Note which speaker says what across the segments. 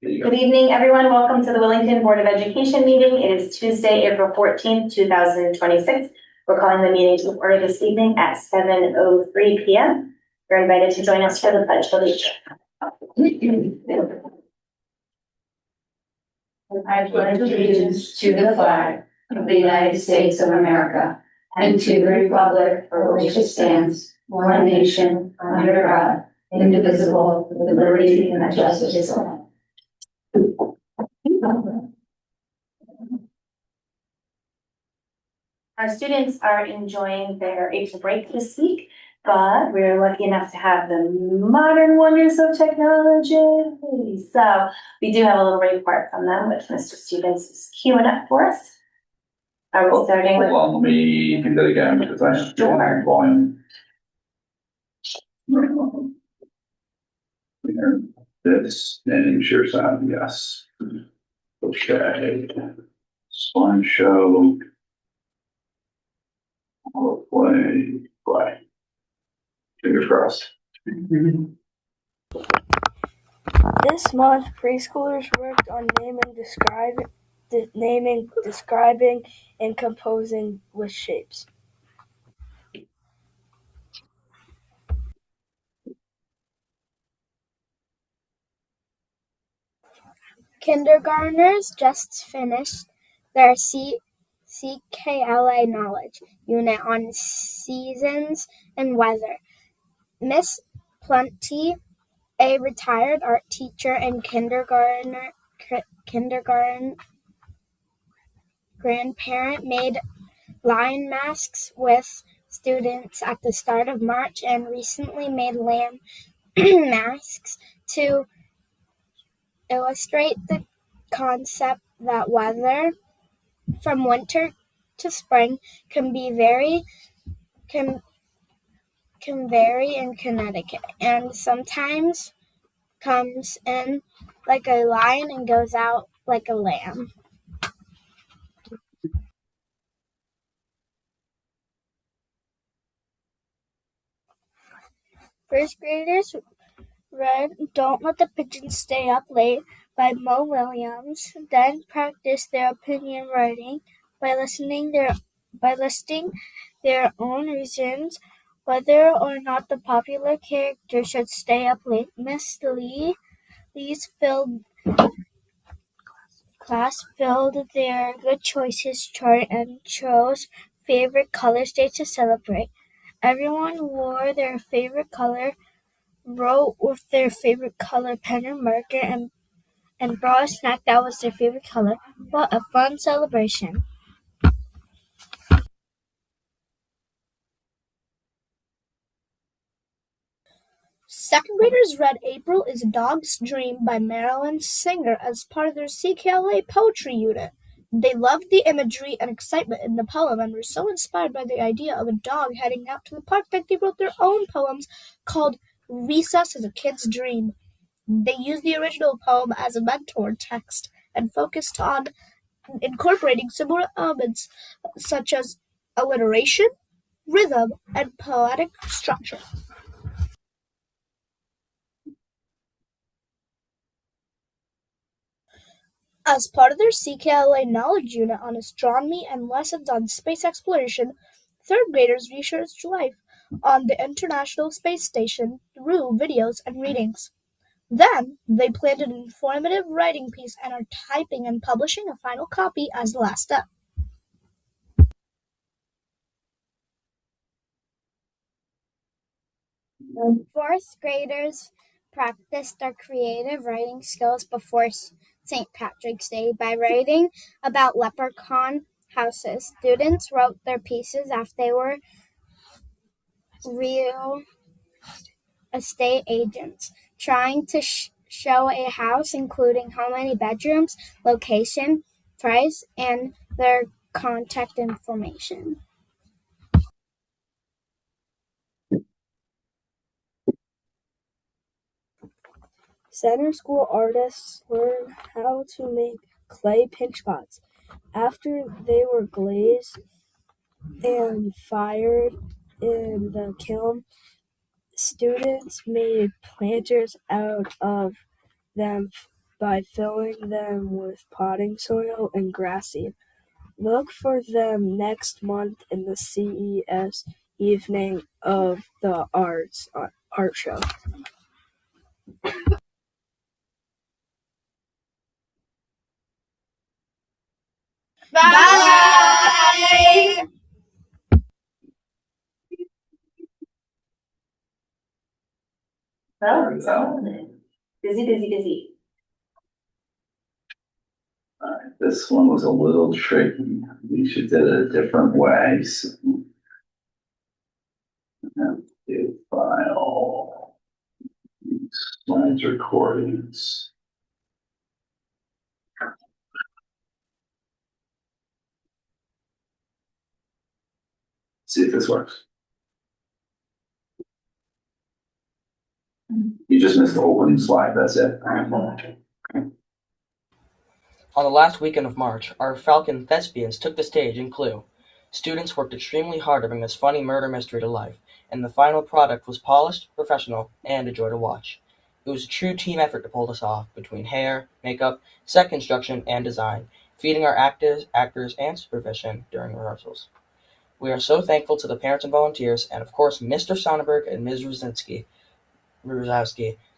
Speaker 1: Good evening, everyone. Welcome to the Willington Board of Education meeting. It is Tuesday, April 14th, 2026. We're calling the meeting to order this evening at 7:03 p.m. You're invited to join us for the Pledge of Allegiance.
Speaker 2: I pledge allegiance to the flag of the United States of America and to the republic for which it stands, one nation, under God, indivisible, with liberty and justice for all.
Speaker 1: Our students are enjoying their April break this week, but we're lucky enough to have the modern wonders of technology. So we do have a little report from them, which Mr. Stevens is queuing up for us. Are we starting with?
Speaker 3: Well, let me do that again because I have
Speaker 1: Sure.
Speaker 3: volume. This and share sound, yes. Okay. Slideshow. Play. Fingers crossed.
Speaker 4: This month, preschoolers worked on naming, describing, and composing with shapes. Kindergartners just finished their CKLA knowledge unit on seasons and weather. Miss Plenty, a retired art teacher and kindergarten grandparent, made lion masks with students at the start of March and recently made lamb masks to illustrate the concept that weather from winter to spring can vary in Connecticut, and sometimes comes in like a lion and goes out like a lamb. First graders read "Don't Let the Pigeons Stay Up Late" by Mo Williams, then practiced their opinion writing by listing their own reasons whether or not the popular character should stay up late. Miss Lee's class filled their good choices chart and chose favorite colors day to celebrate. Everyone wore their favorite color, wrote with their favorite color pen or marker, and brought a snack that was their favorite color. What a fun celebration. Second graders read "April is a Dog's Dream" by Marilyn Singer as part of their CKLA poetry unit. They loved the imagery and excitement in the poem and were so inspired by the idea of a dog heading out to the park that they wrote their own poems called "Recess is a Kid's Dream." They used the original poem as a mentor text and focused on incorporating similar elements such as alliteration, rhythm, and poetic structure. As part of their CKLA knowledge unit on astronomy and lessons on space exploration, third graders researched life on the International Space Station through videos and readings. Then, they planned an informative writing piece and are typing and publishing a final copy as the last step. Fourth graders practiced their creative writing skills before St. Patrick's Day by writing about leprechaun houses. Students wrote their pieces as they were real estate agents, trying to show a house, including how many bedrooms, location, price, and their contact information. Center school artists learned how to make clay pinch pots. After they were glazed and fired in the kiln, Students made planters out of them by filling them with potting soil and grass seed. Look for them next month in the CES Evening of the Arts art show.
Speaker 2: Bye.
Speaker 1: Well, it's busy, busy, busy.
Speaker 3: This one was a little tricky. We should do it a different way. So, do file slides recordings. See if this works. You just missed the opening slide. That's it.
Speaker 5: On the last weekend of March, our Falcon Thespians took the stage in Clue. Students worked extremely hard to bring this funny murder mystery to life, and the final product was polished, professional, and a joy to watch. It was a true team effort to pull this off, between hair, makeup, set construction, and design, feeding our actors, and supervision during rehearsals. We are so thankful to the parents and volunteers, and of course Mr. Sonnenberg and Ms. Ruzowski,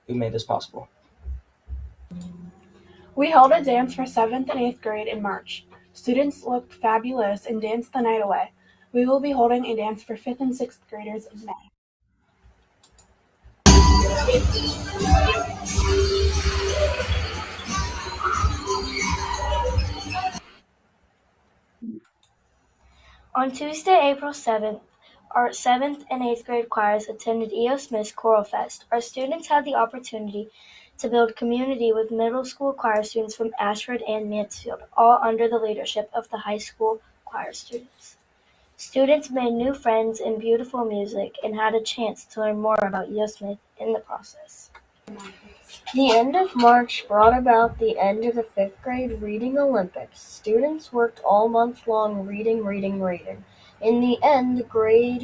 Speaker 5: who made this possible.
Speaker 6: We held a dance for 7th and 8th grade in March. Students looked fabulous and danced the night away. We will be holding a dance for 5th and 6th graders in May.
Speaker 7: On Tuesday, April 7th, our 7th and 8th grade choirs attended E.O. Smith's Choral Fest. Our students had the opportunity to build community with middle school choir students from Ashford and Mansfield, all under the leadership of the high school choir students. Students made new friends and beautiful music and had a chance to learn more about E.O. Smith in the process. The end of March brought about the end of the 5th grade Reading Olympics. Students worked all month long reading. In the end, the grade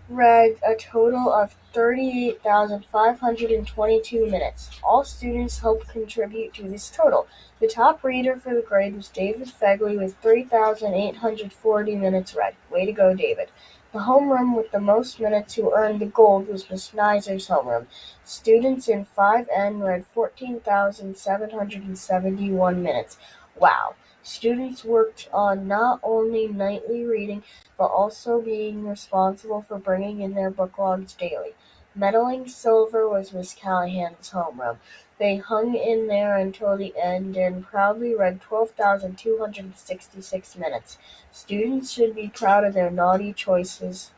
Speaker 7: read a total of 38,522 minutes. All students helped contribute to this total. The top reader for the grade was David Fegley with 3,840 minutes read. Way to go, David. The homeroom with the most minutes who earned the gold was Miss Neiser's homeroom. Students in 5N read 14,771 minutes. Wow. Students worked on not only nightly reading, but also being responsible for bringing in their book logs daily. Medaling silver was Miss Callahan's homeroom. They hung in there until the end and proudly read 12,266 minutes. Students should be proud of their nightly choices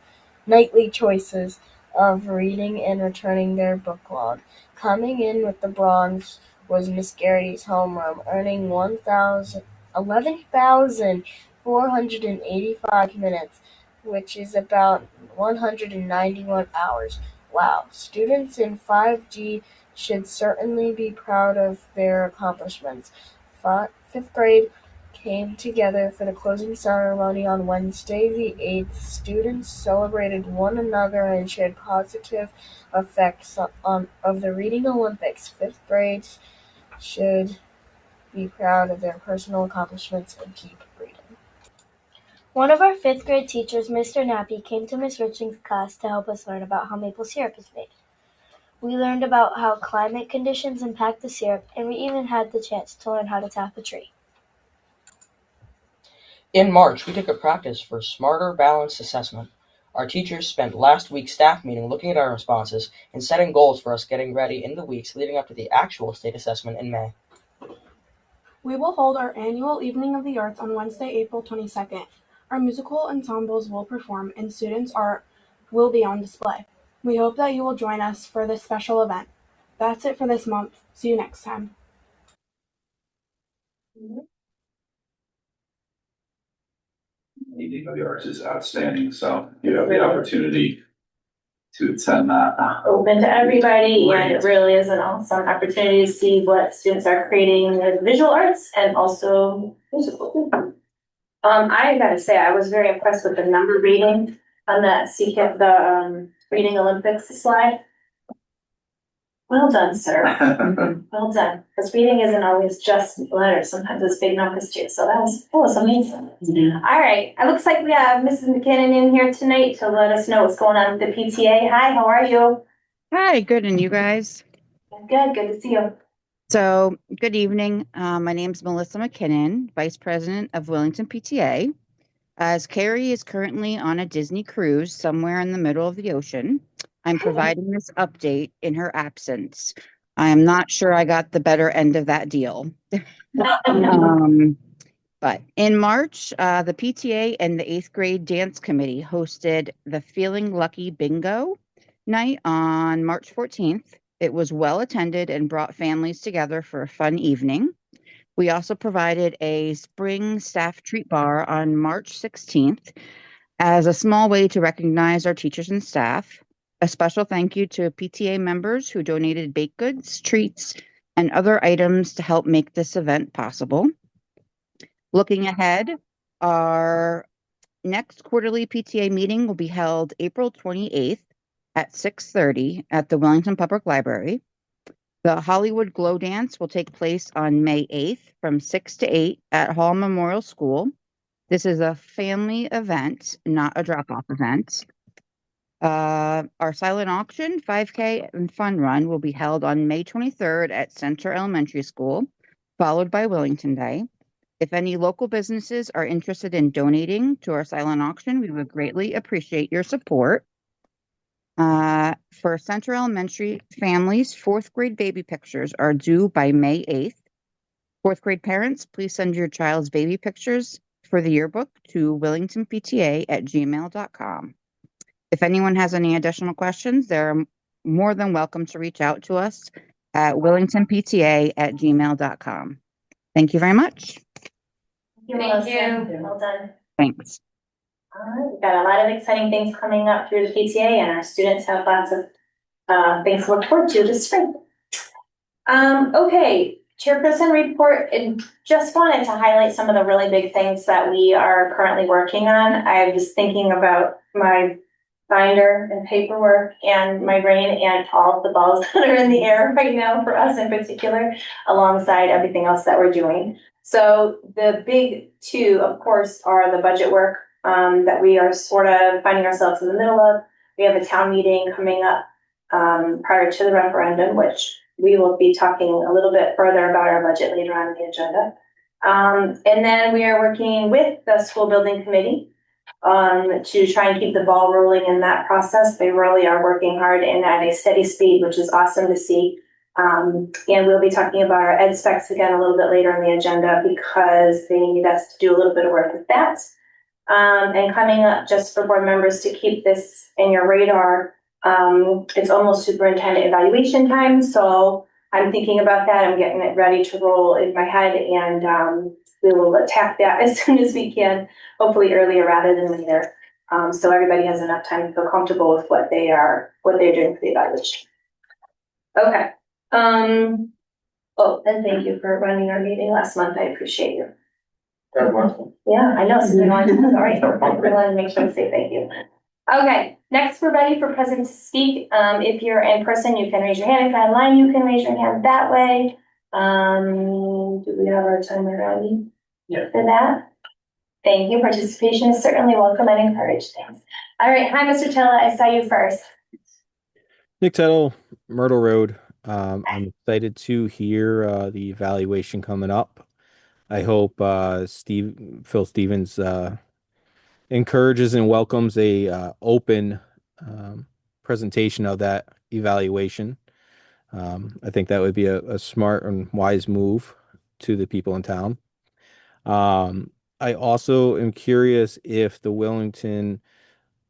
Speaker 7: of reading and returning their book log. Coming in with the bronze was Miss Garrity's homeroom, earning 11,485 minutes, which is about 191 hours. Wow, students in 5G should certainly be proud of their accomplishments. 5th grade came together for the closing ceremony on Wednesday the 8th. Students celebrated one another and shared positive effects of the Reading Olympics. 5th grades should be proud of their personal accomplishments and keep reading. One of our 5th grade teachers, Mr. Nappy, came to Miss Riching's class to help us learn about how maple syrup is made. We learned about how climate conditions impact the syrup, and we even had the chance to learn how to tap a tree.
Speaker 5: In March, we took a practice for Smarter Balanced Assessment. Our teachers spent last week's staff meeting looking at our responses and setting goals for us getting ready in the weeks leading up to the actual state assessment in May.
Speaker 6: We will hold our annual Evening of the Arts on Wednesday, April 22nd. Our musical ensembles will perform and students' art will be on display. We hope that you will join us for this special event. That's it for this month. See you next time.
Speaker 3: Evening of the Arts is outstanding, so you have the opportunity to attend that.
Speaker 1: Open to everybody, and it really is an awesome opportunity to see what students are creating in visual arts and also musical. I gotta say, I was very impressed with the number reading on that CCAP, the, reading Olympics slide. Well done, sir. Well done, because reading isn't always just letters, sometimes it's big numbers too, so that was amazing. All right, it looks like we have Mrs. McKinnon in here tonight to let us know what's going on with the PTA. Hi, how are you?
Speaker 8: Hi, good, and you guys?
Speaker 1: Good to see you.
Speaker 8: So, good evening. My name is Melissa McKinnon, Vice President of Willington PTA. As Carrie is currently on a Disney cruise somewhere in the middle of the ocean, I'm providing this update in her absence. I am not sure I got the better end of that deal. But in March, the PTA and the 8th grade dance committee hosted the Feeling Lucky Bingo night on March 14th. It was well attended and brought families together for a fun evening. We also provided a spring staff treat bar on March 16th as a small way to recognize our teachers and staff. A special thank you to PTA members who donated baked goods, treats, and other items to help make this event possible. Looking ahead, our next quarterly PTA meeting will be held April 28th at 6:30 at the Willington Public Library. The Hollywood Glow Dance will take place on May 8th from 6 to 8 at Hall Memorial School. This is a family event, not a drop-off event. Our silent auction, 5K, and fun run will be held on May 23rd at Center Elementary School, followed by Willington Day. If any local businesses are interested in donating to our silent auction, we would greatly appreciate your support. For Center Elementary families, 4th grade baby pictures are due by May 8th. 4th grade parents, please send your child's baby pictures for the yearbook to willingtonpta@gmail.com. If anyone has any additional questions, they're more than welcome to reach out to us at willingtonpta@gmail.com. Thank you very much.
Speaker 1: Thank you. Well done.
Speaker 8: Thanks.
Speaker 1: All right, we've got a lot of exciting things coming up through the PTA, and our students have lots of things to look forward to this spring. Okay, chairperson report, and just wanted to highlight some of the really big things that we are currently working on. I was thinking about my binder and paperwork and my brain and all of the balls that are in the air right now for us in particular, alongside everything else that we're doing. So the big two, of course, are the budget work that we are sort of finding ourselves in the middle of. We have a town meeting coming up prior to the referendum, which we will be talking a little bit further about our budget later on in the agenda. And then we are working with the school building committee to try and keep the ball rolling in that process. They really are working hard and at a steady speed, which is awesome to see. And we'll be talking about our ed specs again a little bit later on the agenda because they need us to do a little bit of work with that. And coming up, just for board members to keep this in your radar, it's almost superintendent evaluation time. So I'm thinking about that. I'm getting it ready to roll in my head, and we will attack that as soon as we can, hopefully earlier rather than later. So everybody has enough time to feel comfortable with what they're doing for the evaluation. Okay. Oh, and thank you for running our meeting last month. I appreciate you. Yeah, I know. It's been a long time. All right. I wanted to make sure to say thank you. Okay, next we're ready for president to speak. If you're in person, you can raise your hand. If you're online, you can raise your hand that way. Do we have our timer ready? Yeah. For that? Thank you. Participation is certainly welcome and encouraged. Thanks. All right. Hi, Mr. Tella. I saw you first.
Speaker 9: Nick Tuttle, Myrtle Road. I'm excited to hear the evaluation coming up. I hope Phil Stevens encourages and welcomes a open presentation of that evaluation. I think that would be a smart and wise move to the people in town. I also am curious if the Willington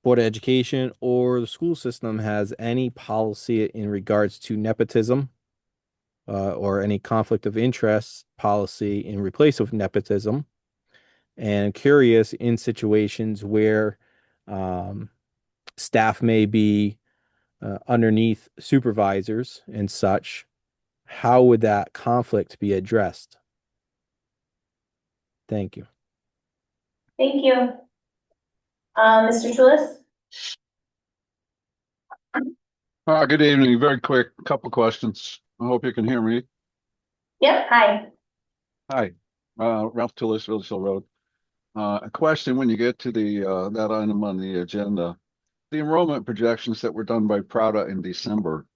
Speaker 9: Board of Education or the school system has any policy in regards to nepotism or any conflict of interest policy in replace of nepotism. And curious in situations where staff may be underneath supervisors and such, how would that conflict be addressed? Thank you.
Speaker 1: Thank you. Mr. Chulis?
Speaker 10: Good evening. Very quick, couple questions. I hope you can hear me.
Speaker 1: Yep, hi.
Speaker 10: Hi, Ralph Tillis, Village Hill Road. A question when you get to the that item on the agenda, the enrollment projections that were done by Prada in December.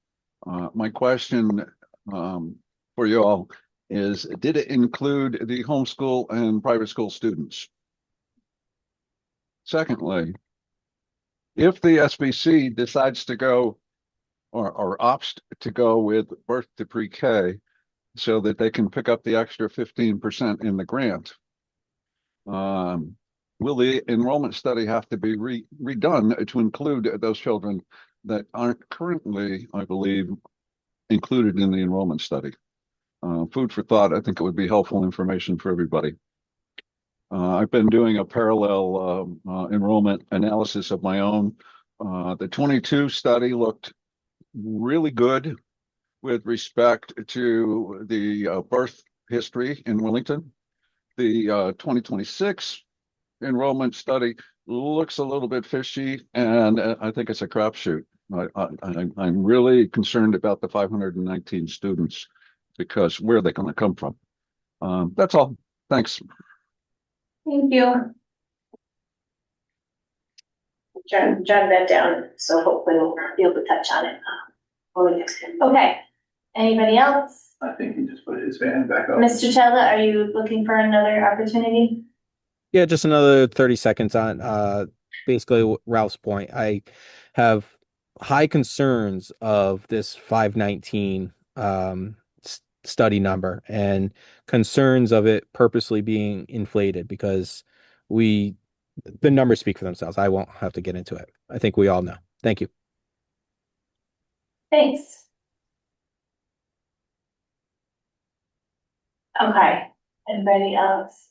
Speaker 10: My question for you all is, did it include the homeschool and private school students? Secondly, if the SBC decides to go or opts to go with birth to pre-K so that they can pick up the extra 15% in the grant, will the enrollment study have to be redone to include those children that aren't currently, I believe, included in the enrollment study? Food for thought. I think it would be helpful information for everybody. I've been doing a parallel enrollment analysis of my own. The 22 study looked really good with respect to the birth history in Willington. The 2026 enrollment study looks a little bit fishy, and I think it's a crapshoot. I'm really concerned about the 519 students because where are they going to come from? That's all. Thanks.
Speaker 1: Thank you. Jot that down, so hopefully we'll be able to touch on it. Okay, anybody else?
Speaker 3: I think he just put his hand back up.
Speaker 1: Mr. Chella, are you looking for another opportunity?
Speaker 9: Yeah, just another 30 seconds on basically Ralph's point. I have high concerns of this 519 study number and concerns of it purposely being inflated because the numbers speak for themselves. I won't have to get into it. I think we all know. Thank you.
Speaker 1: Thanks. Okay, anybody else?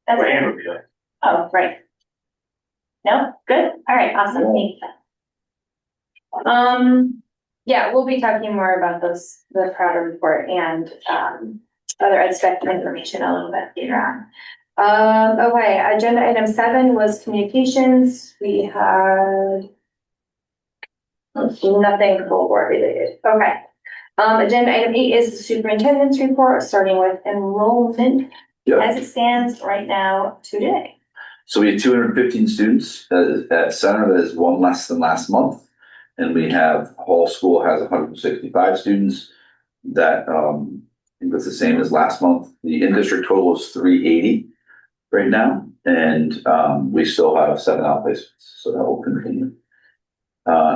Speaker 1: That's it. Oh, right. No, good. All right, awesome. Thank you. Yeah, we'll be talking more about the Crowder report and other expected information a little bit later on. Okay, agenda item 7 was communications. We had nothing full board related. Okay. Agenda item 8 is the superintendent's report, starting with enrollment as it stands right now today.
Speaker 3: So we had 215 students at center. That is one less than last month. And we have Hall School has 165 students. That I think that's the same as last month. The in-district total is 380 right now. And we still have 7 outplacements. So that will continue.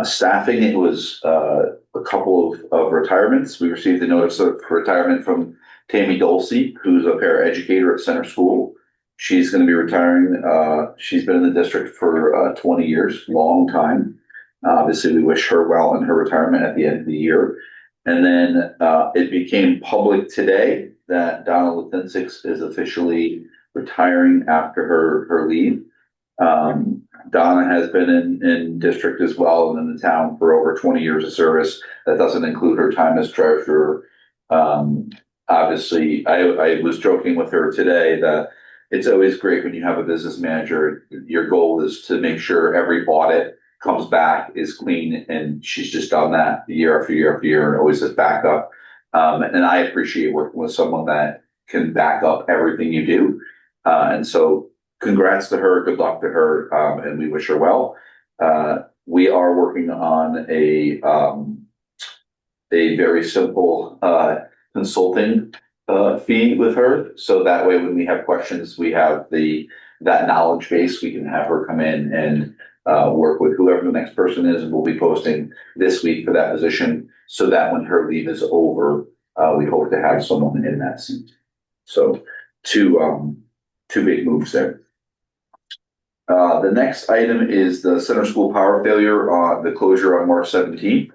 Speaker 3: Staffing, it was a couple of retirements. We received a notice of retirement from Tammy Dulce, who's a paraeducator at Center School. She's going to be retiring. She's been in the district for 20 years, long time. Obviously, we wish her well in her retirement at the end of the year. And then it became public today that Donna Luthinsix is officially retiring after her leave. Donna has been in district as well and in the town for over 20 years of service. That doesn't include her time as treasurer. Obviously, I was joking with her today that it's always great when you have a business manager. Your goal is to make sure every audit comes back is clean, and she's just done that year after year after year and always has backup. And I appreciate working with someone that can back up everything you do. And so congrats to her, good luck to her, and we wish her well. We are working on a very simple consulting fee with her. So that way, when we have questions, we have that knowledge base. We can have her come in and work with whoever the next person is, and we'll be posting this week for that position so that when her leave is over, we hope to have someone in that seat. So two big moves there. The next item is the Center School power failure, the closure on March 17th.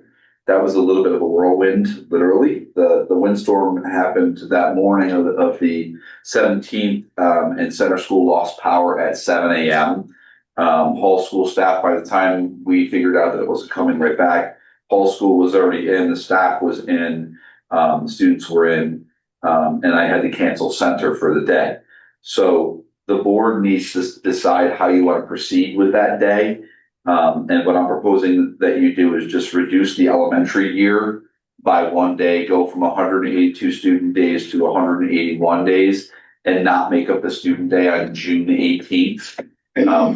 Speaker 3: That was a little bit of a whirlwind, literally. The windstorm happened that morning of the 17th, and Center School lost power at 7 a.m. Hall School staff, by the time we figured out that it wasn't coming right back, Hall School was already in, the staff was in, the students were in. and I had to cancel center for the day. So the board needs to decide how you want to proceed with that day. And what I'm proposing that you do is just reduce the elementary year by 1 day, go from 182 student days to 181 days, and not make up the student day on June 18th,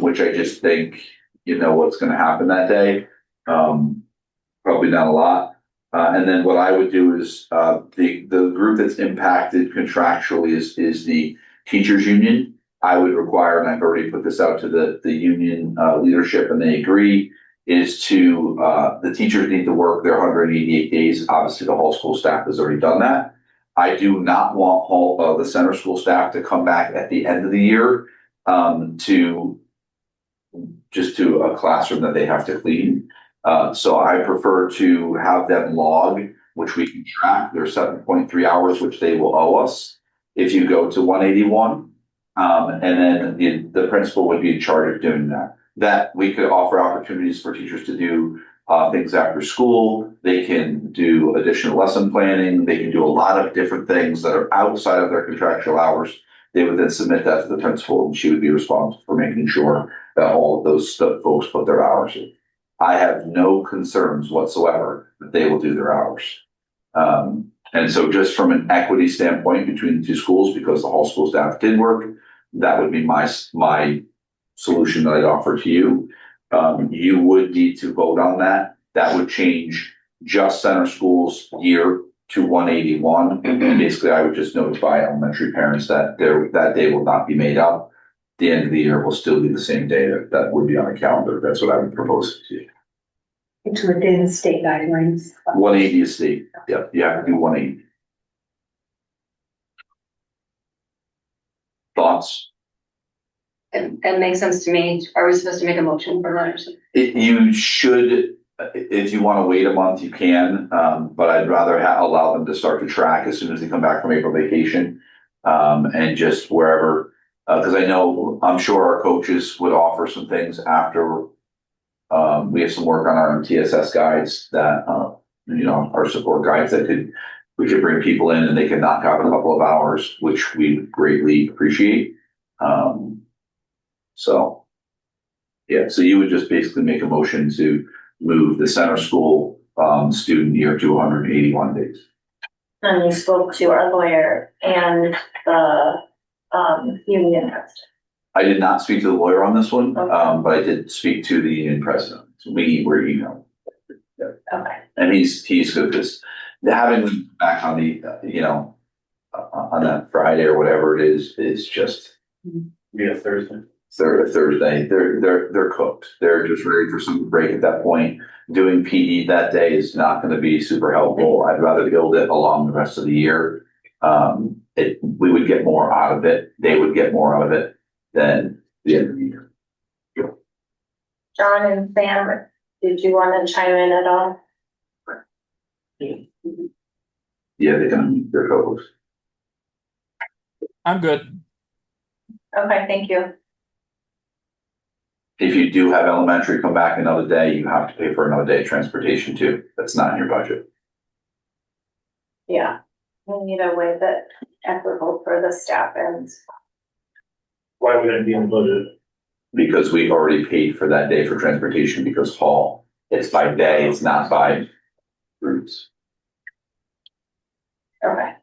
Speaker 3: which I just think, you know, what's going to happen that day. Probably not a lot. And then what I would do is the group that's impacted contractually is the teachers union. I would require, and I've already put this out to the union leadership, and they agree, is to the teachers need to work their 188 days. Obviously, the whole school staff has already done that. I do not want the center school staff to come back at the end of the year to a classroom that they have to clean. So I prefer to have them log, which we can track their 7.3 hours, which they will owe us if you go to 181. And then the principal would be in charge of doing that. That we could offer opportunities for teachers to do things after school. They can do additional lesson planning. They can do a lot of different things that are outside of their contractual hours. They would then submit that to the principal, and she would be responsible for making sure that all of those folks put their hours in. I have no concerns whatsoever that they will do their hours. And so just from an equity standpoint between the two schools, because the whole school staff did work, that would be my solution that I'd offer to you. You would need to vote on that. That would change just center schools year to 181. And basically, I would just notify elementary parents that that day will not be made up. The end of the year will still be the same day that would be on the calendar. That's what I would propose to you.
Speaker 2: It's within state guidelines.
Speaker 3: 180 is state. Yep, you have to do 180. Thoughts?
Speaker 2: It makes sense to me. Are we supposed to make a motion for that or something?
Speaker 3: You should, if you want to wait a month, you can, but I'd rather allow them to start to track as soon as they come back from April vacation, and just wherever, because I'm sure our coaches would offer some things after. We have some work on our TSS guides that, our support guides we could bring people in and they can knock out a couple of hours, which we greatly appreciate. So you would just basically make a motion to move the center school student year to 181 days.
Speaker 1: And you spoke to our lawyer and the union president.
Speaker 3: I did not speak to the lawyer on this one,
Speaker 1: Okay.
Speaker 3: but I did speak to the union president. We were emailed.
Speaker 1: Okay.
Speaker 3: And he's good with this. Having them back on the, on that Friday or whatever it is just. Yeah, Thursday. Thursday. They're cooked. They're just ready for some break at that point. Doing PE that day is not going to be super helpful. I'd rather build it along the rest of the year. We would get more out of it. They would get more out of it than the end of the year.
Speaker 1: John and Sam, did you want to chime in at all?
Speaker 3: Yeah, they're co-hosts.
Speaker 11: I'm good.
Speaker 1: Okay, thank you.
Speaker 3: If you do have elementary come back another day, you have to pay for another day of transportation too. That's not in your budget.
Speaker 1: Yeah, we need a way that equitable for the staff ends.
Speaker 11: Why would it be in the budget?
Speaker 3: Because we already paid for that day for transportation because hall, it's by day, it's not by routes.
Speaker 1: Okay.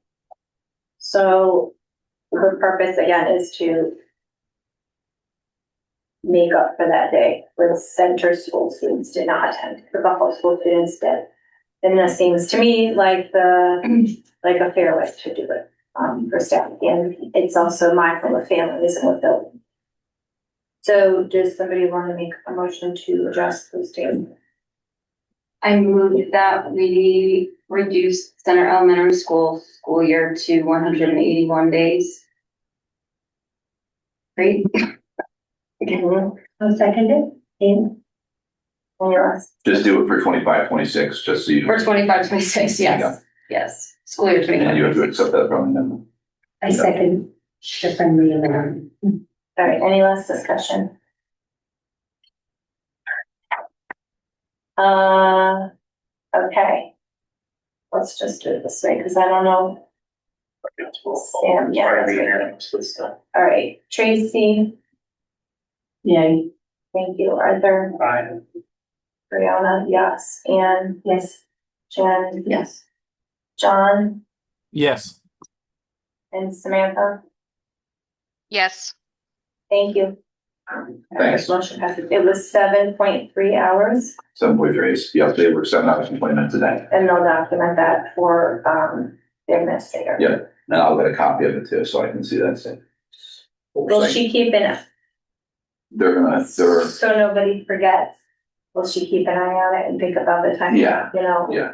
Speaker 1: So the purpose again is to make up for that day where the center school students did not attend, the Buffalo school students did. And this seems to me like a fair way to do it for staff. And it's also mindful of families and with building. So does somebody want to make a motion to adjust those days?
Speaker 2: I move that we reduce Center Elementary school year to 181 days. Great. I'll second it.
Speaker 3: Just do it for 25, 26, just so you.
Speaker 2: For 25, 26, yes. Yes. School year 25.
Speaker 3: And you have to accept that from them.
Speaker 2: I second the friendly amendment.
Speaker 1: All right, any last discussion? Okay. Let's just do it this way, because I don't know Sam, yeah, that's right. All right, Tracy.
Speaker 2: Yay.
Speaker 1: Thank you, Arthur.
Speaker 11: Aye.
Speaker 1: Brianna, yes. Anne?
Speaker 2: Yes.
Speaker 1: Jen?
Speaker 2: Yes.
Speaker 1: John?
Speaker 11: Yes.
Speaker 1: And Samantha?
Speaker 12: Yes.
Speaker 1: Thank you.
Speaker 3: Thanks.
Speaker 1: Motion passes. It was 7.3 hours,
Speaker 3: 7.3, yeah, they were 7 hours and 20 minutes a day.
Speaker 1: and they'll document that for, the administrator.
Speaker 3: Yeah. And I'll get a copy of it too, so I can see that thing.
Speaker 1: Will she keep it,
Speaker 3: They're
Speaker 1: so nobody forgets? Will she keep an eye on it and think about the time?
Speaker 3: Yeah.
Speaker 1: You know?
Speaker 3: yeah.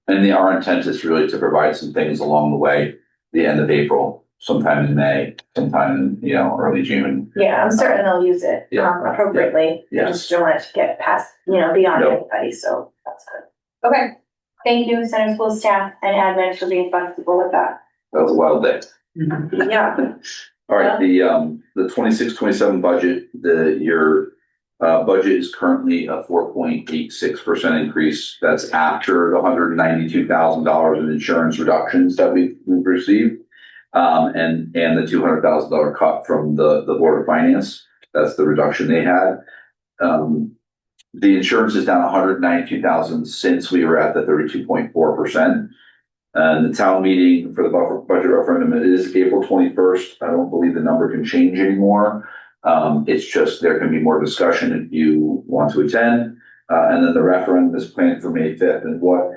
Speaker 3: And our intent is really to provide some things along the way, the end of April, sometime in May, sometime in, early June.
Speaker 1: Yeah, I'm certain they'll use it, appropriately.
Speaker 3: Yeah.
Speaker 1: I just don't want it to get past, beyond
Speaker 3: No.
Speaker 1: anybody, so that's good. Okay, thank you, center school staff and admin for being flexible with that.
Speaker 3: That was a wild day.
Speaker 1: Yeah.
Speaker 3: All right, the 26-27 budget, your budget is currently a 4.86% increase. That's after the $192,000 in insurance reductions that we've received. And the $200,000 cut from the Board of Finance. That's the reduction they had. The insurance is down $192,000 since we were at the 32.4%. And the town meeting for the budget referendum is April 21st. I don't believe the number can change anymore. It's just there can be more discussion if you want to attend. And then the referendum is planned for May 5th. And what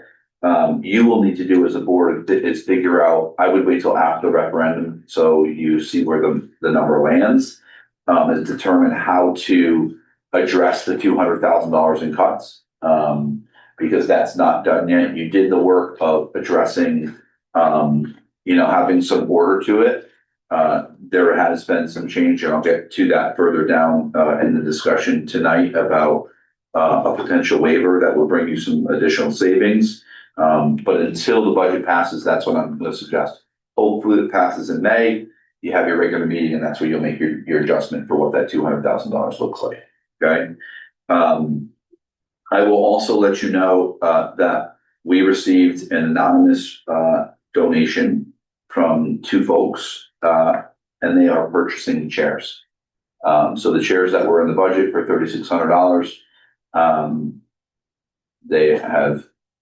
Speaker 3: you will need to do as a board is figure out, I would wait till after the referendum so you see where the number lands, and determine how to address the $200,000 in cuts. Because that's not done yet. You did the work of addressing, having some order to it. There has been some change, and I'll get to that further down in the discussion tonight about a potential waiver that will bring you some additional savings. But until the budget passes, that's what I'm going to suggest. Hopefully it passes in May. You have your regular meeting, and that's where you'll make your adjustment for what that $200,000 looks like. Okay. I will also let you know that we received an anonymous donation from two folks, and they are purchasing chairs. So the chairs that were in the budget for $3,600,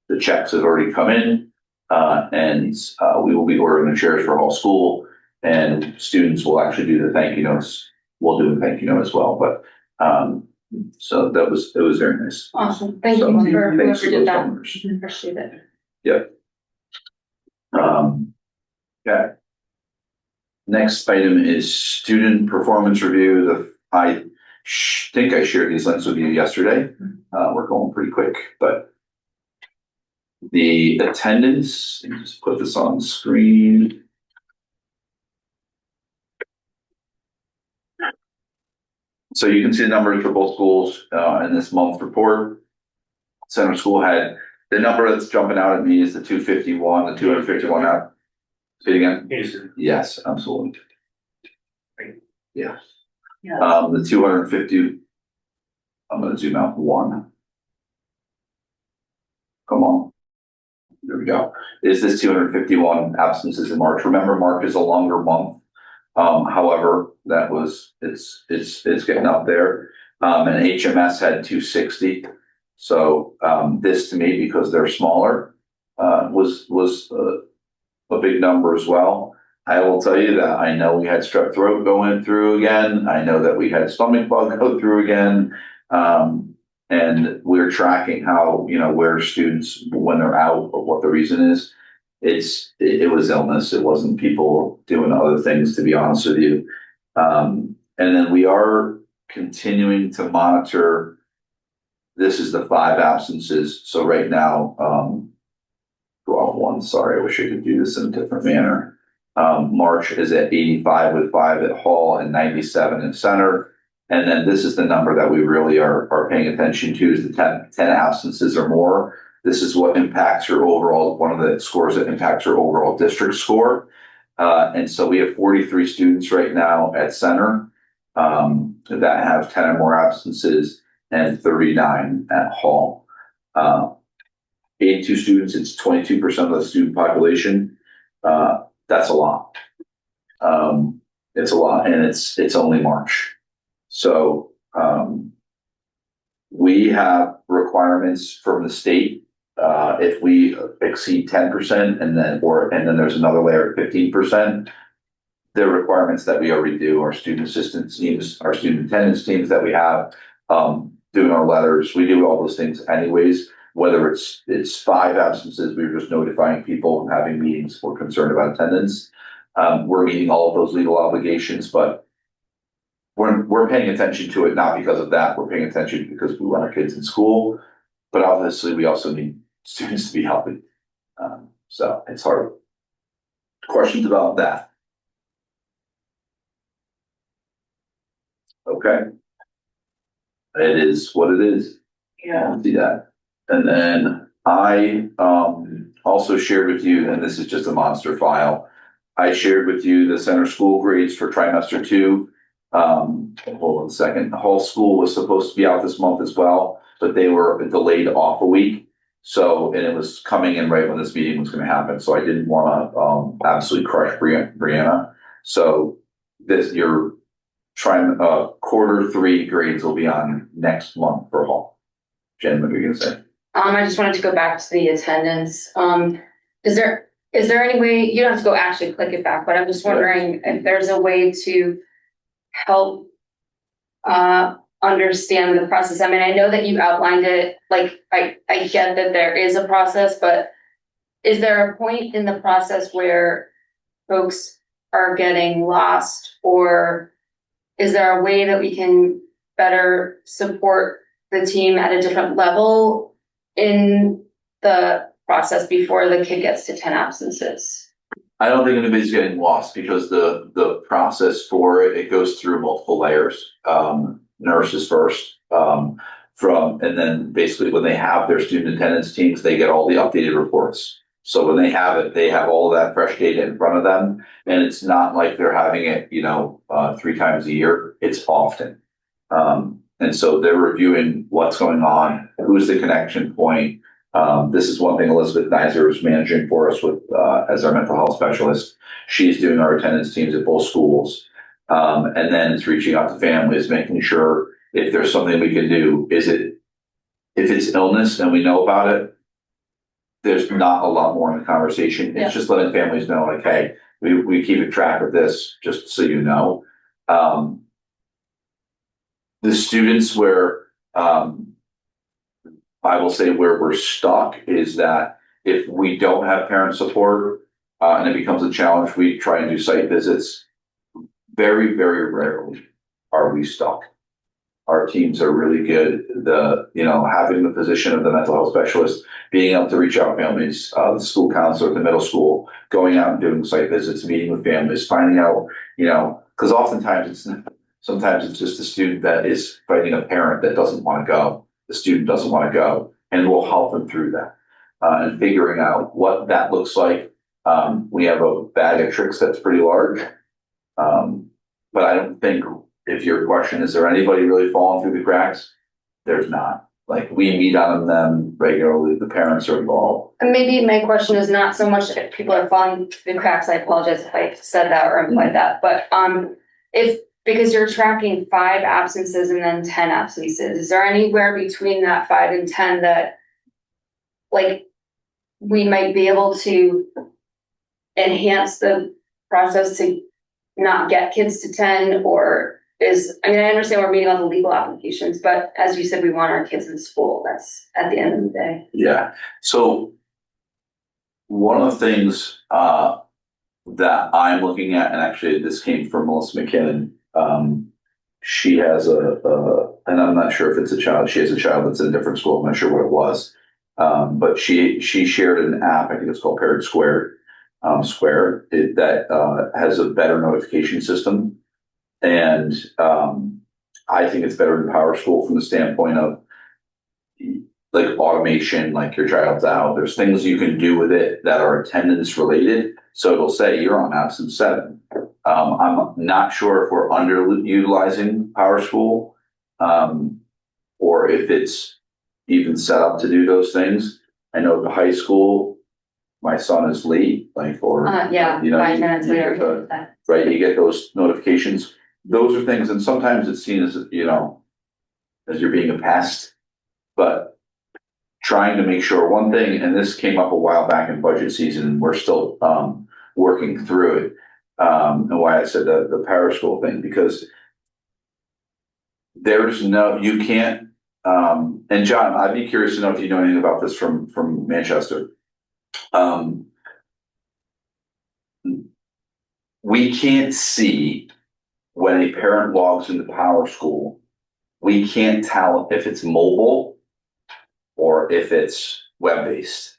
Speaker 3: the checks have already come in, and we will be ordering the chairs for all school, and students will actually do the thank you notes. We'll do a thank you note as well, but so it was very nice.
Speaker 2: Awesome. Thank you for whoever did that. Appreciate it.
Speaker 3: Yep. Okay. Next item is student performance review. I think I shared these links with you yesterday. We're going pretty quick, but the attendance, let me just put this on screen. So you can see the numbers for both schools in this month's report. Center School had the number that's jumping out at me is the 251, the 251 out. Say it again. Yes, absolutely. Yeah. The 250. I'm going to zoom out one. Come on. There we go. Is this 251 absences in March? Remember, March is a longer month. However, it's getting up there. And HMS had 260. So this to me, because they're smaller, was a big number as well. I will tell you that I know we had strep throat going through again. I know that we had stomach bug go through again. And we're tracking how, where students, when they're out or what the reason is. It was illness. It wasn't people doing other things, to be honest with you. And then we are continuing to monitor. This is the 5 absences. So right now, sorry, I wish I could do this in a different manner. March is at 85 with 5 at Hall and 97 in Center. And then this is the number that we really are paying attention to, is the 10 absences or more. This is what impacts your overall, one of the scores that impacts your overall district score. And so we have 43 students right now at Center that have 10 or more absences, and 39 at Hall. 82 students, it's 22% of the student population. That's a lot. It's a lot, and it's only March. So, we have requirements from the state. If we exceed 10% and then there's another layer of 15%, the requirements that we already do, our student assistance teams, our student attendance teams that we have, doing our letters, we do all those things anyways. Whether it's 5 absences, we're just notifying people and having meetings if we're concerned about attendance. We're meeting all of those legal obligations, but we're paying attention to it, not because of that. We're paying attention because we want our kids in school, but obviously we also need students to be healthy. So it's hard. Questions about that? Okay. It is what it is. Yeah. See that. And then I also shared with you, and this is just a monster file. I shared with you the center school grades for trimester 2. Hold on a second. The whole school was supposed to be out this month as well, but they were delayed off a week. So, and it was coming in right when this meeting was going to happen. So I didn't want to absolutely crush Brianna. So your quarter 3 grades will be on next month for Hall. Jen, what are you going to say?
Speaker 2: I just wanted to go back to the attendance. Is there any way, you don't have to go actually click it back, but I'm just wondering if there's a way to help understand the process. I mean, I know that you outlined it, like I get that there is a process, but is there a point in the process where folks are getting lost, or is there a way that we can better support the team at a different level in the process before the kid gets to 10 absences?
Speaker 3: I don't think anybody's getting lost because the process for it goes through multiple layers. Nurses first, and then basically when they have their student attendance teams, they get all the updated reports. So when they have it, they have all of that fresh data in front of them, and it's not like they're having it, 3 times a year. It's often, and so they're reviewing what's going on, who's the connection point. This is one thing Elizabeth Nizer is managing for us with as our mental health specialist. She's doing our attendance teams at both schools. And then it's reaching out to families, making sure if there's something we can do. If it's illness and we know about it, there's not a lot more in the conversation. It's just letting families know, like, hey, we keep a track of this, just so you know. The students where, I will say where we're stuck is that if we don't have parent support, and it becomes a challenge, we try and do site visits. Very, very rarely are we stuck. Our teams are really good. Having the position of the mental health specialist, being able to reach out to families, the school counselor at the middle school, going out and doing site visits, meeting with families, finding out, because oftentimes sometimes it's just a student that is fighting a parent that doesn't want to go. The student doesn't want to go, and we'll help them through that and figuring out what that looks like. We have a bag of tricks that's pretty large. But I don't think, if your question, is there anybody really falling through the cracks? There's not. Like, we meet on them regularly. The parents are involved.
Speaker 2: And maybe my question is not so much if people are falling through the cracks. I apologize if I said that or implied that. But because you're tracking 5 absences and then 10 absences, is there anywhere between that 5 and 10 that, like, we might be able to enhance the process to not get kids to 10? Or I understand we're meeting all the legal applications, but as you said, we want our kids in school. That's at the end of the day.
Speaker 3: Yeah. So one of the things that I'm looking at, and actually this came from Melissa McKinnon, she has and I'm not sure if it's a child, she has a child that's in a different school. I'm not sure what it was. But she shared an app, I think it's called Parent Square. That has a better notification system. And I think it's better than Power School from the standpoint of like automation, like your child's out. There's things you can do with it that are attendance related. So it'll say you're on absence 7. I'm not sure if we're underutilizing Power School, or if it's even set up to do those things. I know the high school, my son is late, like, or.
Speaker 2: Yeah,
Speaker 3: you know,
Speaker 2: 5 minutes
Speaker 3: you get
Speaker 2: later.
Speaker 3: right, you get those notifications. Those are things, and sometimes it's seen as, you know, as you're being a pest. But trying to make sure one thing, and this came up a while back in budget season, and we're still working through it. And why I said the paraschool thing, because there's no, you can't, and John, I'd be curious to know if you know anything about this from Manchester. We can't see when a parent logs into PowerSchool, we can't tell if it's mobile or if it's web-based.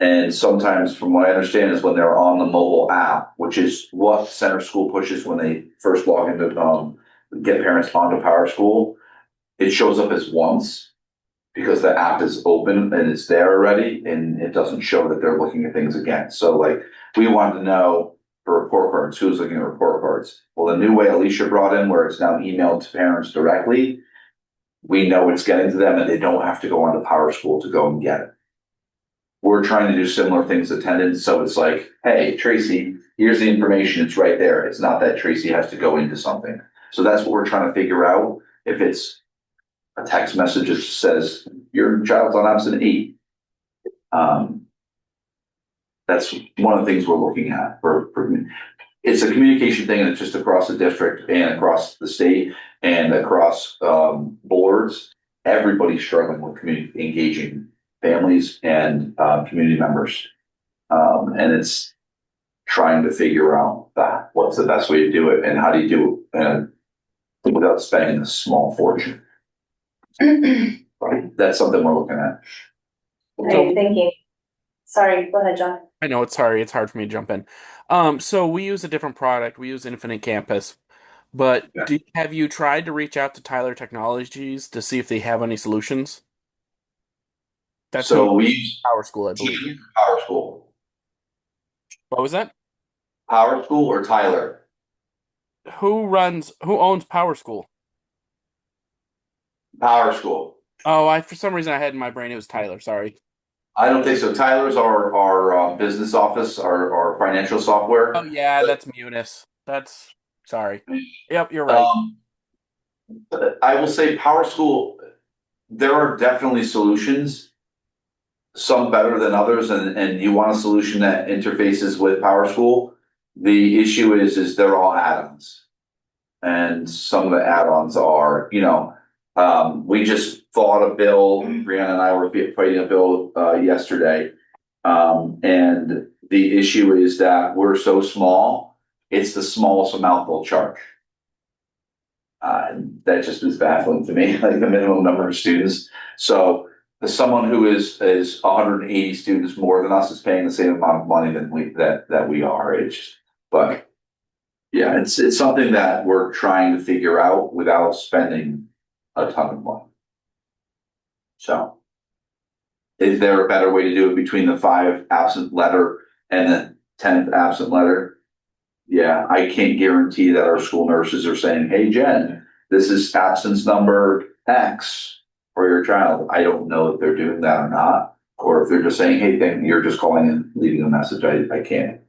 Speaker 3: And sometimes, from what I understand, is when they're on the mobile app, which is what Center School pushes when they first log into get parents onto PowerSchool, it shows up as once because the app is open and it's there already, and it doesn't show that they're looking at things again. So, like, we wanted to know for report cards, who's looking at report cards. Well, the new way Alicia brought in, where it's now emailed to parents directly, we know it's getting to them and they don't have to go onto PowerSchool to go and get it. We're trying to do similar things to attendance, so it's like, hey, Tracy, here's the information, it's right there. It's not that Tracy has to go into something. So that's what we're trying to figure out. If it's a text message that says, your child's on absent 8. That's one of the things we're looking at. It's a communication thing, and it's just across the district and across the state and across boards. Everybody's struggling with engaging families and community members. And it's trying to figure out that what's the best way to do it and how do you do it without spending a small fortune. Right. That's something we're looking at.
Speaker 1: Great, thank you. Sorry, go ahead, John.
Speaker 13: I know it's hard for me to jump in. So we use a different product. We use Infinite Campus. But
Speaker 3: Yeah.
Speaker 13: Have you tried to reach out to Tyler Technologies to see if they have any solutions? That's
Speaker 3: So we use
Speaker 13: PowerSchool, I believe.
Speaker 3: PowerSchool.
Speaker 13: What was that?
Speaker 3: PowerSchool or Tyler?
Speaker 13: Who owns PowerSchool?
Speaker 3: PowerSchool.
Speaker 13: Oh, for some reason I had in my brain it was Tyler. Sorry.
Speaker 3: I don't think so. Tyler's our business office, our financial software.
Speaker 13: Oh yeah, that's Munis. Sorry. Yep, you're right.
Speaker 3: I will say PowerSchool, there are definitely solutions, some better than others, and you want a solution that interfaces with PowerSchool. The issue is they're all add-ons. And some of the add-ons are, we just fought a bill, Brianna and I were fighting a bill yesterday. And the issue is that we're so small, it's the smallest amount they'll charge. That just is baffling to me, like the minimum number of students. So someone who is 180 students more than us is paying the same amount of money that we are. But yeah, it's something that we're trying to figure out without spending a ton of money. So, is there a better way to do it between the 5 absent letter and the 10th absent letter? Yeah, I can't guarantee that our school nurses are saying, hey, Jen, this is absence number X for your child. I don't know if they're doing that or not, or if they're just saying, hey, then you're just calling and leaving a message. I can't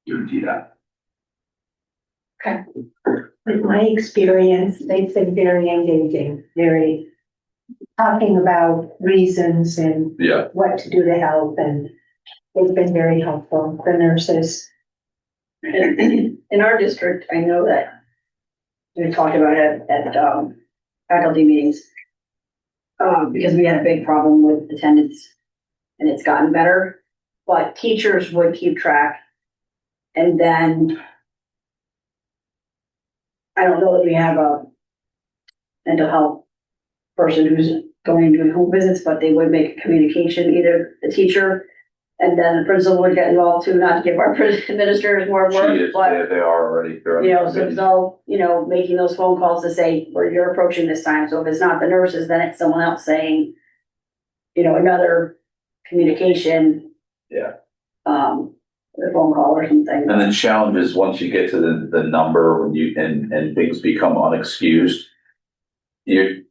Speaker 3: guarantee that.
Speaker 2: Okay.
Speaker 14: With my experience, they've been very engaging, very talking about reasons and what to do to help, and they've been very helpful, the nurses.
Speaker 2: In our district, I know that we talked about it at faculty meetings because we had a big problem with attendance, and it's gotten better, but teachers would keep track, and then I don't know that we have a mental health person who's going and doing home visits, but they would make a communication, either the teacher and then the principal would get involved too, not to give our administrators more work, but
Speaker 3: they are already.
Speaker 2: So making those phone calls to say, where you're approaching this time. So if it's not the nurses, then it's someone else saying, another communication.
Speaker 3: Yeah.
Speaker 2: The phone call or something.
Speaker 3: And the challenge is once you get to the number and things become unexcused, you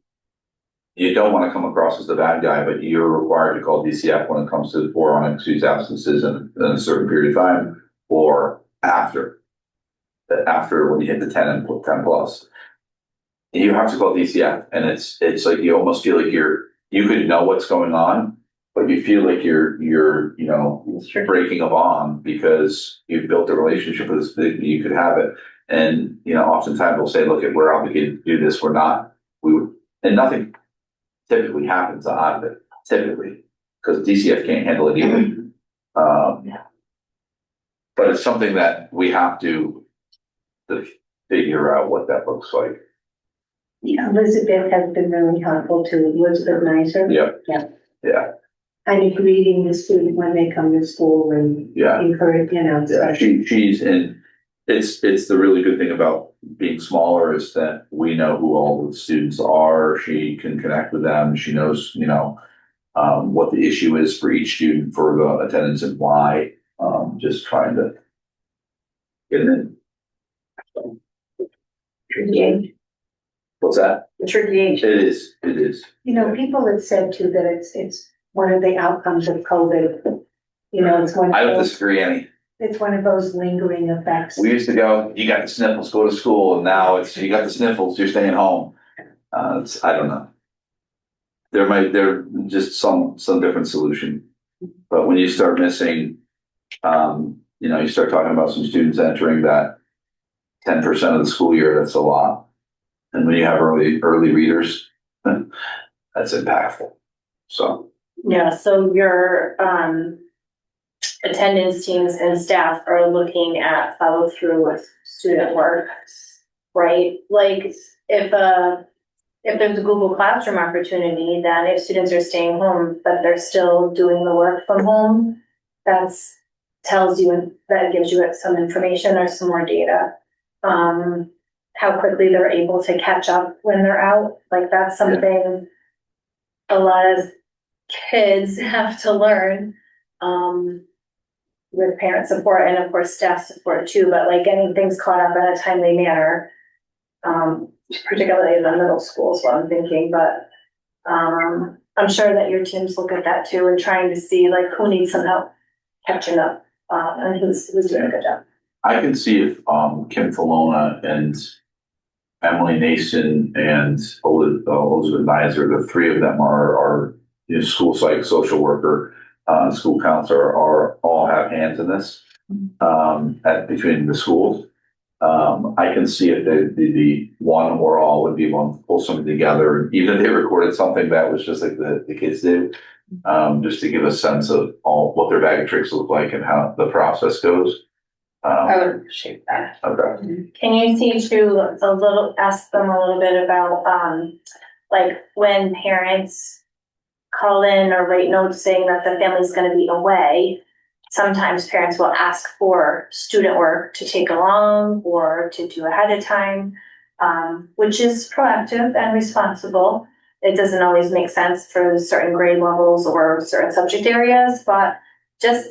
Speaker 3: you don't want to come across as the bad guy, but you're required to call DCF when it comes to or unexcused absences in a certain period of time, or after when you hit the 10 and 10 plus. You have to call DCF, and it's like you almost feel like you could know what's going on, but you feel like you're breaking a bond because you've built a relationship with this that you could have it. And oftentimes we'll say, look, if we're obligated to do this, we're not. And nothing typically happens out of it, typically, because DCF can't handle it either. But it's something that we have to figure out what that looks like.
Speaker 14: Yeah, Elizabeth has been really helpful too. Elizabeth Nicer.
Speaker 3: Yeah.
Speaker 14: Kind of greeting the student when they come to school and encourage,
Speaker 3: She's in. It's the really good thing about being smaller is that we know who all the students are. She can connect with them. She knows, what the issue is for each student for the attendance and why. Just trying to get it in.
Speaker 14: Tricky.
Speaker 3: What's that?
Speaker 14: Tricky age.
Speaker 3: It is.
Speaker 14: People have said too that it's one of the outcomes of COVID. It's one.
Speaker 3: I don't disagree, Annie.
Speaker 14: It's one of those lingering effects.
Speaker 3: We used to go, you got the sniffles, go to school, and now it's you got the sniffles, you're staying home. I don't know. There just some different solution, but when you start missing, you start talking about some students entering that 10% of the school year. That's a lot. And when you have early readers, that's impactful. So
Speaker 1: your attendance teams and staff are looking at follow through with student work, right? Like if there's a Google Classroom opportunity, then if students are staying home but they're still doing the work from home, that gives you some information or some more data. How quickly they're able to catch up when they're out. Like that's something a lot of kids have to learn with parent support and of course staff support too, but like getting things caught up in a timely manner, particularly in the middle school is what I'm thinking, but I'm sure that your teams look at that too and trying to see like who needs some help catching up and who's doing a good job. I
Speaker 3: can see if Kim Filona and Emily Nason and Elizabeth Nizer, the three of them are school psych, social worker, school counselor, all have hands in this between the schools. I can see if the one or all would be one to pull something together, even if they recorded something that was just like the kids did, just to give a sense of what their bag of tricks look like and how the process goes.
Speaker 1: I would appreciate that.
Speaker 3: Okay.
Speaker 1: Can you ask them a little bit about, like when parents call in or write notes saying that the family's going to be away, sometimes parents will ask for student work to take along or to do ahead of time, which is proactive and responsible. It doesn't always make sense for certain grade levels or certain subject areas, but just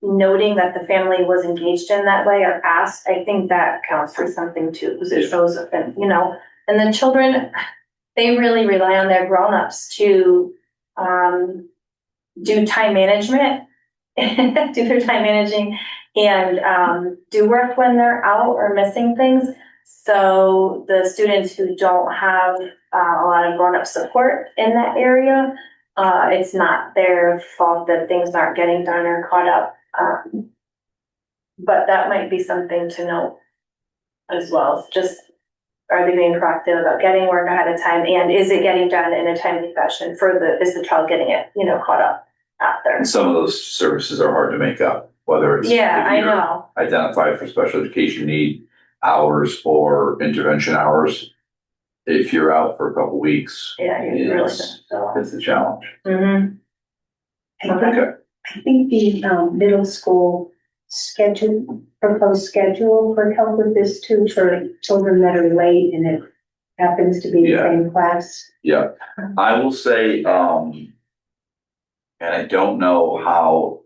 Speaker 1: noting that the family was engaged in that way or asked, I think that counts for something too, because it shows up and the children, they really rely on their grown-ups to do time management, do their time managing and do work when they're out or missing things. So the students who don't have a lot of grown-up support in that area, it's not their fault that things aren't getting done or caught up. But that might be something to note as well. Just are they being proactive about getting work ahead of time, and is it getting done in a timely fashion is the child getting it, caught up after?
Speaker 3: And some of those services are hard to make up, whether it's
Speaker 1: I know
Speaker 3: identified for special education need hours or intervention hours. If you're out for a couple weeks, it's a challenge.
Speaker 1: Mm-hmm.
Speaker 14: I think the middle school proposed schedule would help with this too for children that are late and it happens to be the same class.
Speaker 3: Yeah, I will say, and I don't know how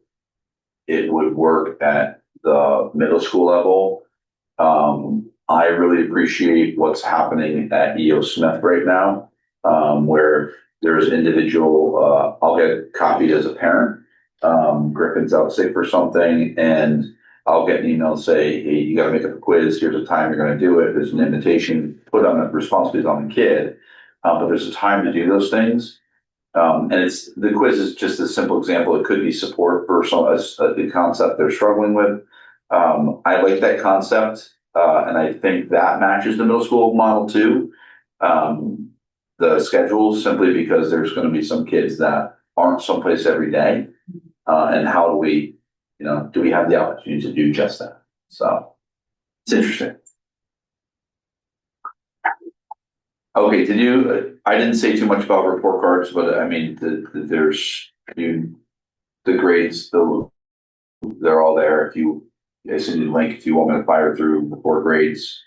Speaker 3: it would work at the middle school level. I really appreciate what's happening at E.O. Smith right now, where there's individual, I'll get copied as a parent. Griffin's out sick for something, and I'll get an email and say, hey, you gotta make up a quiz, here's a time you're gonna do it, there's an invitation, put on the responsibilities on the kid. But there's a time to do those things. And the quiz is just a simple example. It could be support for the concept they're struggling with. I like that concept, and I think that matches the middle school model too. The schedule, simply because there's going to be some kids that aren't someplace every day, and how do we have the opportunity to do just that? So it's interesting. Okay, I didn't say too much about report cards, but I mean, there's the grades, they're all there. I send you the link if you want me to fire through the 4 grades.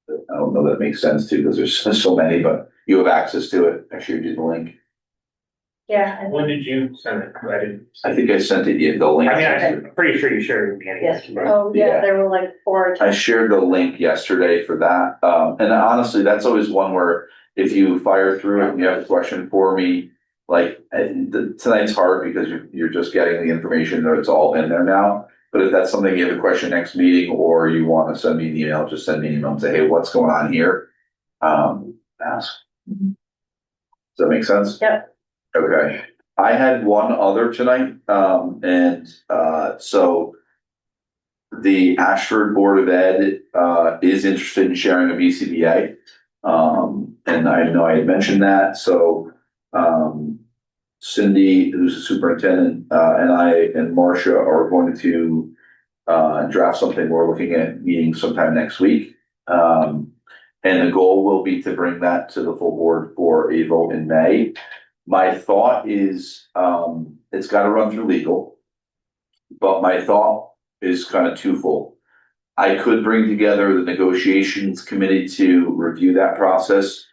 Speaker 3: I don't know if that makes sense too, because there's so many, but you have access to it. I shared you the link.
Speaker 1: Yeah.
Speaker 11: When did you send it?
Speaker 3: I think I sent it the link.
Speaker 11: I mean, I'm pretty sure you shared it with me.
Speaker 1: Yes. Oh, yeah, there were like 4.
Speaker 3: I shared the link yesterday for that. And honestly, that's always one where if you fire through it and you have a question for me, like tonight's hard because you're just getting the information that it's all in there now. But if that's something you have a question next meeting, or you want to send me an email, just send me an email and say, hey, what's going on here? Ask. Does that make sense?
Speaker 1: Yep.
Speaker 3: Okay. I had one other tonight, so the Ashford Board of Ed is interested in sharing a BCBA, and I know I had mentioned that. So Cindy, who's the superintendent, and I and Marcia are going to draft something. We're looking at meeting sometime next week, and the goal will be to bring that to the full board for a vote in May. My thought is, it's got to run through legal, but my thought is kind of twofold. I could bring together the negotiations committee to review that process,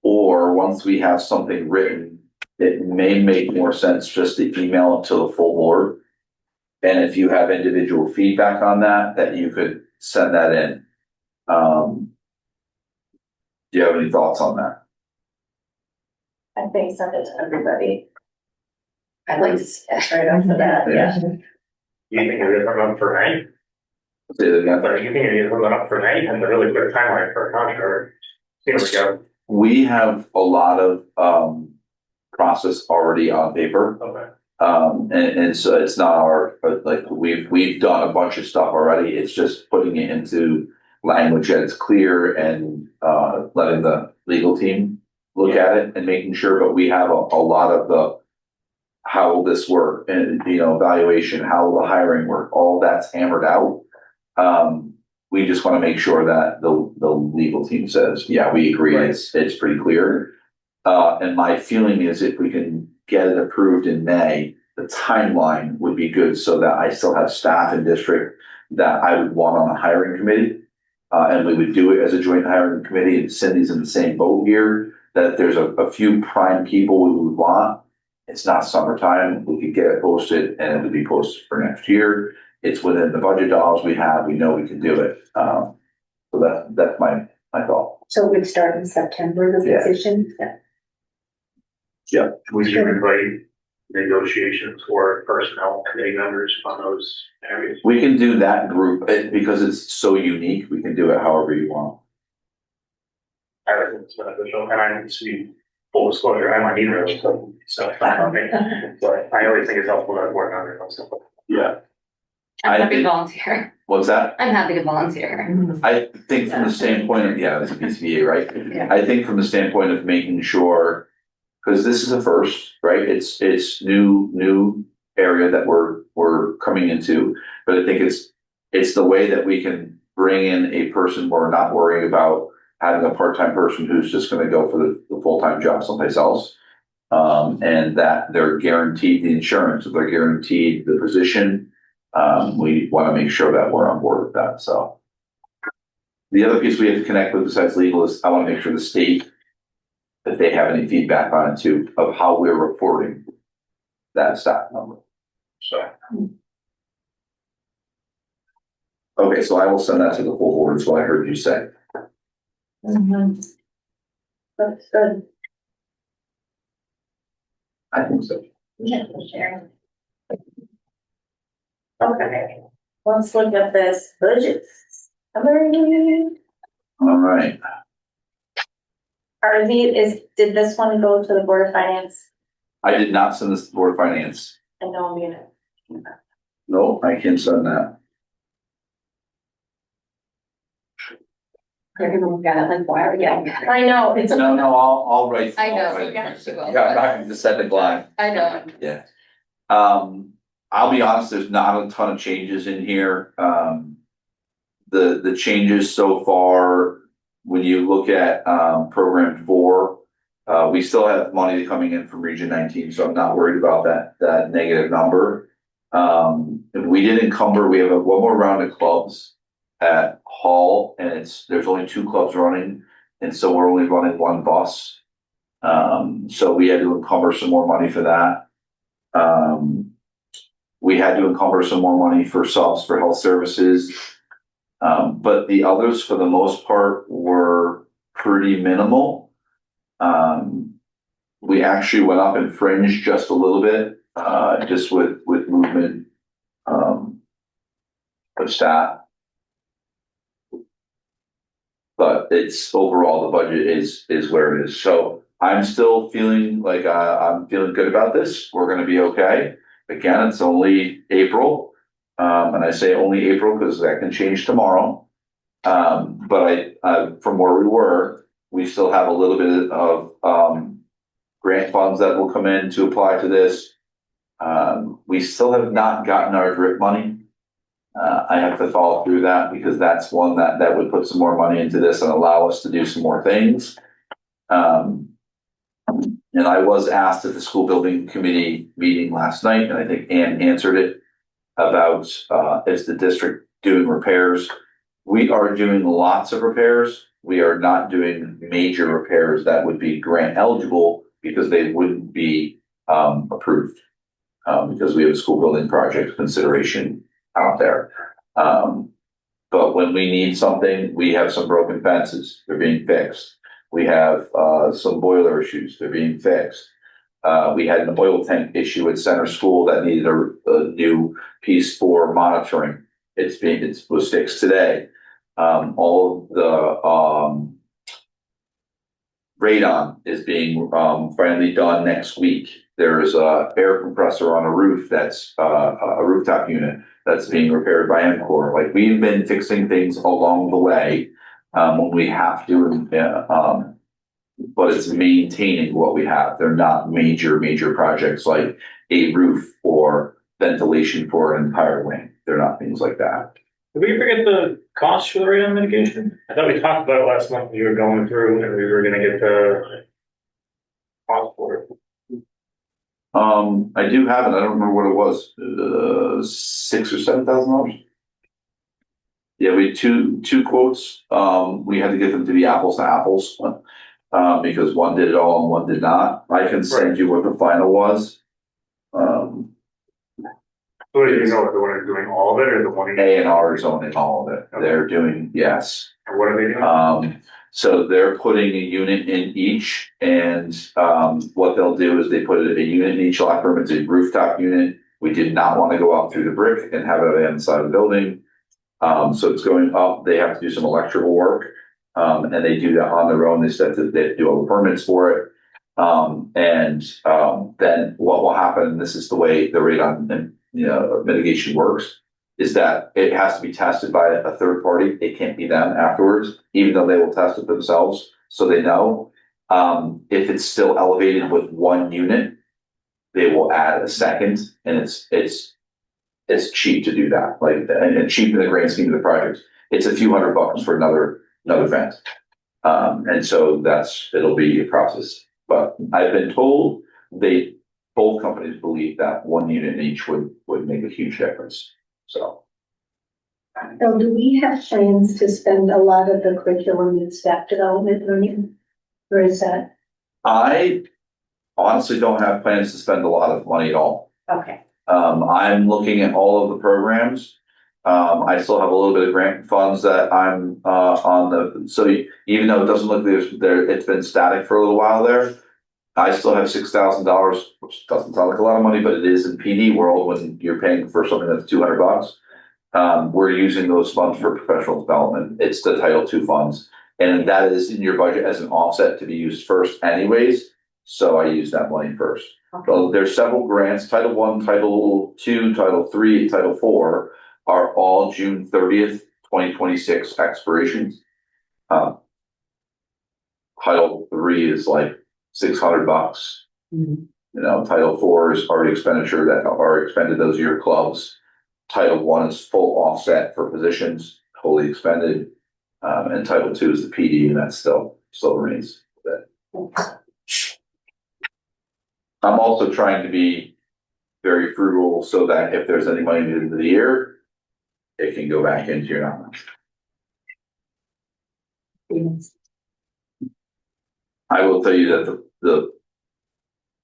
Speaker 3: or once we have something written, it may make more sense just to email it to the full board. And if you have individual feedback on that you could send that in. Do you have any thoughts on that?
Speaker 1: I think send it to everybody.
Speaker 2: I'd like to see that.
Speaker 1: Right after that, yeah.
Speaker 11: You think you're gonna come up for May?
Speaker 3: Say that again.
Speaker 11: But you think you're gonna come up for May? And a really quick timeline for a contract. Here we go.
Speaker 3: We have a lot of process already on paper.
Speaker 11: Okay.
Speaker 3: And so it's not we've done a bunch of stuff already. It's just putting it into language that's clear and letting the legal team look at it and making sure. But we have a lot of the how will this work, and evaluation, how will the hiring work, all that's hammered out. We just want to make sure that the legal team says, yeah, we agree, right. It's pretty clear. And my feeling is if we can get it approved in May, the timeline would be good, so that I still have staff in district that I would want on a hiring committee. And we would do it as a joint hiring committee, and Cindy's in the same boat here, that there's a few prime people we would want. It's not summertime, we could get it posted and it would be posted for next year. It's within the budget dollars we have, we know we can do it. So that's my thought.
Speaker 14: So it would start in September, the position?
Speaker 3: Yeah.
Speaker 11: Would you invite negotiations or personnel committee members on those areas?
Speaker 3: We can do that group, because it's so unique, we can do it however you want.
Speaker 11: I think it's beneficial, and I need to be full disclosure, I'm on either of those, so I don't think, but I always think it's helpful to work on it also.
Speaker 3: Yeah.
Speaker 2: I'm happy to volunteer.
Speaker 3: What's that?
Speaker 2: I'm happy to volunteer.
Speaker 3: I think from the standpoint of, it's a PCBA, right?
Speaker 2: Yeah.
Speaker 3: I think from the standpoint of making sure, because this is a first, right? It's new area that we're coming into, but I think it's the way that we can bring in a person where we're not worrying about having a part-time person who's just going to go for the full-time job someplace else. And that they're guaranteed the insurance, they're guaranteed the position. We want to make sure that we're on board with that. So the other piece we have to connect with besides legal is I want to make sure the state, if they have any feedback on it too, of how we're reporting that staff number. So. Okay, so I will send that to the full board, is what I heard you say.
Speaker 1: That's good.
Speaker 3: I think so.
Speaker 1: Yeah, for sure. Okay, let's look at this budget summary.
Speaker 3: All right.
Speaker 1: Did this one go to the Board of Finance?
Speaker 3: I did not send this to the Board of Finance.
Speaker 1: And no one being it.
Speaker 3: No, I can't send that.
Speaker 2: Everyone got it, like, why are we getting that?
Speaker 1: I know, it's.
Speaker 3: No, I'll write.
Speaker 2: I know,
Speaker 3: I'll write it.
Speaker 2: yeah, you will.
Speaker 3: Yeah, I'm not gonna just send it blind.
Speaker 2: I know.
Speaker 3: Yeah. I'll be honest, there's not a ton of changes in here. The changes so far, when you look at, program 4, we still have money coming in from Region 19, so I'm not worried about that negative number. If we did encumber, we have one more round of clubs at Hall, and there's only 2 clubs running, and so we're only running 1 bus. So we had to encumber some more money for that. We had to encumber some more money for subs for health services. But the others, for the most part, were pretty minimal. We actually went up in fringe just a little bit, just with movement, of staff. But it's overall, the budget is where it is. So I'm still feeling like, I'm feeling good about this. We're gonna be okay. Again, it's only April. And I say only April because that can change tomorrow. But from where we were, we still have a little bit of, grant funds that will come in to apply to this. We still have not gotten our drip money. I have to follow through that because that's one that would put some more money into this and allow us to do some more things. And I was asked at the school building committee meeting last night, and I think Ann answered it, about, is the district doing repairs? We are doing lots of repairs. We are not doing major repairs that would be grant eligible because they wouldn't be, approved. Because we have a school building project consideration out there. But when we need something, we have some broken fences, they're being fixed. We have, some boiler issues, they're being fixed. We had an oil tank issue at Center School that needed a new piece for monitoring. It was fixed today. All of the, radon is being, finally done next week. There's a air compressor on a roof that's, a rooftop unit that's being repaired by MCOR. Like, we've been fixing things along the way, when we have to, but it's maintaining what we have. They're not major projects like a roof or ventilation for an entire wing. They're not things like that.
Speaker 11: Did we forget the cost for the radon mitigation? I thought we talked about it last month. We were going through and we were gonna get the cost for it.
Speaker 3: I do have it. I don't remember what it was. $6,000 or $7,000. Yeah, we had two quotes. We had to get them to be apples to apples. Because one did it all and one did not. I can send you what the final was.
Speaker 11: So do you know if the one is doing all of it or the one?
Speaker 3: A&R is owning all of it.
Speaker 11: Okay.
Speaker 3: They're doing, yes.
Speaker 11: And what are they doing?
Speaker 3: So they're putting a unit in each, and what they'll do is they put a unit in each locker room. It's a rooftop unit. We did not want to go up through the brick and have it on the inside of the building. So it's going up. They have to do some electrical work. And they do that on their own. They said that they do all the permits for it. Then what will happen, and this is the way the radon mitigation works, is that it has to be tested by a third party. It can't be them afterwards, even though they will test it themselves, so they know. If it's still elevated with one unit, they will add a second, and it's cheap to do that. Like, and cheap in the grand scheme of the project. It's a few $100 for another vent. And so it'll be a process. But I've been told both companies believe that one unit in each would make a huge difference. So
Speaker 14: do we have plans to spend a lot of the curriculum and staff development learning? Or is that?
Speaker 3: I honestly don't have plans to spend a lot of money at all.
Speaker 14: Okay.
Speaker 3: I'm looking at all of the programs. I still have a little bit of grant funds that I'm on so even though it doesn't look it's been static for a little while there, I still have $6,000, which doesn't sound like a lot of money, but it is in PD world when you're paying for something that's $200. We're using those funds for professional development. It's the Title II funds. And that is in your budget as an offset to be used first anyways. So I use that money first. So there's several grants, Title I, Title II, Title III, Title IV are all June 30th, 2026 expirations. Title III is like $600. You know, Title IV is already expenditure that are expended, those are your clubs. Title I is full offset for positions, totally expended. And Title II is the PD, and that still remains. I'm also trying to be very frugal so that if there's any money at the end of the year, it can go back into your non. I will tell you that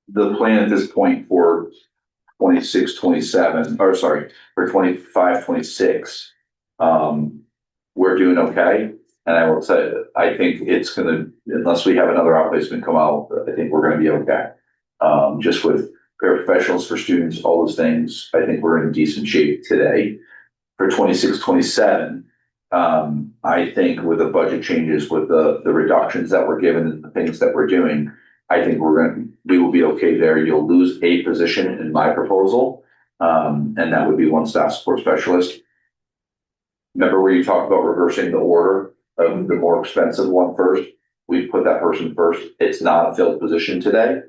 Speaker 3: the plan at this point for 26, 27, or sorry, for 25, 26, we're doing okay. And I will tell you, I think it's gonna, unless we have another outplacement come out, I think we're gonna be okay. Just with paraprofessionals for students, all those things, I think we're in decent shape today. For 26, 27, I think with the budget changes, with the reductions that we're given and the things that we're doing, I think we will be okay there. You'll lose a position in my proposal, and that would be one staff support specialist. Remember where you talked about reversing the order of the more expensive one first? We put that person first. It's not a filled position today.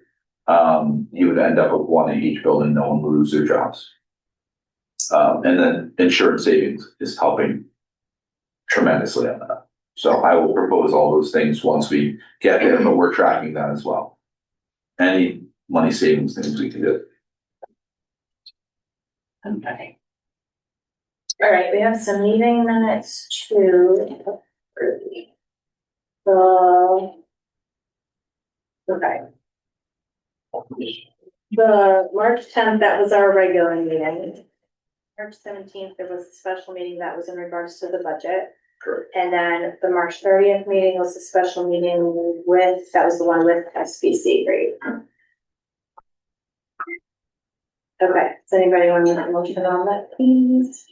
Speaker 3: You would end up with one in each building. No one would lose their jobs. And then insurance savings is helping tremendously on that. So I will propose all those things once we get there, but we're tracking that as well. Any money savings things we can do.
Speaker 1: Okay. All right, we have some meeting minutes to approve. Okay. The March 10th, that was our regular meeting. March 17th, there was a special meeting that was in regards to the budget.
Speaker 3: Correct.
Speaker 1: And then the March 30th meeting was a special meeting with, that was the one with SBC, right? Okay, does anybody want to make a motion on that, please?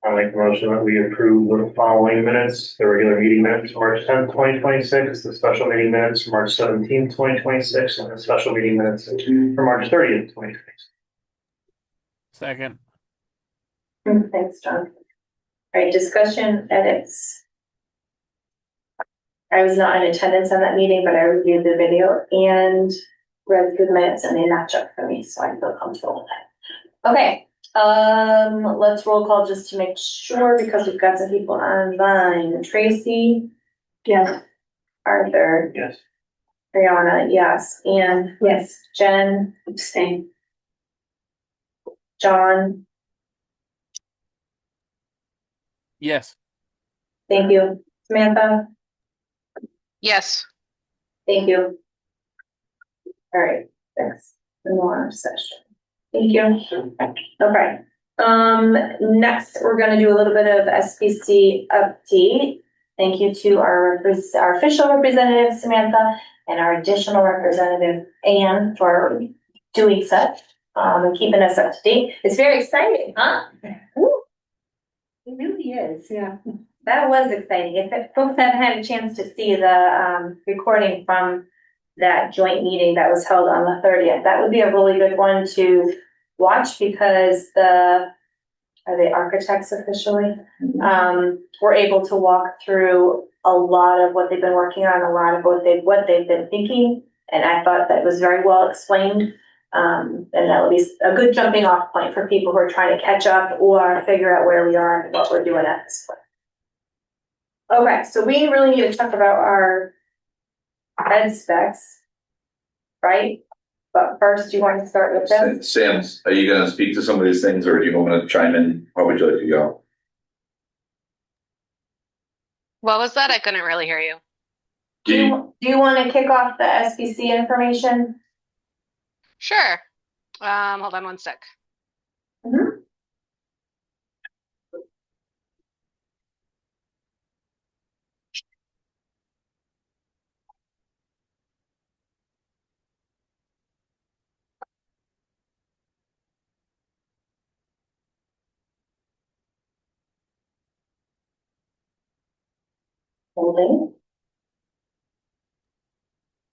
Speaker 11: I'll make the motion that we approve the following minutes: the regular meeting minutes, March 10th, 2026, the special meeting minutes, March 17th, 2026, and the special meeting minutes for March 30th, 2026.
Speaker 13: Second.
Speaker 1: Thanks, John. All right, discussion edits. I was not in attendance on that meeting, but I reviewed the video and read through the minutes, and they match up for me, so I feel comfortable with that. Okay, let's roll call just to make sure, because we've got some people online. Tracy?
Speaker 14: Yes.
Speaker 1: Arthur?
Speaker 11: Yes.
Speaker 1: Brianna, yes. Anne?
Speaker 14: Yes.
Speaker 1: Jen?
Speaker 14: Abstain.
Speaker 1: John?
Speaker 13: Yes.
Speaker 1: Thank you. Samantha?
Speaker 12: Yes.
Speaker 1: Thank you. All right, thanks. More session. Thank you. Okay. Next, we're going to do a little bit of SBC update. Thank you to our official representative, Samantha, and our additional representative, Anne, for doing such, and keeping us up to date. It's very exciting, huh? Woo. It really is.
Speaker 14: Yeah.
Speaker 1: That was exciting. If folks haven't had a chance to see the recording from that joint meeting that was held on the 30th, that would be a really good one to watch, because are they architects officially? We're able to walk through a lot of what they've been working on, a lot of what they've been thinking, and I thought that was very well explained. And that will be a good jumping off point for people who are trying to catch up or figure out where we are and what we're doing at this point. Okay, so we really need to talk about our ed specs, right? But first, you want to start with them?
Speaker 3: Sam, are you going to speak to some of these things, or do you want to chime in? How would you like to go?
Speaker 12: What was that? I couldn't really hear you.
Speaker 1: Do you want to kick off the SBC information?
Speaker 12: Sure. Hold on one sec.
Speaker 1: Mm-hmm. Holding.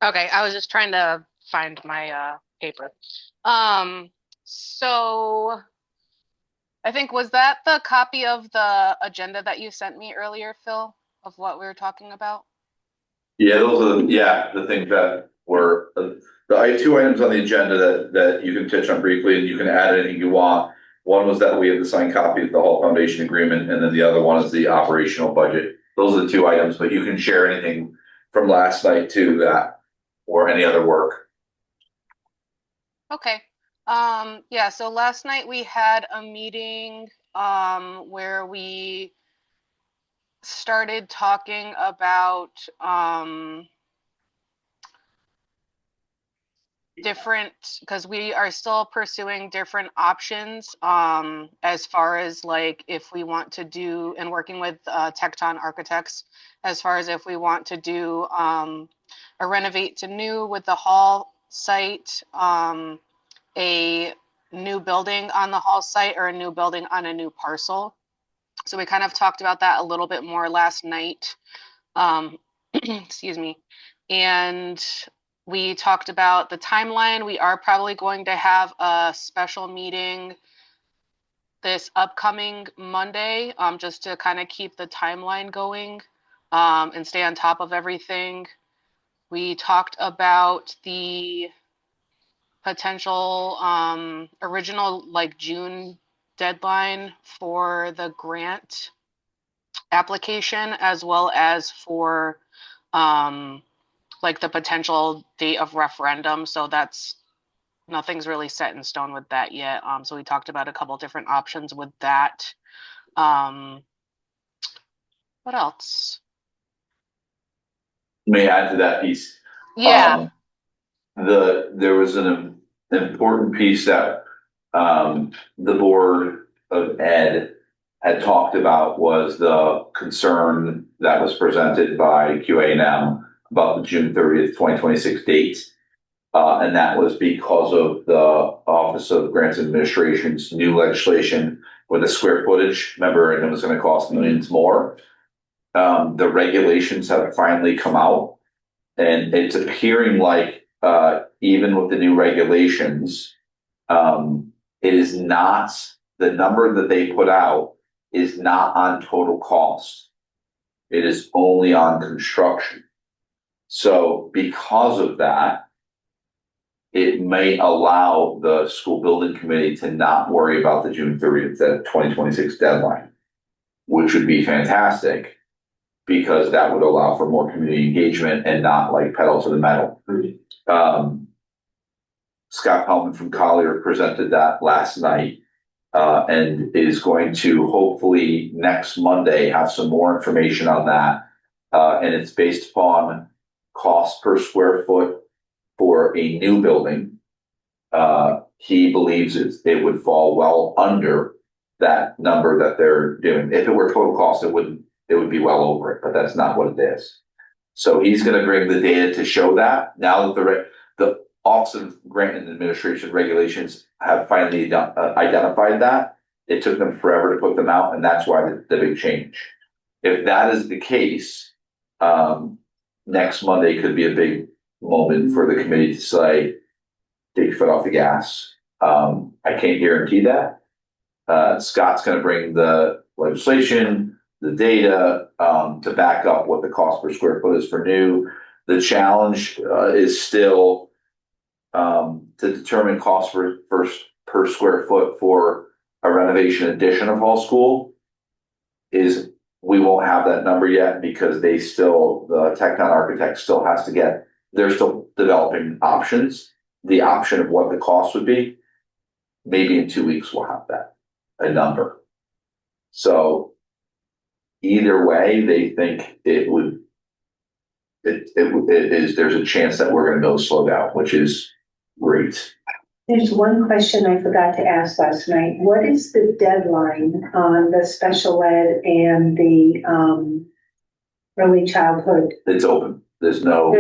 Speaker 12: Okay, I was just trying to find my paper. So I think, was that the copy of the agenda that you sent me earlier, Phil, of what we were talking about?
Speaker 3: Yeah, those are the things that were the two items on the agenda that you can touch on briefly, and you can add anything you want. One was that we have the signed copy of the Hall Foundation agreement, and then the other one is the operational budget. Those are the two items, but you can share anything from last night to that or any other work.
Speaker 12: Okay. Yeah, so last night we had a meeting where we started talking about different, because we are still pursuing different options as far as like if we want to do, and working with Tecton Architects, as far as if we want to do a renovate to new with the hall site, a new building on the hall site, or a new building on a new parcel. So we kind of talked about that a little bit more last night. Excuse me. And we talked about the timeline. We are probably going to have a special meeting this upcoming Monday, just to kind of keep the timeline going and stay on top of everything. We talked about the potential original like June deadline for the grant application, as well as for like the potential date of referendum. So that's, nothing's really set in stone with that yet. So we talked about a couple different options with that. What else?
Speaker 3: May I add to that piece.
Speaker 12: Yeah.
Speaker 3: There was an important piece that the Board of Ed had talked about, was the concern that was presented by QA&M about the June 30th, 2026 date. And that was because of the Office of Grants Administration's new legislation with the square footage. Remember, and it was going to cost millions more. The regulations have finally come out, and it's appearing like even with the new regulations, it is not, the number that they put out is not on total cost. It is only on construction. So because of that, it may allow the school building committee to not worry about the June 30th, 2026 deadline, which would be fantastic, because that would allow for more community engagement and not like pedal to the metal. Scott Pellman from Collier presented that last night, and is going to hopefully next Monday have some more information on that. And it's based upon cost per square foot for a new building. He believes it would fall well under that number that they're doing. If it were total cost, it would be well over it, but that's not what it is. So he's going to bring the data to show that. Now that the Office of Grant and Administration regulations have finally identified that, it took them forever to put them out, and that's why the big change. If that is the case, next Monday could be a big moment for the committee to say, take your foot off the gas. I can't guarantee that. Scott's going to bring the legislation, the data to back up what the cost per square foot is for new. The challenge is still to determine cost per square foot for a renovation addition of Hall School. Is we won't have that number yet, because the Tecton Architect still has to get, they're still developing options. The option of what the cost would be, maybe in 2 weeks we'll have a number. So either way, they think there's a chance that we're going to be able to slow down, which is great.
Speaker 14: There's one question I forgot to ask last night. What is the deadline on the special ed and the early childhood?
Speaker 3: It's open. There's no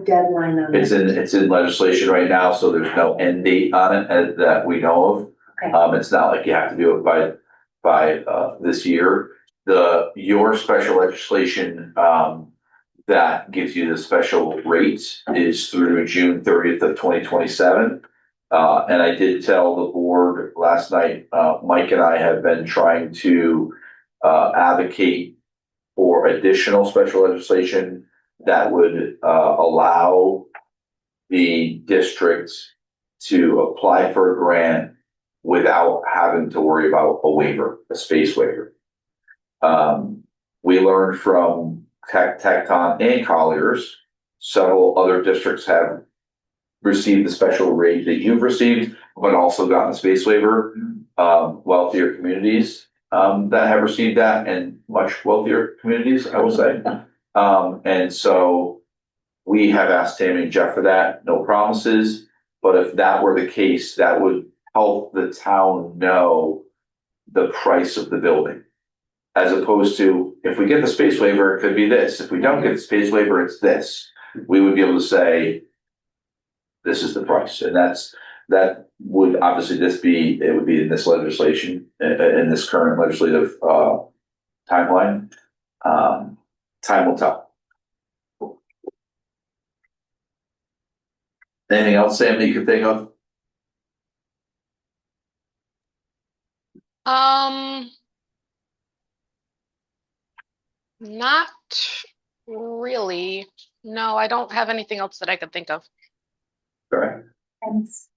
Speaker 14: deadline on it.
Speaker 3: It's in legislation right now, so there's no end date on it that we know of. Okay. It's not like you have to do it by this year. your special legislation, that gives you the special rates is through June 30th of 2027. And I did tell the board last night, Mike and I have been trying to advocate for additional special legislation that would allow the district to apply for a grant without having to worry about a waiver, a space waiver. We learned from Tecton and Colliers, several other districts have received the special rate that you've received, but also gotten a space waiver. Wealthier communities that have received that, and much wealthier communities, I will say. And so we have asked Tammy and Jeff for that, no promises, but if that were the case, that would help the town know the price of the building. As opposed to, if we get the space waiver, it could be this. If we don't get the space waiver, it's this. We would be able to say, this is the price. And that would obviously it would be in this legislation, in this current legislative timeline. Time will tell. Anything else, Sam, that you can think of?
Speaker 12: Not really. No, I don't have anything else that I could think of.
Speaker 3: Correct.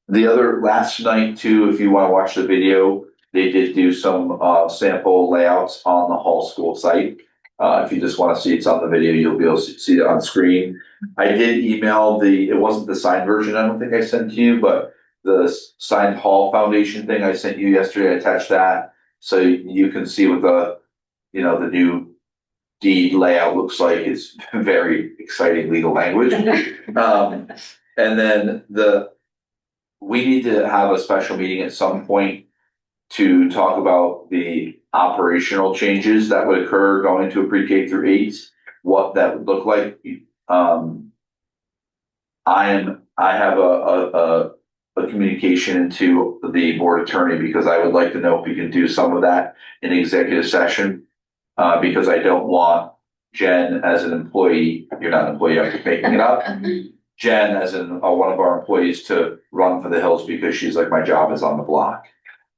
Speaker 3: The other last night too, if you want to watch the video, they did do some sample layouts on the Hall School site. If you just want to see it's on the video, you'll be able to see it on screen. I did email it wasn't the signed version, I don't think I sent to you, but the signed Hall Foundation thing I sent you yesterday, I attached that. So you can see what the new deed layout looks like. It's very exciting legal language. And then we need to have a special meeting at some point to talk about the operational changes that would occur going to a pre-K through 8, what that would look like. I have a communication to the board attorney because I would like to know if we can do some of that in executive session. Because I don't want Jen as an employee, you're not an employee, I'm just making it up. Jen as one of our employees to run for the hills because she's like, my job is on the block.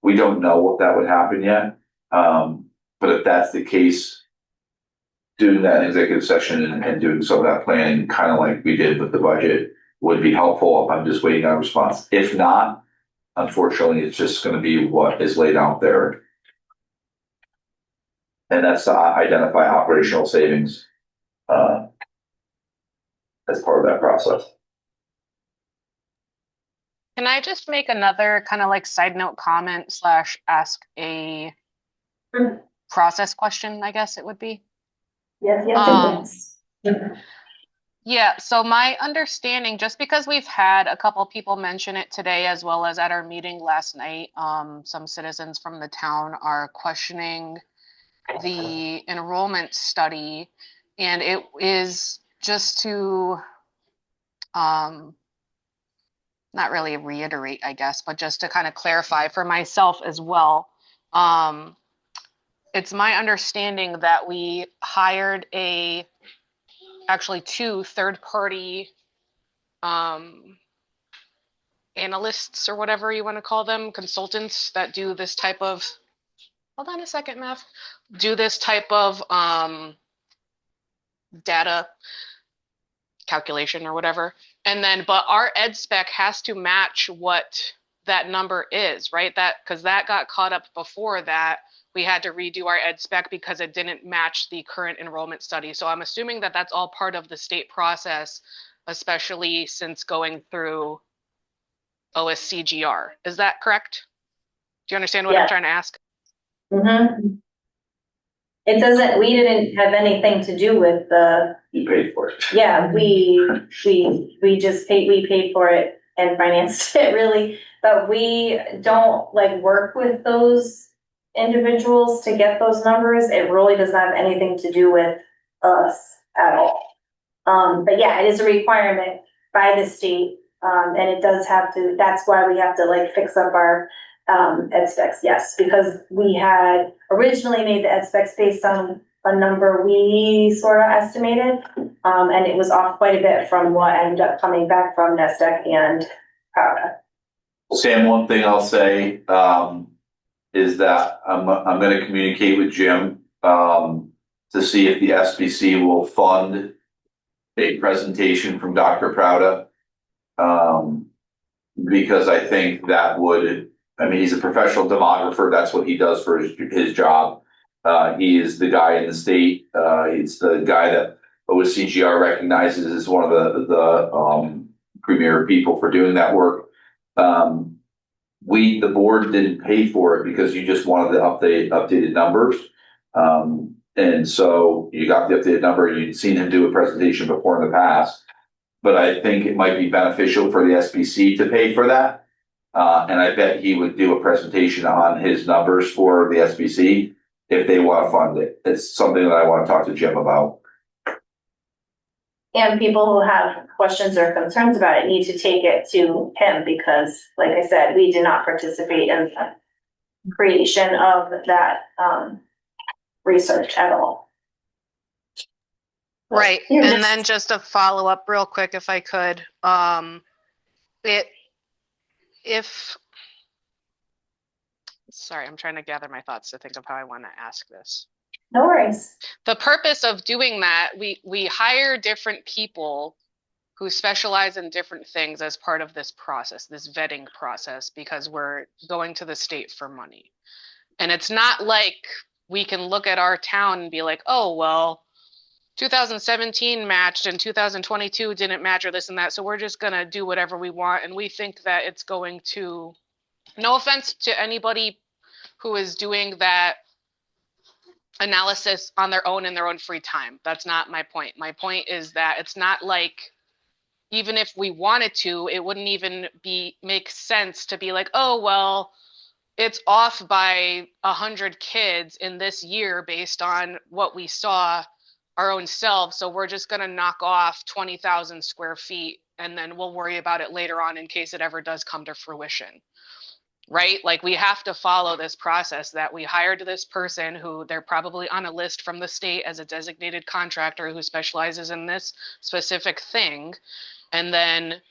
Speaker 3: We don't know if that would happen yet. But if that's the case, doing that in executive session and doing some of that planning, kind of like we did with the budget, would be helpful. I'm just waiting on a response. If not, unfortunately, it's just going to be what is laid out there. And that's to identify operational savings as part of that process.
Speaker 12: Can I just make another kind of like side note comment / ask a process question, I guess it would be?
Speaker 1: Yes.
Speaker 12: Yeah, so my understanding, just because we've had a couple people mention it today, as well as at our meeting last night, some citizens from the town are questioning the enrollment study, and it is just to not really reiterate, I guess, but just to kind of clarify for myself as well. It's my understanding that we hired actually 2 third-party analysts or whatever you want to call them, consultants that do this type of, hold on a second, Matt, do this type of data calculation or whatever. And then, but our ed spec has to match what that number is, right? Because that got caught up before that. We had to redo our ed spec because it didn't match the current enrollment study. So I'm assuming that that's all part of the state process, especially since going through OSCGR. Is that correct? Do you understand what I'm trying to ask?
Speaker 1: Mm-hmm. We didn't have anything to do with
Speaker 3: You paid for it.
Speaker 1: Yeah, we paid for it and financed it really, but we don't work with those individuals to get those numbers. It really doesn't have anything to do with us at all. But yeah, it is a requirement by the state. And it does have to, that's why we have to fix up our ed specs, yes, because we had originally made the ed specs based on a number we sort of estimated, and it was off quite a bit from what ended up coming back from NESDEC and PROUDA.
Speaker 3: Sam, one thing I'll say, is that I'm going to communicate with Jim, to see if the SBC will fund a presentation from Dr. Prouda. Because I think that would, I mean, he's a professional demographer. That's what he does for his job. He is the guy in the state. He's the guy that OSCGR recognizes as one of the premier people for doing that work. The board didn't pay for it because you just wanted the updated numbers. And so you got the updated number. You'd seen him do a presentation before in the past, but I think it might be beneficial for the SBC to pay for that. And I bet he would do a presentation on his numbers for the SBC if they want to fund it. It's something that I want to talk to Jim about.
Speaker 1: And people who have questions or concerns about it need to take it to him because, like I said, we did not participate in the creation of that research at all.
Speaker 12: Right. And then just a follow up real quick, if I could, sorry, I'm trying to gather my thoughts to think of how I want to ask this.
Speaker 1: No worries.
Speaker 12: The purpose of doing that, we hire different people who specialize in different things as part of this process, this vetting process, because we're going to the state for money. And it's not like we can look at our town and be like, oh, well, 2017 matched and 2022 didn't match or this and that. So we're just going to do whatever we want. And we think that it's going to, no offense to anybody who is doing that analysis on their own in their own free time. That's not my point. My point is that it's not like, even if we wanted to, it wouldn't even make sense to be like, oh, well, it's off by 100 kids in this year based on what we saw our own selves. So we're just going to knock off 20,000 square feet and then we'll worry about it later on in case it ever does come to fruition. Right? Like we have to follow this process that we hired this person who they're probably on a list from the state as a designated contractor who specializes in this specific thing. And then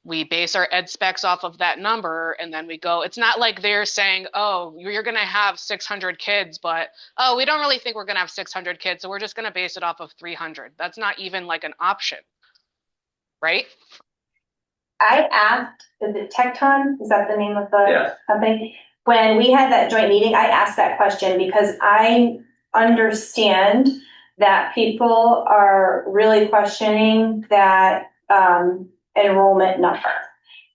Speaker 12: we base our ed specs off of that number. And then we go, it's not like they're saying, oh, you're going to have 600 kids, but, oh, we don't really think we're going to have 600 kids. So we're just going to base it off of 300. That's not even like an option. Right?
Speaker 1: I asked, is it Tecton? Is that the name of the company? When we had that joint meeting, I asked that question because I understand that people are really questioning that enrollment number.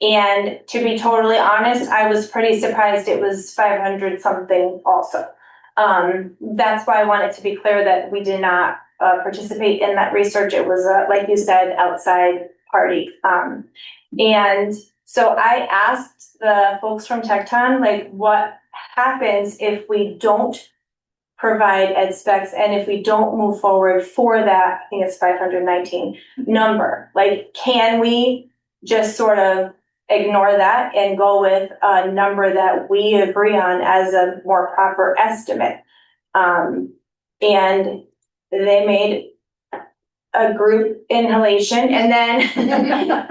Speaker 1: And to be totally honest, I was pretty surprised it was 500 something also. That's why I wanted to be clear that we did not participate in that research. It was, like you said, outside party. And so I asked the folks from Tecton, like, what happens if we don't provide ed specs and if we don't move forward for that, I think it's 519 number? Like, can we just sort of ignore that and go with a number that we agree on as a more proper estimate? And they made a group inhalation and then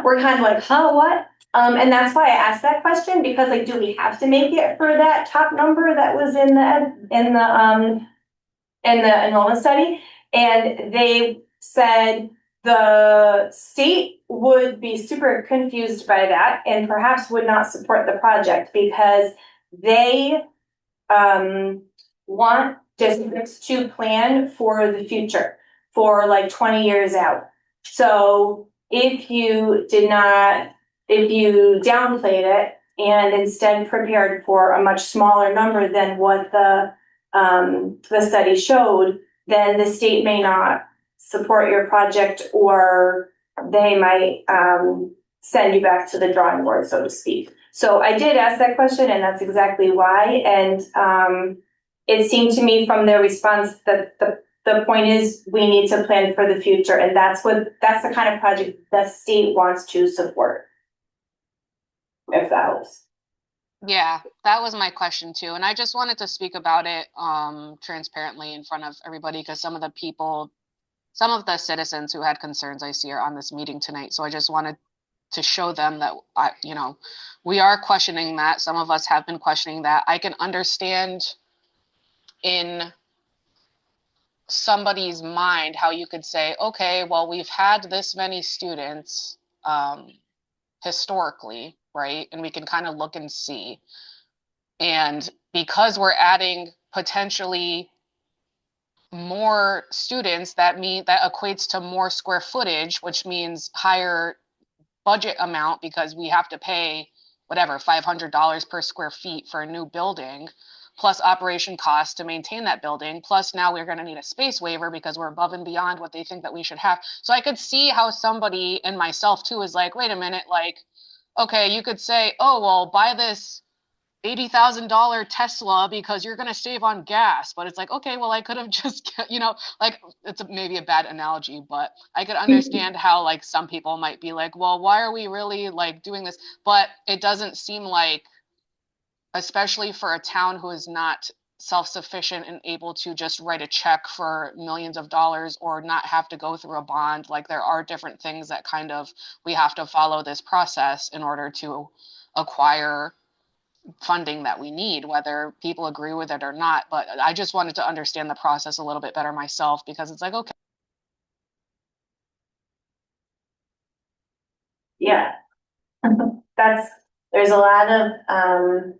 Speaker 1: we're kind of like, huh, what? And that's why I asked that question, because like, do we have to make it for that top number that was in the enrollment study? And they said the state would be super confused by that and perhaps would not support the project because they want districts to plan for the future, for like 20 years out. So if you downplayed it and instead prepared for a much smaller number than what the study showed, then the state may not support your project, or they might send you back to the drawing board, so to speak. So I did ask that question, and that's exactly why. And it seemed to me from their response that the point is we need to plan for the future, and that's the kind of project the state wants to support, if that helps.
Speaker 12: Yeah, that was my question too. And I just wanted to speak about it transparently in front of everybody because some of the citizens who had concerns I see are on this meeting tonight. So I just wanted to show them that we are questioning that. Some of us have been questioning that. I can understand in somebody's mind how you could say, okay, well, we've had this many students historically, right? And we can kind of look and see. And because we're adding potentially more students, that equates to more square footage, which means higher budget amount because we have to pay whatever, $500 per square feet for a new building, plus operation costs to maintain that building. Plus now we're going to need a space waiver because we're above and beyond what they think that we should have. So I could see how somebody, and myself too, is like, wait a minute, like, okay, you could say, oh, well, buy this $80,000 Tesla because you're going to save on gas. But it's like, okay, well, I could have just, like it's maybe a bad analogy, but I could understand how like some people might be like, well, why are we really like doing this? But it doesn't seem like, especially for a town who is not self-sufficient and able to just write a check for millions of dollars or not have to go through a bond, like there are different things that kind of we have to follow this process in order to acquire funding that we need, whether people agree with it or not. But I just wanted to understand the process a little bit better myself because it's like, okay.
Speaker 1: Yeah. There's a lot of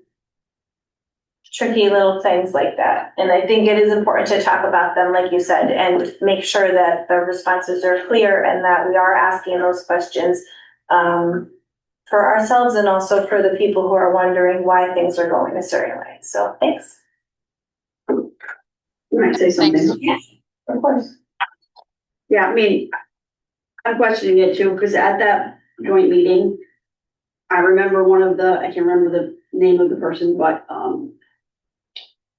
Speaker 1: tricky little things like that. And I think it is important to talk about them, like you said, and make sure that the responses are clear and that we are asking those questions for ourselves and also for the people who are wondering why things are going a certain way. So thanks.
Speaker 2: You might say something.
Speaker 12: Thanks.
Speaker 1: Yes, of course.
Speaker 2: Yeah, I mean, I'm questioning it too, because at that joint meeting, I remember I can't remember the name of the person, but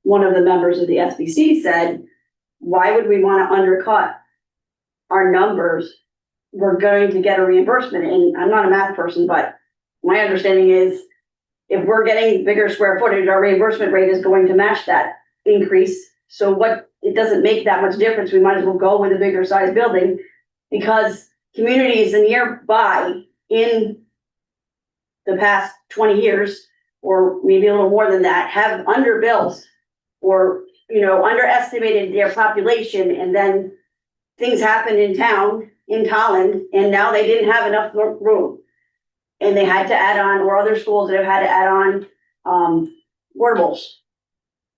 Speaker 2: one of the members of the SBC said, why would we want to undercut our numbers? We're going to get a reimbursement. And I'm not a math person, but my understanding is if we're getting bigger square footage, our reimbursement rate is going to match that increase. So it doesn't make that much difference. We might as well go with a bigger size building because communities nearby in the past 20 years, or maybe a little more than that, have underbuilt or, underestimated their population. And then things happened in town, in Tolland, and now they didn't have enough room. And they had to add on, or other schools that have had to add on portables.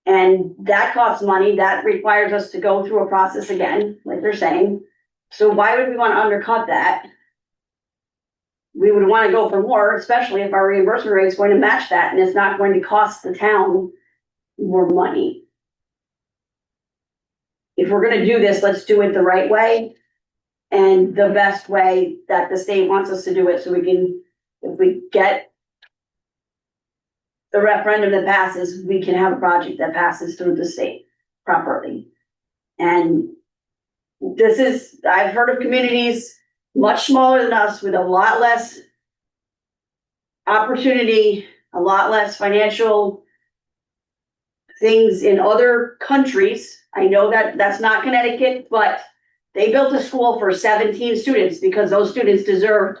Speaker 2: And that costs money. That requires us to go through a process again, like they're saying. So why would we want to undercut that? We would want to go for more, especially if our reimbursement rate is going to match that and it's not going to cost the town more money. If we're going to do this, let's do it the right way and the best way that the state wants us to do it, so we can, if we get the referendum that passes, we can have a project that passes through the state properly. And I've heard of communities much smaller than us with a lot less opportunity, a lot less financial things in other countries. I know that that's not Connecticut, but they built a school for 17 students because those students deserved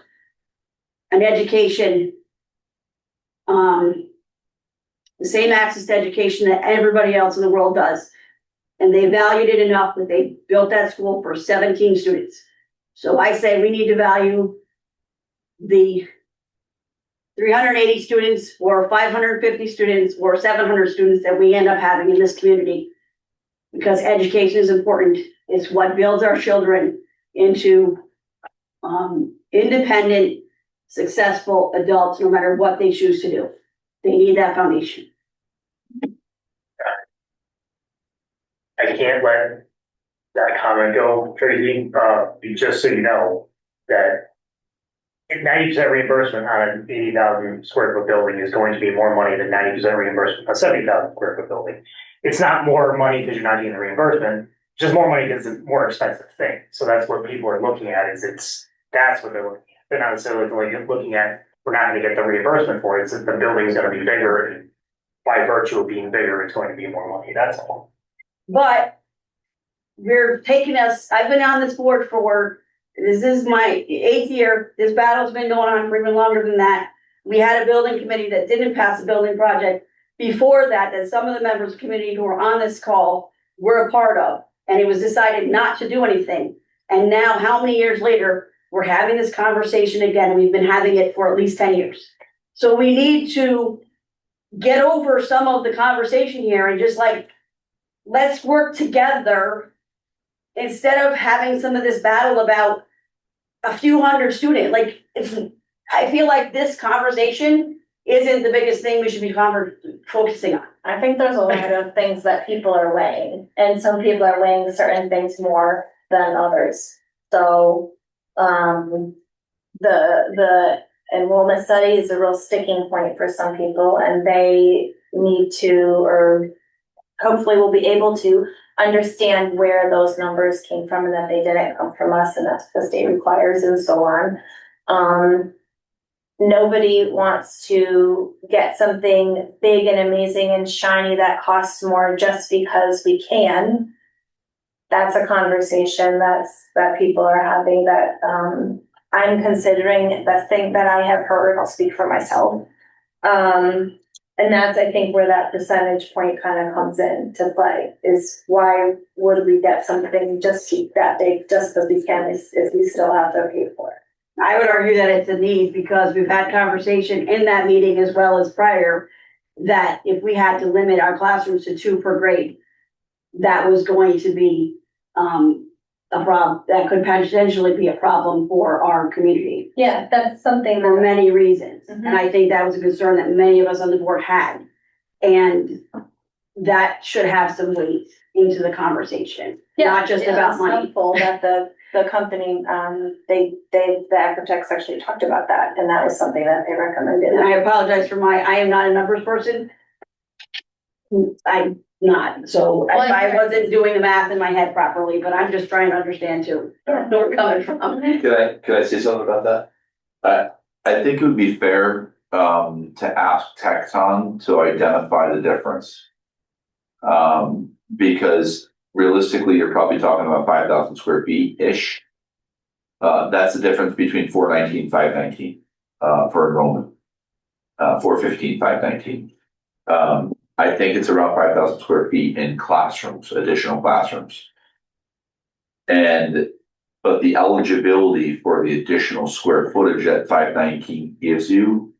Speaker 2: an education, the same access to education that everybody else in the world does. And they valued it enough that they built that school for 17 students. So I say we need to value the 380 students or 550 students or 700 students that we end up having in this community, because education is important. It's what builds our children into independent, successful adults, no matter what they choose to do. They need that foundation.
Speaker 11: I can't let that comment go, Tracy, just so you know that 90% reimbursement on an 80,000 square foot building is going to be more money than 90% reimbursement on a 70,000 square foot building. It's not more money because you're not getting the reimbursement, just more money because it's a more expensive thing. So that's what people are looking at, that's what they're looking at. They're not necessarily looking at we're not gonna get the reimbursement for it, it's that the building's gonna be bigger, and by virtue of being bigger, it's going to be more money, that's all.
Speaker 2: But we're taking us, I've been on this board this is my 8th year. This battle's been going on for even longer than that. We had a building committee that didn't pass a building project before that some of the members of the committee who were on this call were a part of. And it was decided not to do anything. And now, how many years later, we're having this conversation again. We've been having it for at least 10 years. So we need to get over some of the conversation here and just let's work together instead of having some of this battle about a few hundred students. I feel like this conversation isn't the biggest thing we should be focusing on.
Speaker 1: I think there's a lot of things that people are weighing, and some people are weighing certain things more than others. So, the enrollment study is a real sticking point for some people, and they need to, or hopefully will be able to understand where those numbers came from and that they didn't come from us and that's what the state requires and so on. Nobody wants to get something big and amazing and shiny that costs more just because we can. That's a conversation that people are having that I'm considering. The thing that I have heard, I'll speak for myself. And that's, I think, where that percentage point kind of comes into play, is why would we get something just that big just because we can if we still have to pay for it?
Speaker 2: I would argue that it's a need because we've had conversation in that meeting as well as prior that if we had to limit our classrooms to 2 per grade, that was going to be a problem. That could potentially be a problem for our community.
Speaker 1: Yeah, that's something
Speaker 2: for many reasons.
Speaker 1: Mm-hmm.
Speaker 2: And I think that was a concern that many of us on the board had. And that should have some weight into the conversation, not just about money.
Speaker 1: It's helpful that the company, the architects actually talked about that, and that was something that they recommended.
Speaker 2: And I apologize for I am not a numbers person. I'm not, so I wasn't doing the math in my head properly, but I'm just trying to understand too, where we're coming from.
Speaker 3: Can I say something about that? I think it would be fair, to ask Tecton to identify the difference. Because realistically, you're probably talking about 5,000 square feet-ish. That's the difference between 419, 519, for enrollment. 415, 519. I think it's around 5,000 square feet in classrooms, additional classrooms. But the eligibility for the additional square footage that 519 gives you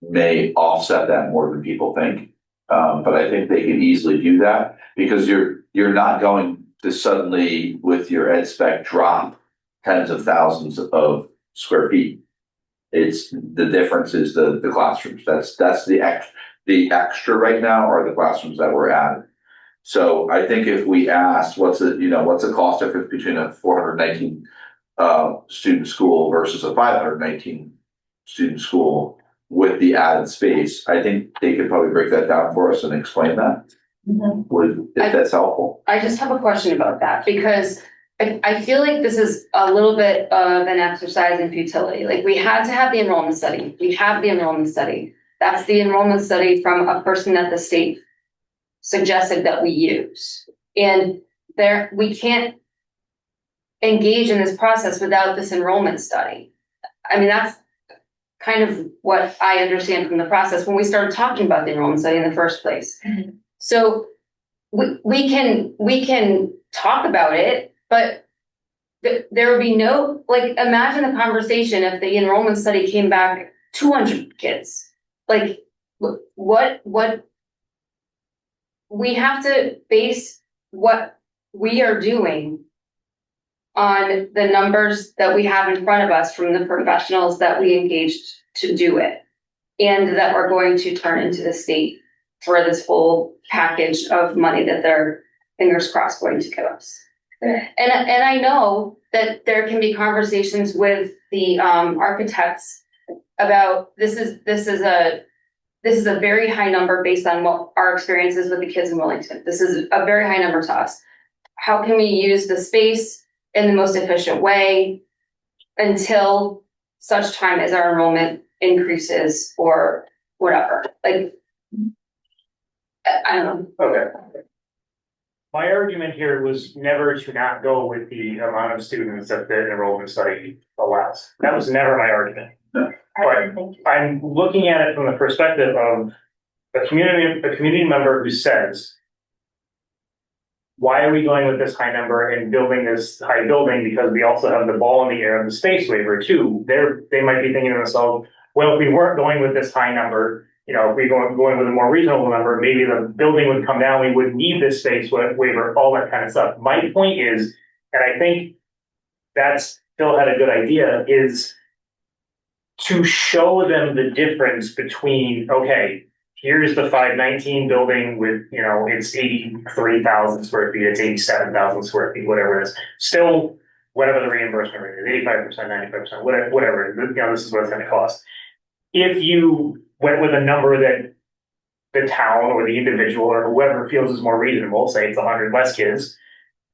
Speaker 3: may offset that more than people think. But I think they can easily do that because you're not going to suddenly, with your ed spec, drop tens of thousands of square feet. It's the difference is the classrooms. That's the extra right now are the classrooms that were added. So I think if we asked what's the cost difference between a 419 student school versus a 519 student school with the added space, I think they could probably break that down for us and explain that. Mm-hmm. If that's helpful.
Speaker 15: I just have a question about that because I feel like this is a little bit of an exercise in futility. Like we had to have the enrollment study. We have the enrollment study. That's the enrollment study from a person that the state suggested that we use. And we can't engage in this process without this enrollment study. I mean, that's kind of what I understand from the process when we started talking about the enrollment study in the first place. Mm-hmm. So we can talk about it, but there would be no, imagine the conversation if the enrollment study came back 200 kids. Like what we have to base what we are doing on the numbers that we have in front of us from the professionals that we engaged to do it and that we're going to turn into the state for this whole package of money that they're, fingers crossed, going to give us. And I know that there can be conversations with the architects about this is a very high number based on what our experiences with the kids in Willington. This is a very high number to us. How can we use the space in the most efficient way until such time as our enrollment increases or whatever. Like, I don't know.
Speaker 11: Okay. My argument here was never to not go with the amount of students that the enrollment study allows. That was never my argument. But I'm looking at it from the perspective of a community member who says, why are we going with this high number and building this high building? Because we also have the ball in the air of the space waiver too. They might be thinking to themselves, well, if we weren't going with this high number, you know, if we going with a more reasonable number, maybe the building would come down. We wouldn't need this space waiver, all that kind of stuff. My point is, and I think that's Phil had a good idea, is to show them the difference between, okay, here's the 519 building with, you know, it's 83,000 square feet, it's 87,000 square feet, whatever it is. Still, whatever the reimbursement rate is, 85%, 95%, whatever, you know, this is what it's going to cost. If you went with a number that the town or the individual or whoever feels is more reasonable, say it's 100 less kids,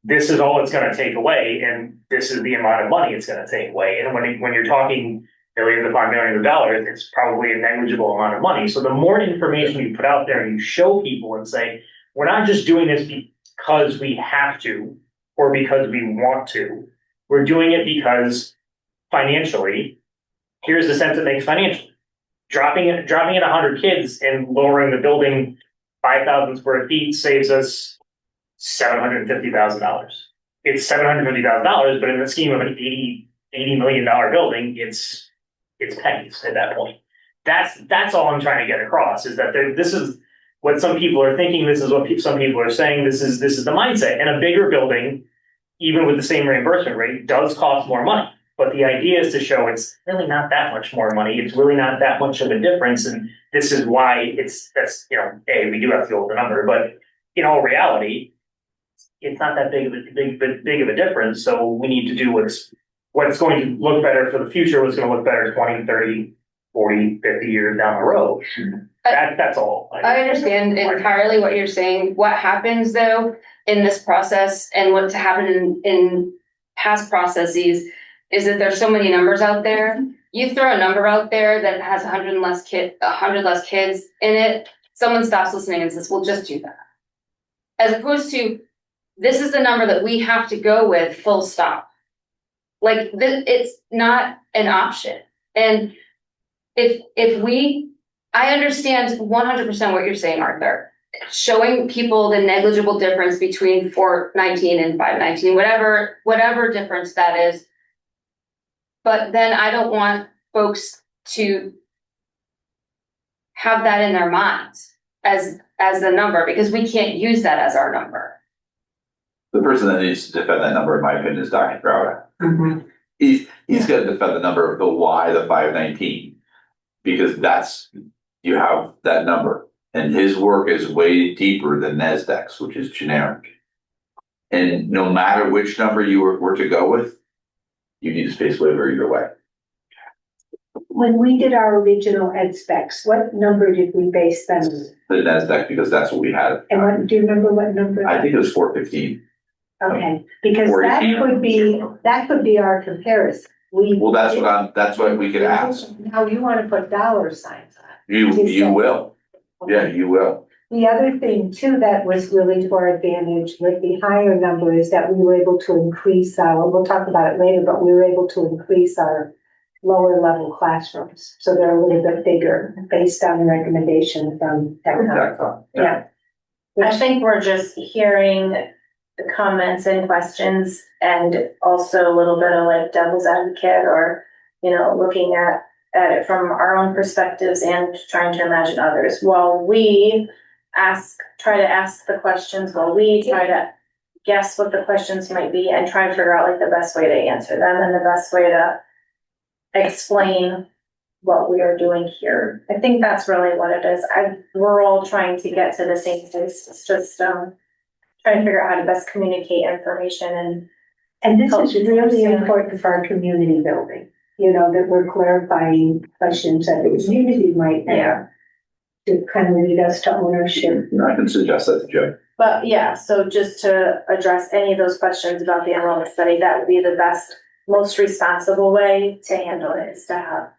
Speaker 11: this is all it's going to take away, and this is the amount of money it's going to take away. And when you're talking millions upon millions of dollars, it's probably a negligible amount of money. So the more information you put out there and you show people and say, we're not just doing this because we have to or because we want to. We're doing it because financially, here's the sense it makes financially. Dropping it 100 kids and lowering the building 5,000 square feet saves us $750,000. It's $750,000, but in the scheme of an $80 million building, it's pennies at that point. That's all I'm trying to get across, is that this is what some people are thinking. This is what some people are saying. This is the mindset. And a bigger building, even with the same reimbursement rate, does cost more money. But the idea is to show it's really not that much more money. It's really not that much of a difference. And this is why that's, you know, we do have to go with the number, but in all reality, it's not that big of a difference. So we need to do what's going to look better for the future, what's going to look better 20, 30, 40, 50 years down the road. That's all.
Speaker 15: I understand entirely what you're saying. What happens though in this process and what's happened in past processes is that there's so many numbers out there. You throw a number out there that has 100 less kids in it, someone stops listening and says, well, just do that. As opposed to, this is the number that we have to go with, full stop. Like, it's not an option. And I understand 100% what you're saying, Arthur. Showing people the negligible difference between 419 and 519, whatever difference that is. But then I don't want folks to have that in their minds as the number, because we can't use that as our number.
Speaker 3: The person that needs to defend that number, in my opinion, is Dr. Crowder.
Speaker 14: Mm-hmm.
Speaker 3: He's going to defend the number of the why the 519, because you have that number, and his work is way deeper than NASDAQ's, which is generic. And no matter which number you were to go with, you need a space waiver either way.
Speaker 14: When we did our original ed specs, what number did we base them on?
Speaker 3: The NASDAQ, because that's what we had.
Speaker 14: And do you remember what number?
Speaker 3: I think it was 415.
Speaker 14: Okay, because that could be our comparison.
Speaker 3: That's what we could ask.
Speaker 14: Now you want to put dollar signs on it.
Speaker 3: You will. Yeah, you will.
Speaker 14: The other thing too that was really to our advantage with the higher number is that we were able to increase we'll talk about it later, but we were able to increase our lower level classrooms. So they're a little bit bigger based on the recommendation from Tecton. Yeah.
Speaker 1: I think we're just hearing the comments and questions, and also a little bit of like devil's advocate, or, you know, looking at it from our own perspectives and trying to imagine others. While we try to ask the questions, while we try to guess what the questions might be and try to figure out like the best way to answer them and the best way to explain what we are doing here. I think that's really what it is. We're all trying to get to the same place. It's just trying to figure out how to best communicate information
Speaker 14: and this is really important for our community building. You know, that we're clarifying questions that the community might have to kind of lead us to ownership.
Speaker 3: I can suggest that to Joe.
Speaker 1: But yeah, so just to address any of those questions about the enrollment study, that would be the best, most responsible way to handle it, is to have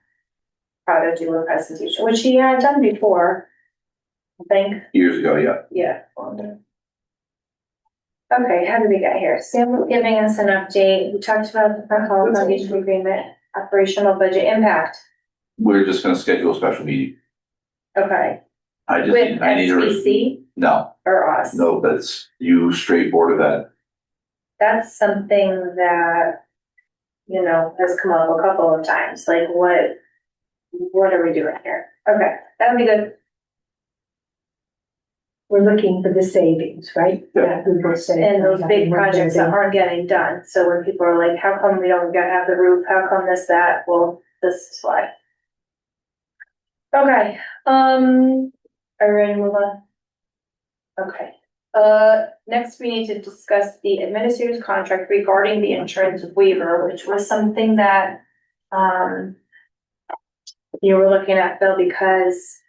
Speaker 1: how to do a presentation, which he had done before, I think.
Speaker 3: Years ago, yeah.
Speaker 1: Yeah. Okay, how did we get here? Sam was giving us an update. We talked about the Front Hall Foundation agreement, operational budget impact.
Speaker 3: We're just gonna schedule a special meeting.
Speaker 1: Okay.
Speaker 3: I just,
Speaker 1: With
Speaker 3: I need to.
Speaker 1: SBC
Speaker 3: No,
Speaker 1: or us?
Speaker 3: no, that's you straight Board of Ed.
Speaker 1: That's something that, you know, has come up a couple of times. Like what are we doing here? Okay, that would be good.
Speaker 14: We're looking for the savings, right?
Speaker 3: Yeah.
Speaker 14: We both said
Speaker 1: And those big
Speaker 14: nothing more
Speaker 1: projects that
Speaker 14: than-
Speaker 1: aren't getting done. So when people are like, how come we don't get have the roof? How come this, that? Well, this is why. Okay, are we ready to move on? Okay, next we need to discuss the administrator's contract regarding the insurance waiver, which was something that, you were looking at, Bill, because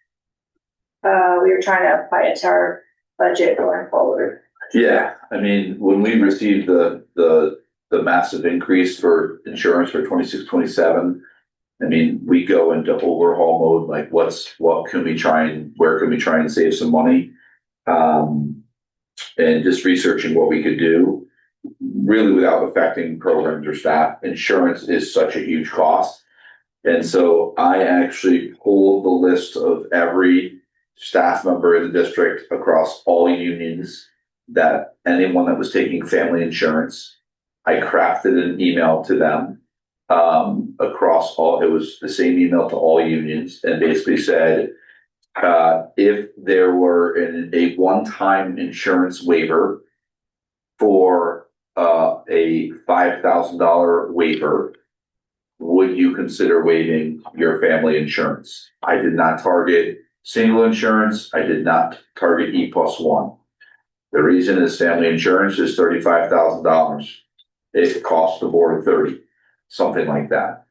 Speaker 1: we were trying to apply it to our budget going forward.
Speaker 3: Yeah, I mean, when we received the massive increase for insurance for 26-27, I mean, we go into overhaul mode, like where can we try and save some money? And just researching what we could do, really without affecting programs or staff. Insurance is such a huge cost. And so I actually pulled the list of every staff member in the district across all unions, that anyone that was taking family insurance. I crafted an email to them across all, it was the same email to all unions, and basically said, if there were a one-time insurance waiver for a $5,000 waiver, would you consider waiving your family insurance? I did not target single insurance. I did not target E+1. The reason is family insurance is $35,000. It costs the board 30, something like that.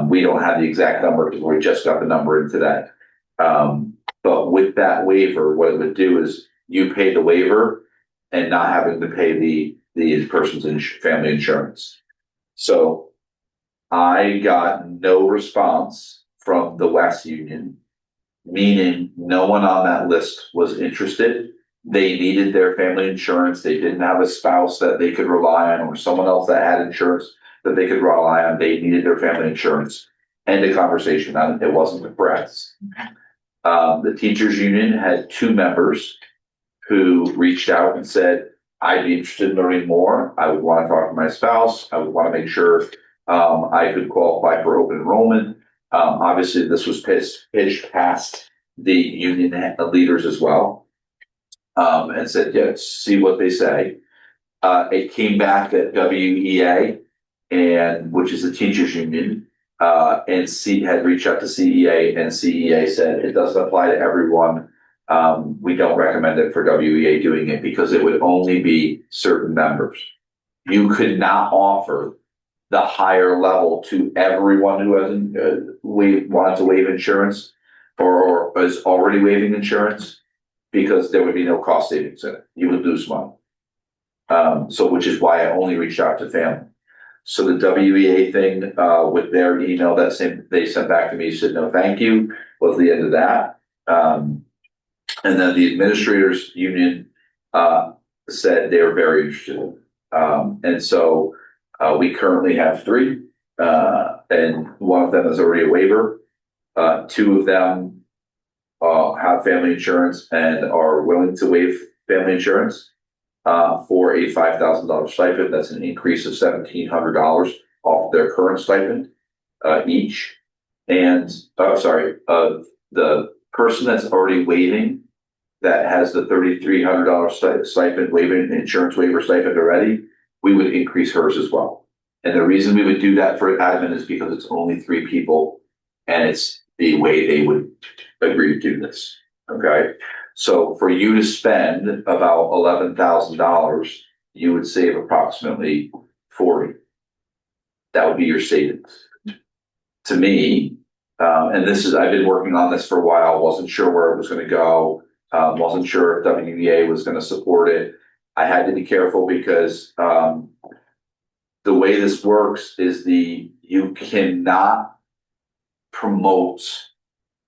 Speaker 3: We don't have the exact number because we just got the number in today. But with that waiver, what it would do is you pay the waiver and not having to pay the person's family insurance. So I got no response from the West Union, meaning no one on that list was interested. They needed their family insurance. They didn't have a spouse that they could rely on or someone else that had insurance that they could rely on. They needed their family insurance. End of conversation. It wasn't the press. The teachers union had 2 members who reached out and said, I'd be interested in learning more. I would want to talk to my spouse. I would want to make sure I could qualify for open enrollment. Obviously, this was pitched past the union leaders as well. And said, yeah, see what they say. It came back that WEA, which is the teachers union, and had reached out to CEA, and CEA said it doesn't apply to everyone. We don't recommend it for WEA doing it because it would only be certain members. You could not offer the higher level to everyone who hasn't wanted to waive insurance or is already waiving insurance, because there would be no cost savings in it. You would lose money. So which is why I only reached out to family. So the WEA thing, with their email they sent back to me, said, no, thank you, was the end of that. And then the administrators union, said they were very interested. And so, we currently have 3, and one of them is already a waiver. 2 of them have family insurance and are willing to waive family insurance for a $5,000 stipend. That's an increase of $1,700 off their current stipend each. And the person that's already waiving, that has the $3,300 stipend waiving insurance waiver stipend already, we would increase hers as well. And the reason we would do that for admin is because it's only 3 people, and it's the way they would agree to do this. Okay. So for you to spend about $11,000, you would save approximately 40. That would be your savings. To me, and I've been working on this for a while, wasn't sure where it was going to go, wasn't sure if WEA was going to support it. I had to be careful because the way this works is you cannot promotes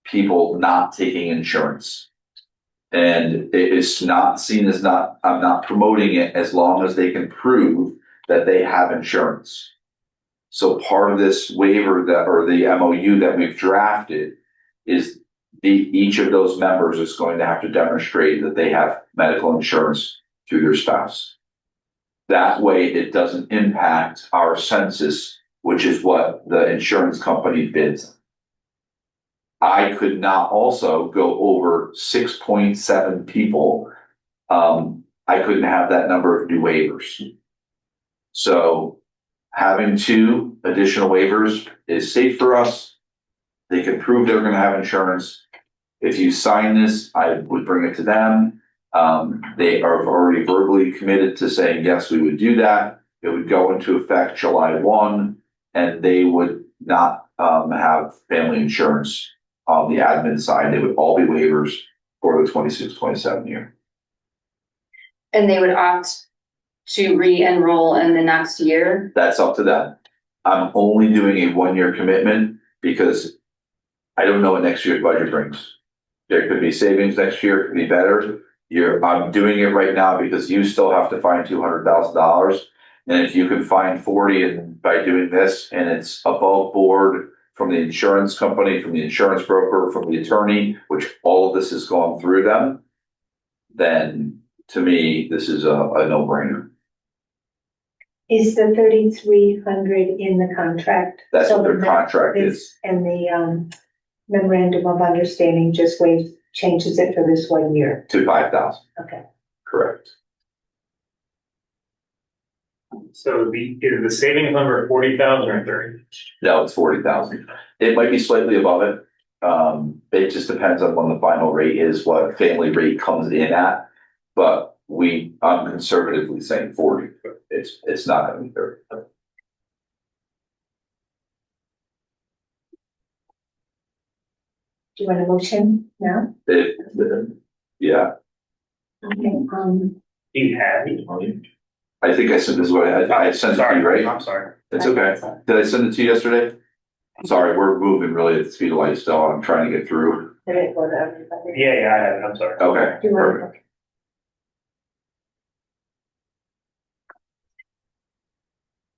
Speaker 3: people not taking insurance. And it is not seen as I'm not promoting it as long as they can prove that they have insurance. So part of this waiver or the MOU that we've drafted is each of those members is going to have to demonstrate that they have medical insurance through their spouse. That way it doesn't impact our census, which is what the insurance company bids. I could not also go over 6.7 people. I couldn't have that number of new waivers. So having 2 additional waivers is safe for us. They can prove they're going to have insurance. If you sign this, I would bring it to them. They are already verbally committed to saying, yes, we would do that. It would go into effect July 1, and they would not have family insurance on the admin side. They would all be waivers for the 26-27 year.
Speaker 15: And they would opt to re-enroll in the next year?
Speaker 3: That's up to them. I'm only doing a 1-year commitment because I don't know what next year's budget brings. There could be savings next year, it could be better. I'm doing it right now because you still have to find $200,000. And if you can find 40 and by doing this and it's above board from the insurance company, from the insurance broker, from the attorney, which all of this has gone through them, then to me, this is a no-brainer.
Speaker 14: Is the 3,300 in the contract?
Speaker 3: That's what their contract is.
Speaker 14: And the memorandum of understanding just changes it for this 1 year.
Speaker 3: To 5,000.
Speaker 14: Okay.
Speaker 3: Correct.
Speaker 11: So is the savings number 40,000 or 30?
Speaker 3: No, it's 40,000. It might be slightly above it. It just depends on when the final rate is, what family rate comes in at. But I'm conservatively saying 40. It's not going to be 30.
Speaker 14: Do you want a motion now?
Speaker 3: Yeah.
Speaker 14: Okay.
Speaker 11: Do you have it?
Speaker 3: I think I sent this away. I sent it to you, right?
Speaker 11: I'm sorry.
Speaker 3: It's okay. Did I send it to you yesterday? Sorry, we're moving really at the speed of light still. I'm trying to get through.
Speaker 11: Yeah, I have it. I'm sorry.
Speaker 3: Okay, perfect.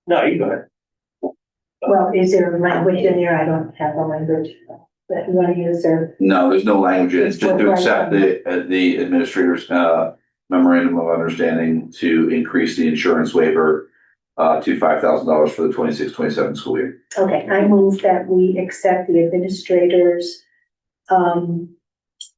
Speaker 11: No, you go ahead.
Speaker 14: Well, is there a language in there? I don't have a language that you want to use or?
Speaker 3: No, there's no language. It's just to accept the administrator's memorandum of understanding to increase the insurance waiver to $5,000 for the 26-27 school year.
Speaker 14: Okay, I move that we accept the administrator's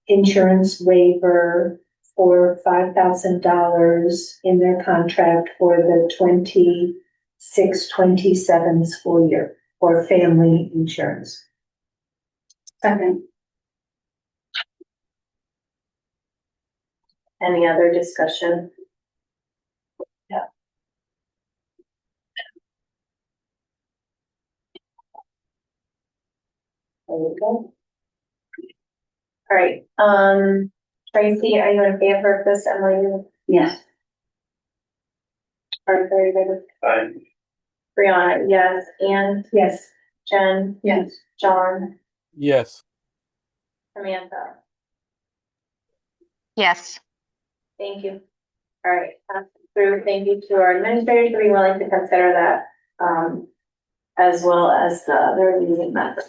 Speaker 14: insurance waiver for $5,000 in their contract for the 26-27 school year for family insurance.
Speaker 15: Second.
Speaker 1: Any other discussion? Yeah. There we go. All right, Tracy, are you in favor of this, Emily?
Speaker 15: Yes.
Speaker 1: Arthur, you good?
Speaker 11: Fine.
Speaker 1: Brianna, yes, Anne?
Speaker 14: Yes.
Speaker 1: Jen?
Speaker 15: Yes.
Speaker 1: John?
Speaker 13: Yes.
Speaker 1: Samantha?
Speaker 12: Yes.
Speaker 1: Thank you. All right, pass it through. Thank you to our administrators for being willing to consider that, as well as the other leading members.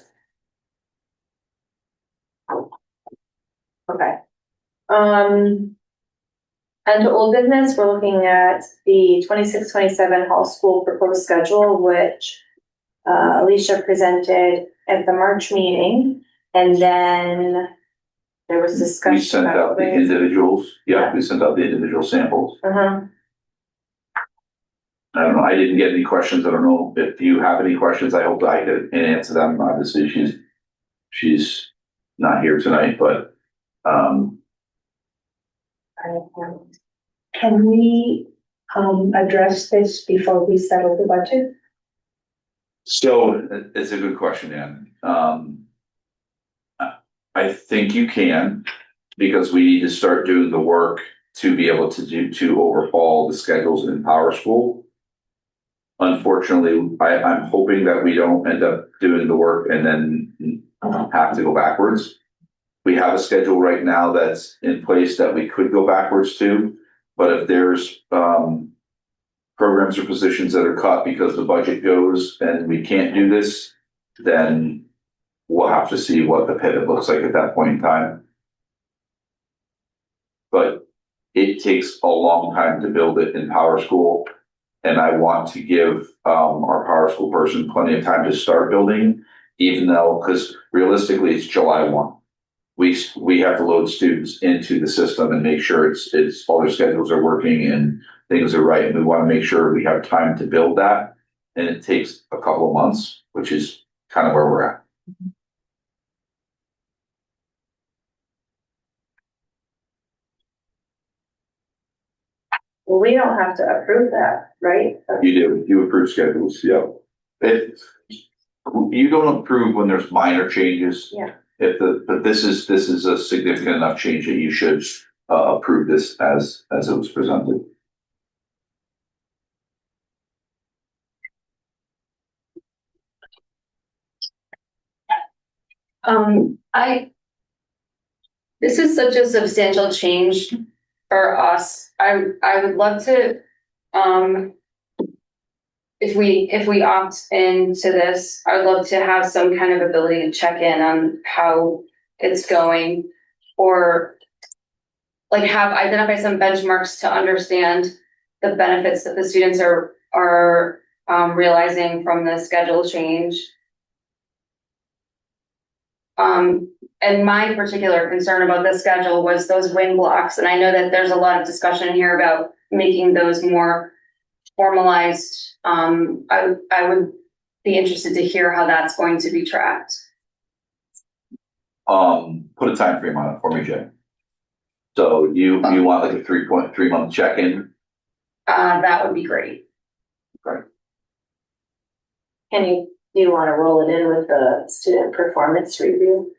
Speaker 1: Okay. And to old business, we're looking at the 26-27 Hall School proposed schedule, which Alicia presented at the March meeting, and then there was discussion.
Speaker 3: We sent out the individuals. Yeah, we sent out the individual samples. I don't know. I didn't get any questions. I don't know if you have any questions. I hope I can answer them. Obviously, she's not here tonight, but
Speaker 14: Can we address this before we settle the budget?
Speaker 3: So it's a good question, Ann. I think you can, because we need to start doing the work to be able to overhaul the schedules in Power School. Unfortunately, I'm hoping that we don't end up doing the work and then have to go backwards. We have a schedule right now that's in place that we could go backwards to, but if there's programs or positions that are cut because the budget goes and we can't do this, then we'll have to see what the pivot looks like at that point in time. But it takes a long time to build it in Power School, and I want to give our Power School person plenty of time to start building, even though, because realistically it's July 1. We have to load students into the system and make sure it's all their schedules are working and things are right. And we want to make sure we have time to build that. And it takes a couple of months, which is kind of where we're at.
Speaker 1: Well, we don't have to approve that, right?
Speaker 3: You do. You approve schedules. Yeah. You don't approve when there's minor changes.
Speaker 1: Yeah.
Speaker 3: But this is a significant enough change that you should approve this as it was presented.
Speaker 15: This is such a substantial change for us. I would love to, if we opt into this, I would love to have some kind of ability to check in on how it's going, or like have identify some benchmarks to understand the benefits that the students are realizing from the schedule change. And my particular concern about this schedule was those wing blocks. And I know that there's a lot of discussion here about making those more formalized. I would be interested to hear how that's going to be tracked.
Speaker 3: Put a time frame on it for me, Jay. So you want like a 3.3 month check-in?
Speaker 15: That would be great.
Speaker 3: Okay.
Speaker 1: Do you want to roll it in with the student performance review?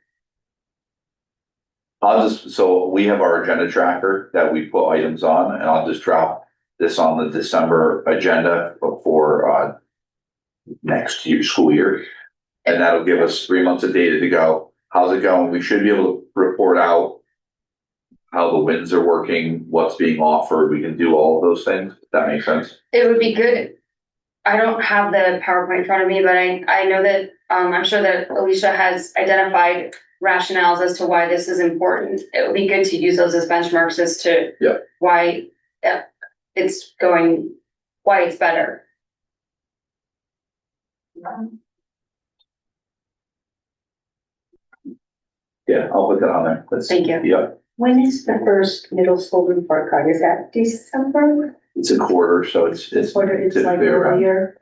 Speaker 3: So we have our agenda tracker that we put items on, and I'll just drop this on the December agenda for next school year. And that'll give us 3 months of data to go. How's it going? We should be able to report out how the wins are working, what's being offered. We can do all of those things. If that makes sense.
Speaker 15: It would be good. I don't have the PowerPoint in front of me, but I know that I'm sure that Alicia has identified rationales as to why this is important. It would be good to use those as benchmarks as to why it's going, why it's better.
Speaker 3: Yeah, I'll put that on there.
Speaker 15: Thank you.
Speaker 3: Yeah.
Speaker 14: When is the first middle school report card? Is that December?
Speaker 3: It's a quarter, so it's
Speaker 14: Quarter, it's like
Speaker 3: typically around.
Speaker 14: earlier,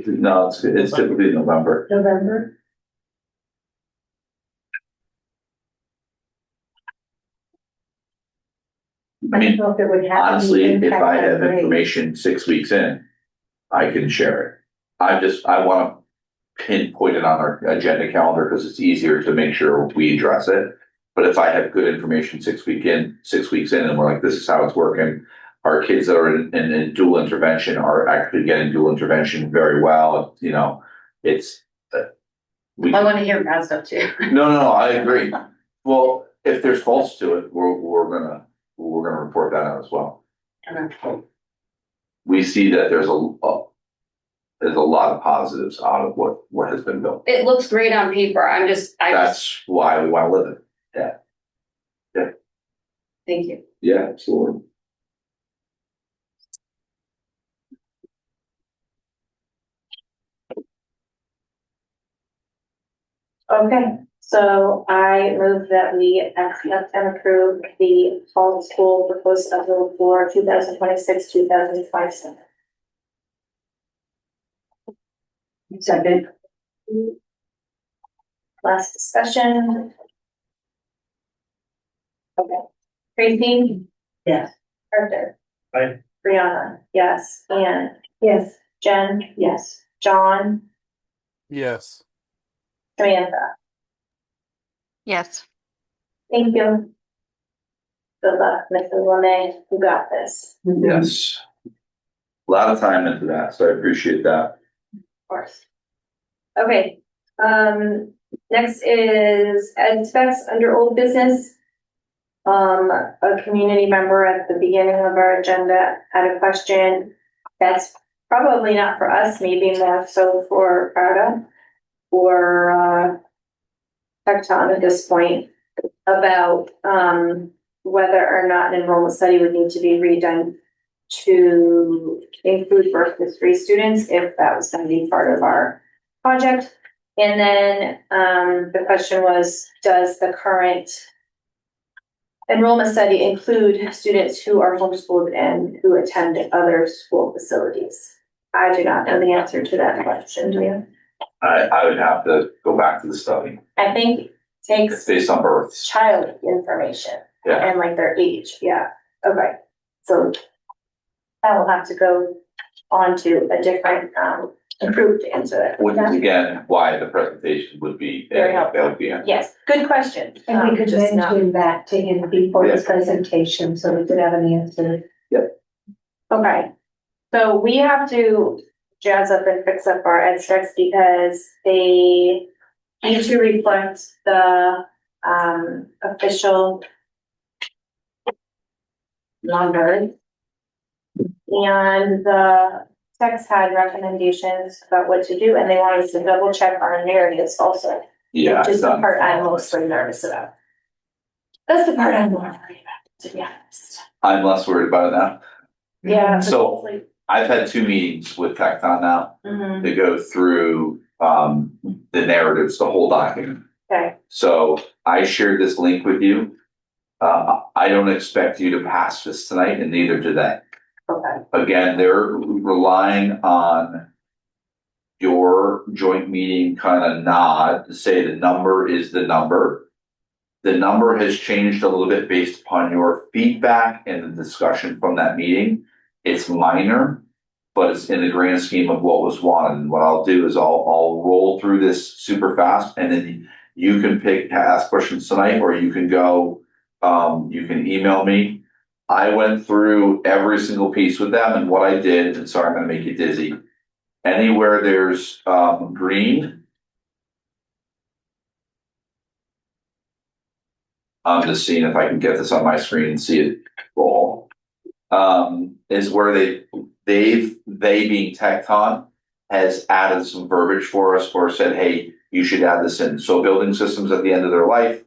Speaker 3: No, it's typically November.
Speaker 14: November?
Speaker 3: I mean,
Speaker 14: don't know if it would have any
Speaker 3: honestly, if
Speaker 14: impact
Speaker 3: I
Speaker 14: on
Speaker 3: have
Speaker 14: grades.
Speaker 3: information 6 weeks in, I can share it. I want to pinpoint it on our agenda calendar because it's easier to make sure we address it. But if I have good information 6 weeks in, and we're like, this is how it's working, our kids that are in dual intervention are actually getting dual intervention very well. You know, it's.
Speaker 15: I want to hear bad stuff too.
Speaker 3: No, I agree. Well, if there's faults to it, we're gonna report that out as well.
Speaker 15: Okay.
Speaker 3: We see that there's a lot of positives out of what has been built.
Speaker 15: It looks great on paper.
Speaker 3: That's why we want to live it. Yeah.
Speaker 15: Thank you.
Speaker 3: Yeah, absolutely.
Speaker 1: Okay, so I move that we accept and approve the fall school proposed schedule for 2026, 2027.
Speaker 14: Second.
Speaker 1: Last discussion. Okay. Tracy?
Speaker 14: Yes.
Speaker 1: Arthur?
Speaker 11: Aye.
Speaker 1: Brianna? Yes. Anne?
Speaker 14: Yes.
Speaker 1: Jen?
Speaker 14: Yes.
Speaker 1: John?
Speaker 13: Yes.
Speaker 1: Samantha?
Speaker 12: Yes.
Speaker 1: Thank you. Good luck, Mrs. Lemay. You got this.
Speaker 3: Yes. A lot of time into that, so I appreciate that.
Speaker 1: Of course. Okay, Next is ed specs under old business. A community member at the beginning of our agenda had a question that's probably not for us, maybe more so for Carta or Tecton at this point, about whether or not an enrollment study would need to be redone to include birth history students, if that was going to be part of our project. And then the question was, does the current enrollment study include students who are homeschooled and who attend other school facilities? I do not know the answer to that question, do you?
Speaker 3: I would have to go back to the study.
Speaker 1: I think it takes
Speaker 3: It's based on births.
Speaker 1: child information
Speaker 3: Yeah.
Speaker 1: and like their age, yeah, okay. So I will have to go on to a different group to answer that.
Speaker 3: Which is again, why the presentation would be.
Speaker 1: Very helpful.
Speaker 3: That would be answered.
Speaker 1: Yes, good question.
Speaker 14: And we could
Speaker 1: just not-
Speaker 14: mention that to him before his presentation, so we could have an answer.
Speaker 1: Okay, so we have to jazz up and fix up our ed specs because they need to reflect the official numbers. And the text had recommendations about what to do, and they wanted us to double check our narratives also.
Speaker 3: Yeah.
Speaker 1: Which is the part I'm mostly nervous about. That's the part I'm more worried about, to be honest.
Speaker 3: I'm less worried about it now.
Speaker 1: Yeah.
Speaker 3: So I've had 2 meetings with Tecton now
Speaker 1: Mhm.
Speaker 3: to go through the narratives, the whole document.
Speaker 1: Okay,
Speaker 3: So I shared this link with you. I don't expect you to pass this tonight, and neither do they.
Speaker 1: okay,
Speaker 3: Again, they're relying on your joint meeting kind of nod to say the number is the number. The number has changed a little bit based upon your feedback and the discussion from that meeting. It's minor, but it's in the grand scheme of what was wanted. And what I'll do is I'll roll through this super fast, and then you can ask questions tonight, or you can go, you can email me. I went through every single piece with them, and what I did, and sorry, I'm gonna make you dizzy. Anywhere there's green, I'm just seeing if I can get this on my screen and see it roll. Is where they being Tecton has added some verbiage for us, or said, hey, you should add this in. So building systems at the end of their life,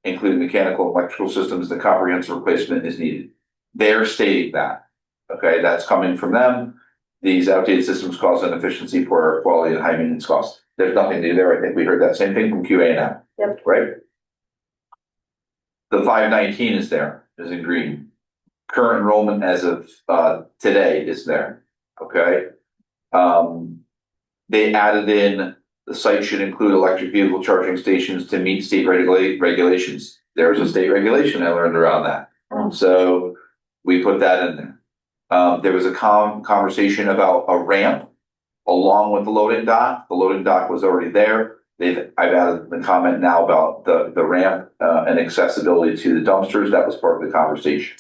Speaker 3: including mechanical and electrical systems, the comprehensive replacement is needed. They're stating that, okay, that's coming from them. These outdated systems cause inefficiency, poor air quality, and high maintenance costs. There's nothing new there. I think we heard that same thing from QA&M.
Speaker 1: Yep.
Speaker 3: Right? The 519 is there, is in green. Current enrollment as of today is there, okay? They added in, the site should include electric vehicle charging stations to meet state regulations. There's a state regulation I learned around that. So we put that in there. There was a conversation about a ramp along with the loading dock. The loading dock was already there. I've added the comment now about the ramp and accessibility to the dumpsters. That was part of the conversation.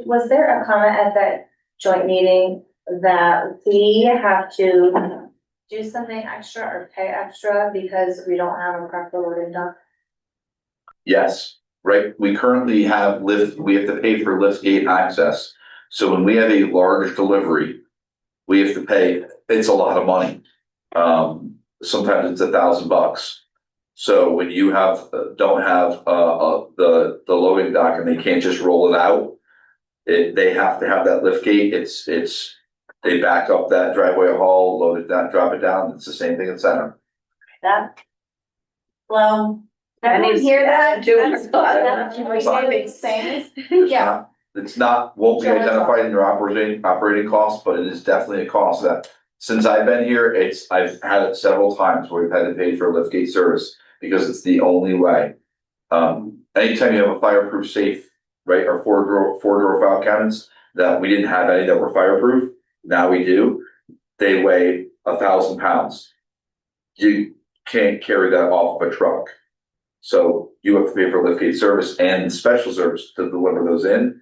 Speaker 1: Was there a comment at that joint meeting that we have to do something extra or pay extra because we don't have a proper loading dock?
Speaker 3: Yes, right. We currently have we have to pay for lift gate access. So when we have a large delivery, we have to pay, it's a lot of money. Sometimes it's $1,000. So when you don't have the loading dock and they can't just roll it out, they have to have that lift gate. They back up that driveway hall, load it down, drop it down. It's the same thing in center.
Speaker 1: That, well,
Speaker 15: That
Speaker 1: everyone
Speaker 15: needs
Speaker 1: hear that?
Speaker 15: to do a
Speaker 1: That's-
Speaker 15: lot of
Speaker 1: that's
Speaker 15: that.
Speaker 1: what we're saying. Yeah,
Speaker 3: It's not, won't be identified in your operating costs, but it is definitely a cost that, since I've been here, I've had it several times where we've had to pay for a liftgate service because it's the only way. Anytime you have a fireproof safe, right, or four door file cabinets, that we didn't have any that were fireproof, now we do. They weigh 1,000 pounds. You can't carry that off of a truck. So you have to pay for liftgate service and special service to deliver those in.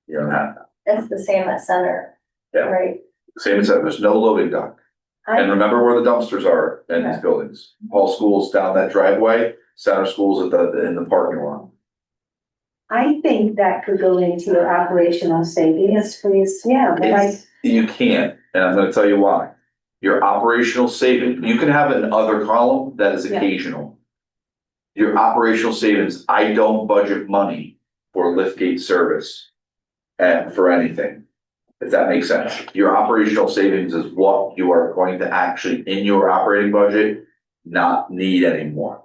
Speaker 3: You don't have that.
Speaker 1: it's the same at center,
Speaker 3: Yeah.
Speaker 1: right?
Speaker 3: Same as that, there's no loading dock. And remember where the dumpsters are in these buildings. Hall School's down that driveway, Center School's in the parking lot.
Speaker 14: I think that could go into your operational savings, please, yeah, but
Speaker 3: You can't, and I'm gonna tell you why. Your operational saving, you can have an other column that is occasional. Your operational savings, I don't budget money for liftgate service and for anything. If that makes sense. Your operational savings is what you are going to actually, in your operating budget, not need anymore.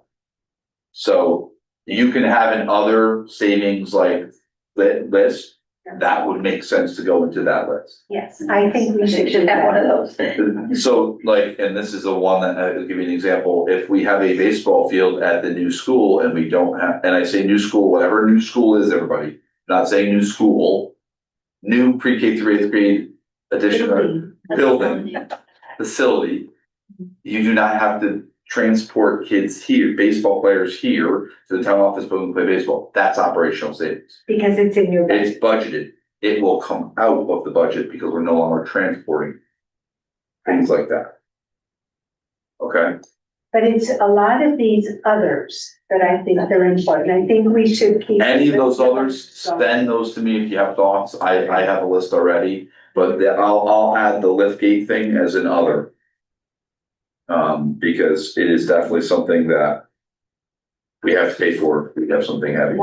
Speaker 3: So you can have an other savings like list, that would make sense to go into that list.
Speaker 14: yes, I think we should have one of those.
Speaker 3: So like, and this is the one that I'll give you an example. If we have a baseball field at the new school and we don't have, and I say new school, whatever new school is, everybody, not saying new school, new pre-K through 8th grade addition building facility, you do not have to transport kids here, baseball players here to the town office building to play baseball. That's operational savings.
Speaker 14: Because it's in your budget.
Speaker 3: It's budgeted. It will come out of the budget because we're no longer transporting things like that. Okay?
Speaker 14: But it's a lot of these others that I think are important. I think we should keep.
Speaker 3: Any of those others, send those to me if you have thoughts. I have a list already, but I'll add the liftgate thing as an other. Because it is definitely something that we have to pay for. We have something heavy.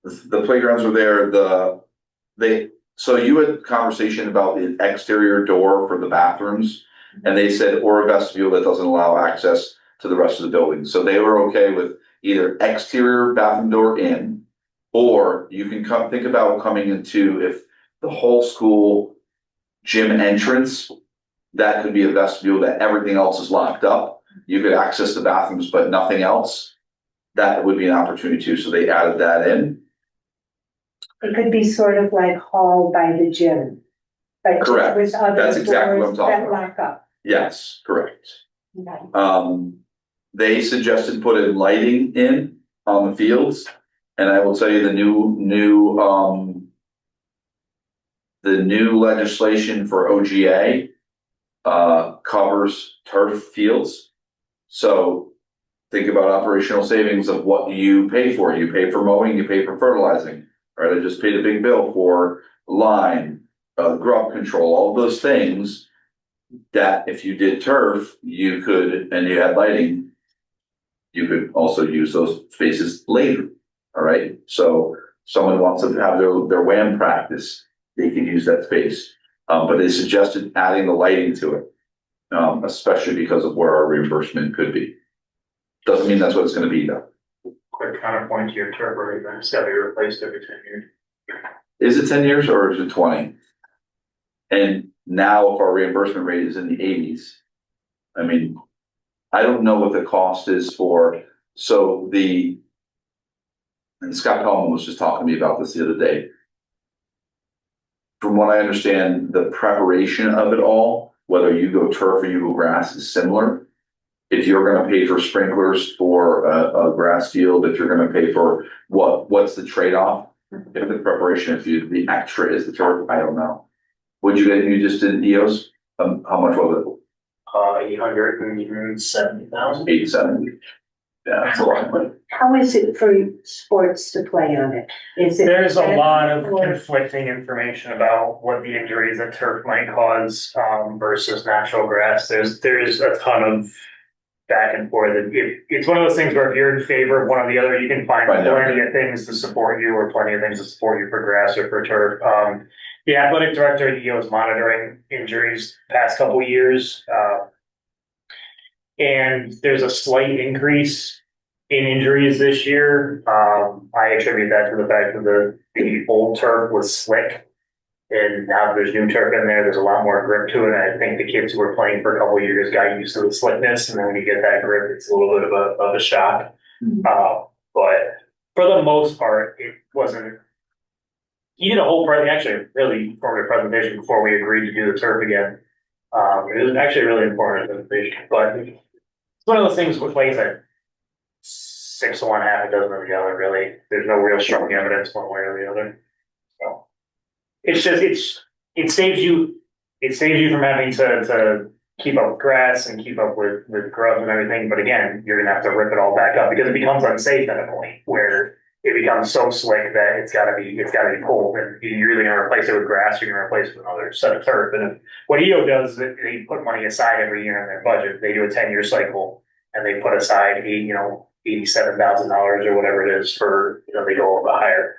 Speaker 3: The playgrounds are there, so you had a conversation about the exterior door for the bathrooms, and they said, or a vestibule that doesn't allow access to the rest of the building. So they were okay with either exterior bathroom door in, or you can think about coming into, if the whole school gym entrance, that could be a vestibule that everything else is locked up. You could access the bathrooms, but nothing else. That would be an opportunity too. So they added that in.
Speaker 14: It could be sort of like hall by the gym. But
Speaker 3: correct.
Speaker 14: With other
Speaker 3: That's exactly what I'm talking
Speaker 14: that
Speaker 3: about.
Speaker 14: lock up.
Speaker 3: Yes, correct.
Speaker 14: Okay.
Speaker 3: They suggested putting lighting in on the fields, and I will tell you the new legislation for OGA covers turf fields. So think about operational savings of what you pay for. You pay for mowing, you pay for fertilizing. Right? I just paid a big bill for lime, grub control, all those things that if you did turf, you could, and you had lighting, you could also use those spaces later. All right. So someone wants to have their WAM practice, they can use that space. But they suggested adding the lighting to it, especially because of where our reimbursement could be. Doesn't mean that's what it's going to be though.
Speaker 11: Quick counterpoint to your turf rate, it's got to be replaced every 10 years.
Speaker 3: Is it 10 years or is it 20? And now if our reimbursement rate is in the 80s, I mean, I don't know what the cost is for, and Scott Coleman was just talking to me about this the other day. From what I understand, the preparation of it all, whether you go turf or you go grass, is similar. If you're going to pay for sprinklers for a grass field, if you're going to pay for what's the trade-off? If the preparation, the extra is the turf, I don't know. What'd you get? You just did EOS? How much was it?
Speaker 11: 870,000.
Speaker 3: 870. Yeah, that's a lot of money.
Speaker 14: How is it for sports to play on it?
Speaker 11: There's a lot of conflicting information about what the injuries that turf might cause versus natural grass. There's a ton of back and forth. It's one of those things where if you're in favor of one or the other, you can find plenty of things to support you or plenty of things to support you for grass or for turf. The athletic director at EO is monitoring injuries the past couple of years. And there's a slight increase in injuries this year. I attribute that to the fact that the old turf was slick. And now there's new turf in there, there's a lot more grip to it. And I think the kids who were playing for a couple of years got used to the slickness. And then when you get that grip, it's a little bit of a shock. But for the most part, it wasn't. He did a whole actually really informative presentation before we agreed to do the turf again. It was actually a really informative presentation. But it's one of those things with plays that 6 to 1, half a dozen of the other, really. There's no real strong evidence one way or the other. So. it's just, it saves you from having to keep up with grass and keep up with growth and everything. But again, you're gonna have to rip it all back up because it becomes unsafe at a point where it becomes so slick that it's gotta be pulled, and you're either gonna replace it with grass or you're gonna replace it with another set of turf. And what EO does is they put money aside every year in their budget. They do a 10-year cycle and they put aside $87,000 or whatever it is for, they go a little bit higher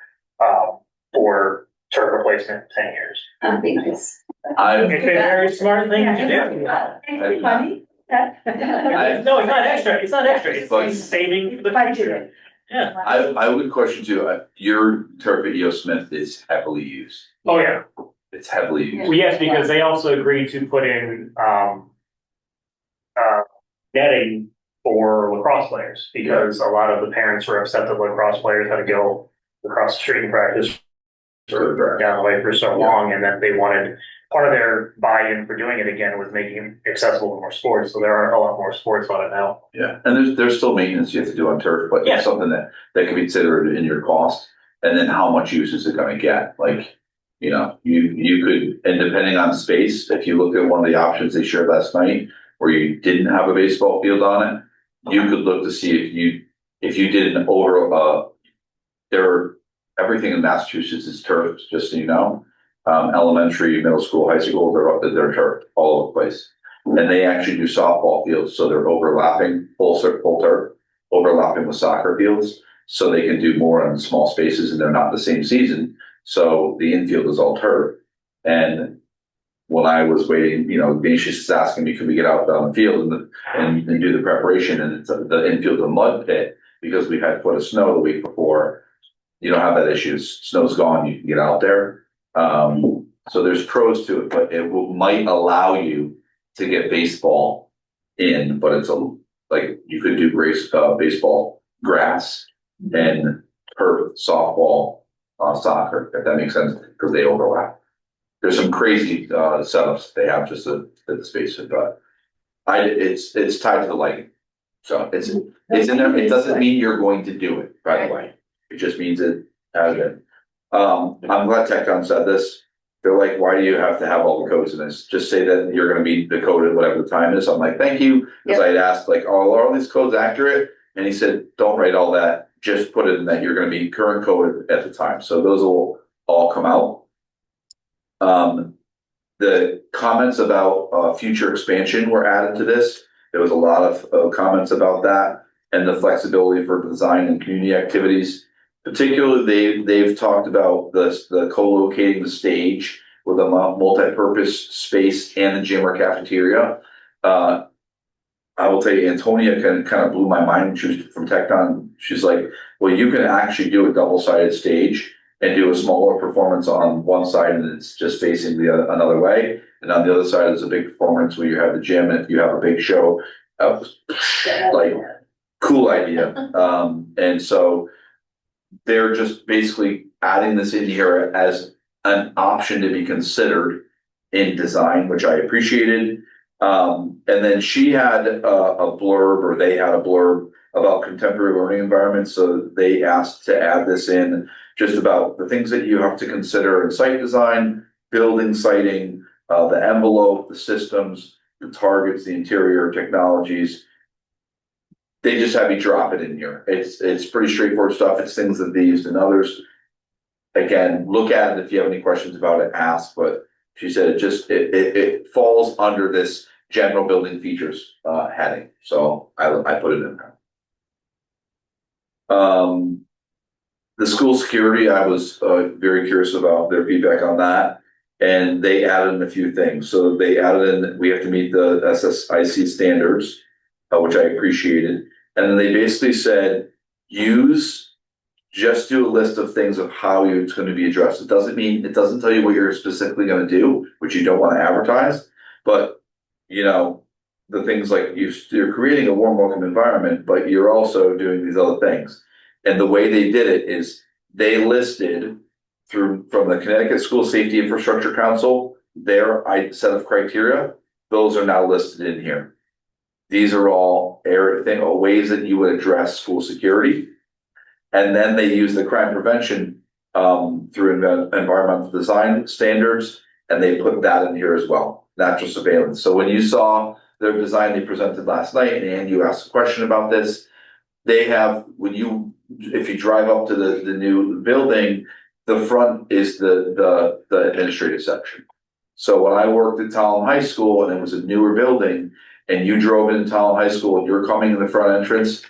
Speaker 11: for turf replacement in 10 years.
Speaker 15: I think it's.
Speaker 11: It's a very smart thing to do.
Speaker 14: Money.
Speaker 11: No, it's not extra. It's not extra. It's saving for the future. Yeah.
Speaker 3: I would question too, your turf at EO Smith is heavily used.
Speaker 11: Oh, yeah.
Speaker 3: It's heavily used.
Speaker 11: Well, yes, because they also agreed to put in netting for lacrosse players, because a lot of the parents were upset that lacrosse players had to go across the street and practice or down the way for so long, and then they wanted part of their buy-in for doing it again was making it accessible to more sports. So there are a lot more sports on it now.
Speaker 3: Yeah, and there's still maintenance you have to do on turf, but it's something that can be considered in your cost. And then how much use is it going to get? Like, you could, and depending on space, if you look at one of the options they shared last night, where you didn't have a baseball field on it, you could look to see if you did an everything in Massachusetts is turf, just so you know. Elementary, middle school, high school, they're turf all over the place. And they actually do softball fields, so they're overlapping, full turf, overlapping with soccer fields, so they can do more on small spaces and they're not the same season. So the infield is all turf. And when I was waiting, Venetius is asking me, can we get out on the field and do the preparation? And it's the infield, a mud pit, because we had put a snow the week before. You don't have that issue. Snow's gone, you can get out there. So there's pros to it, but it might allow you to get baseball in, but it's you could do baseball, grass, and turf, softball, soccer, if that makes sense, because they overlap. There's some crazy setups they have just to fit the space, but it's tied to the lighting. So it's in there. It doesn't mean you're going to do it, by the way. It just means it has been. I'm glad TechCon said this. They're like, why do you have to have all the codes in this? Just say that you're going to be decoded whatever the time is. I'm like, thank you. Because I had asked, are all these codes accurate? And he said, don't write all that. Just put it in that you're going to be current code at the time. So those will all come out. The comments about future expansion were added to this. There was a lot of comments about that and the flexibility for design and community activities. Particularly, they've talked about the co-locating the stage with a multi-purpose space and the gym or cafeteria. I will tell you, Antonia kind of blew my mind when she was from TechCon. She's like, well, you can actually do a double-sided stage and do a smaller performance on one side and it's just facing another way. And on the other side, there's a big performance where you have the gym and if you have a big show, cool idea. And so they're just basically adding this in here as an option to be considered in design, which I appreciated. And then she had a blurb, or they had a blurb about contemporary learning environments. So they asked to add this in, just about the things that you have to consider in site design, building siting, the envelope, the systems, the targets, the interior technologies. They just have you drop it in here. It's pretty straightforward stuff. It's things that they used in others. Again, look at it. If you have any questions about it, ask. But she said it falls under this general building features heading. So I put it in there. The school security, I was very curious about their feedback on that. And they added in a few things. So they added in, we have to meet the SSIC standards, which I appreciated. And then they basically said, just do a list of things of how it's going to be addressed. It doesn't tell you what you're specifically going to do, which you don't want to advertise. But, the things like you're creating a warm, welcome environment, but you're also doing these other things. And the way they did it is they listed from the Connecticut School Safety Infrastructure Council, their set of criteria. Those are now listed in here. These are all ways that you would address school security. And then they use the crime prevention through environmental design standards, and they put that in here as well, natural surveillance. So when you saw their design they presented last night, and you asked a question about this, they have, if you drive up to the new building, the front is the administrative section. So when I worked at Talon High School and it was a newer building, and you drove into Talon High School and you're coming in the front entrance,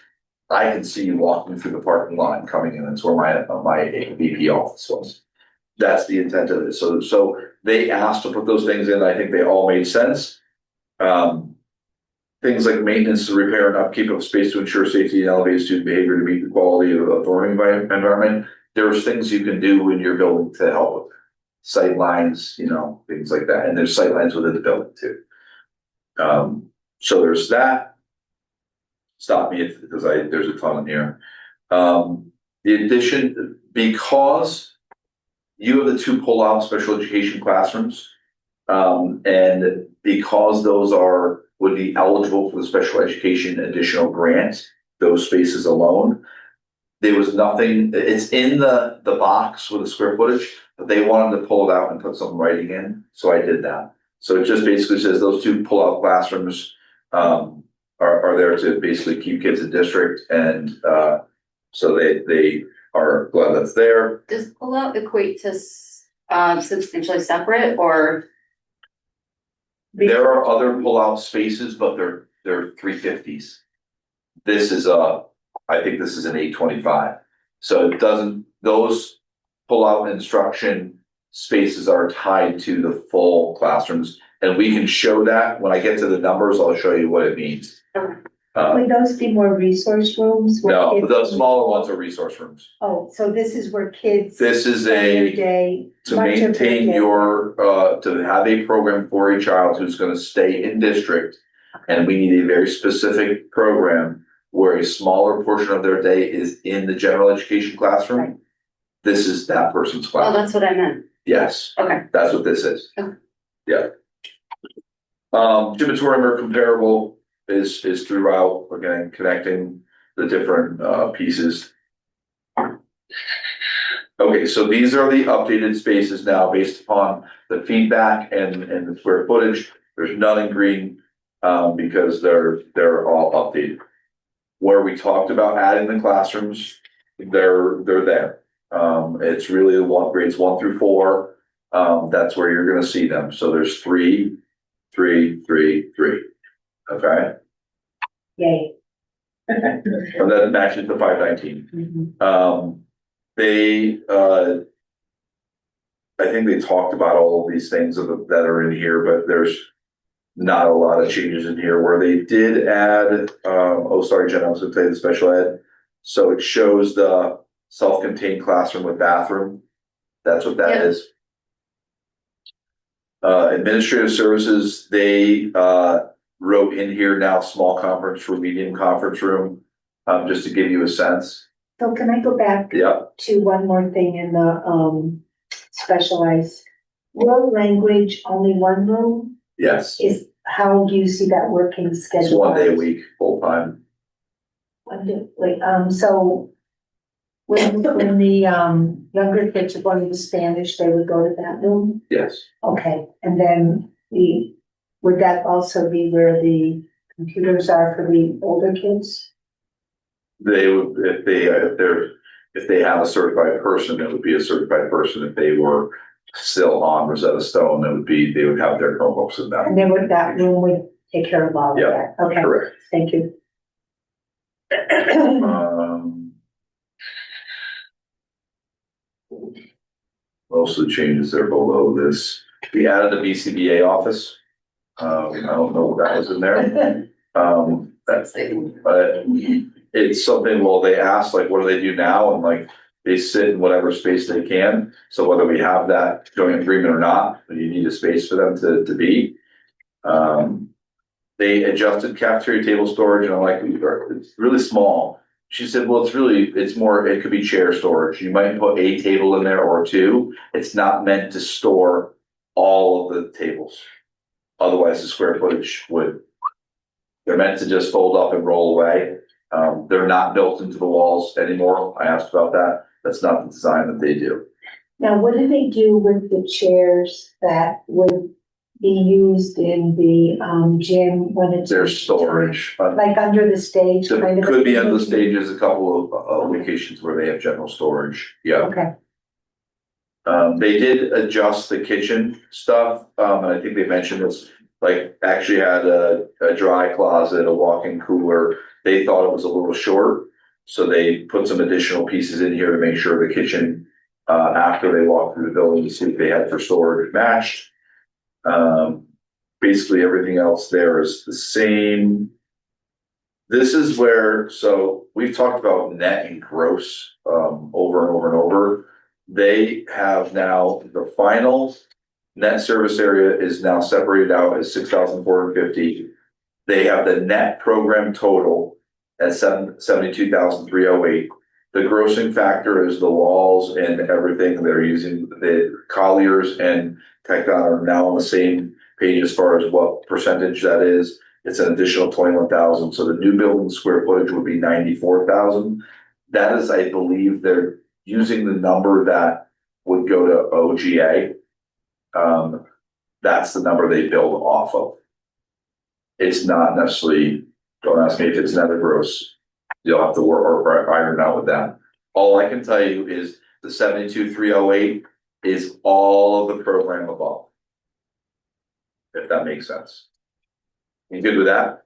Speaker 3: I can see you walking through the parking lot and coming in. That's where my VP office was. That's the intent of it. So they asked to put those things in. I think they all made sense. Things like maintenance, repair, and upkeep of space to ensure safety and elevate student behavior to meet the quality of the learning environment. There's things you can do in your building to help with sight lines, things like that. And there's sight lines within the building too. So there's that. Stop me because there's a ton in here. The addition, because you have the 2 pull-out special education classrooms, and because those would be eligible for the special education additional grant, those spaces alone, there was nothing, it's in the box with the square footage, but they wanted to pull it out and put some writing in, so I did that. So it just basically says those 2 pull-out classrooms are there to basically keep kids in district, and so they are glad that's there.
Speaker 15: Does pull-out equate to substantially separate, or?
Speaker 3: There are other pull-out spaces, but they're 350s. This is I think this is an 825. So it doesn't, those pull-out instruction spaces are tied to the full classrooms, and we can show that when I get to the numbers. I'll show you what it means.
Speaker 14: Would those be more resource rooms?
Speaker 3: No, the smaller ones are resource rooms.
Speaker 14: Oh, so this is where kids.
Speaker 3: This is to maintain to have a program for a child who's going to stay in district, and we need a very specific program where a smaller portion of their day is in the general education classroom. Right. This is that person's class.
Speaker 15: Oh, that's what I meant.
Speaker 3: Yes.
Speaker 15: Okay.
Speaker 3: That's what this is.
Speaker 15: Okay.
Speaker 3: Yeah. Gymatorium or comparable is throughout, again, connecting the different pieces. Okay, so these are the updated spaces now based upon the feedback and the square footage. There's none in green because they're all updated. Where we talked about adding the classrooms, they're there. It's really the grades 1 through 4. That's where you're going to see them. So there's 3, 3, 3, 3. Okay.
Speaker 14: Yay.
Speaker 3: And that matches the 519. They, I think they talked about all of these things that are in here, but there's not a lot of changes in here. Where they did add, sorry, Jen, I was going to tell you the special ed. So it shows the self-contained classroom with bathroom. That's what that is. Administrative services, they wrote in here now small conference room, medium conference room, just to give you a sense.
Speaker 14: So can I go back to one more thing in the specialized world language, only 1 room?
Speaker 3: Yes.
Speaker 14: Is how do you see that working schedule?
Speaker 3: It's 1 day a week, full time.
Speaker 14: So when the younger kids are going to Spanish, they would go to that room?
Speaker 3: Yes.
Speaker 14: Okay, and then would that also be where the computers are for the older kids? They would,
Speaker 3: if they have a certified person, it would be a certified person. If they were still on Rosetta Stone, they would have their Chromebooks in that.
Speaker 14: And then that room would take care of all of that. Okay,
Speaker 3: correct.
Speaker 14: Thank you.
Speaker 3: Most of the changes are below this. We added a BCBA office. I don't know what that was in there. But it's something, well, they asked, like, what do they do now? And like, they sit in whatever space they can. So whether we have that joint agreement or not, you need a space for them to be. They adjusted cafeteria table storage, and I'm like, it's really small. She said, well, it's more, it could be chair storage. You might put a table in there or 2. It's not meant to store all of the tables. Otherwise the square footage they're meant to just fold up and roll away. They're not built into the walls anymore. I asked about that. That's not the design that they do.
Speaker 14: Now, what do they do with the chairs that would be used in the gym when it's?
Speaker 3: Their storage.
Speaker 14: Like under the stage, kind of?
Speaker 3: Could be under the stage. There's a couple of locations where they have general storage. Yeah.
Speaker 14: Okay.
Speaker 3: They did adjust the kitchen stuff, and I think they mentioned this, like actually had a dry closet, a walk-in cooler. They thought it was a little short, so they put some additional pieces in here to make sure the kitchen, after they walked through the building to see if they had for storage matched. Basically everything else there is the same. This is where, so we've talked about net and gross, over and over and over. They have now, the final net service area is now separated out as 6,450. They have the net program total at 72,308. The grossing factor is the walls and everything they're using. The Colliers and Tecton are now on the same page as far as what percentage that is. It's an additional 21,000. So the new building square footage would be 94,000. That is, I believe, they're using the number that would go to OGA. That's the number they build off of. It's not necessarily, don't ask me if it's net or gross. You'll have to work or iron out with that. All I can tell you is the 72,308 is all of the program above. If that makes sense. You good with that?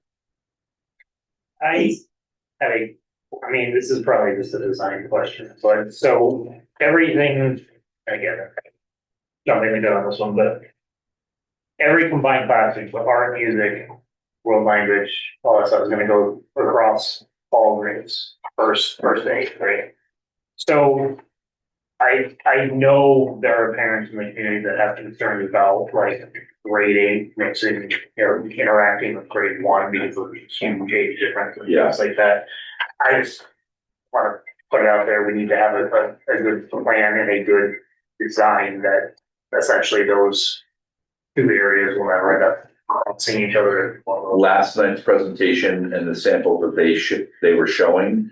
Speaker 11: I mean, this is probably just a design question, but so everything, again, jumping the gun on this one, but every combined classroom, so art, music, world language, all that stuff is gonna go across all grades, first to eighth grade. So I know there are parents in the community that have concerns about like grading, mixing, interacting with grade one because of huge age difference and things like that. I just want to put it out there. We need to have a good plan and a good design that essentially those two areas will never end up seeing each other.
Speaker 3: Last night's presentation and the sample that they were showing,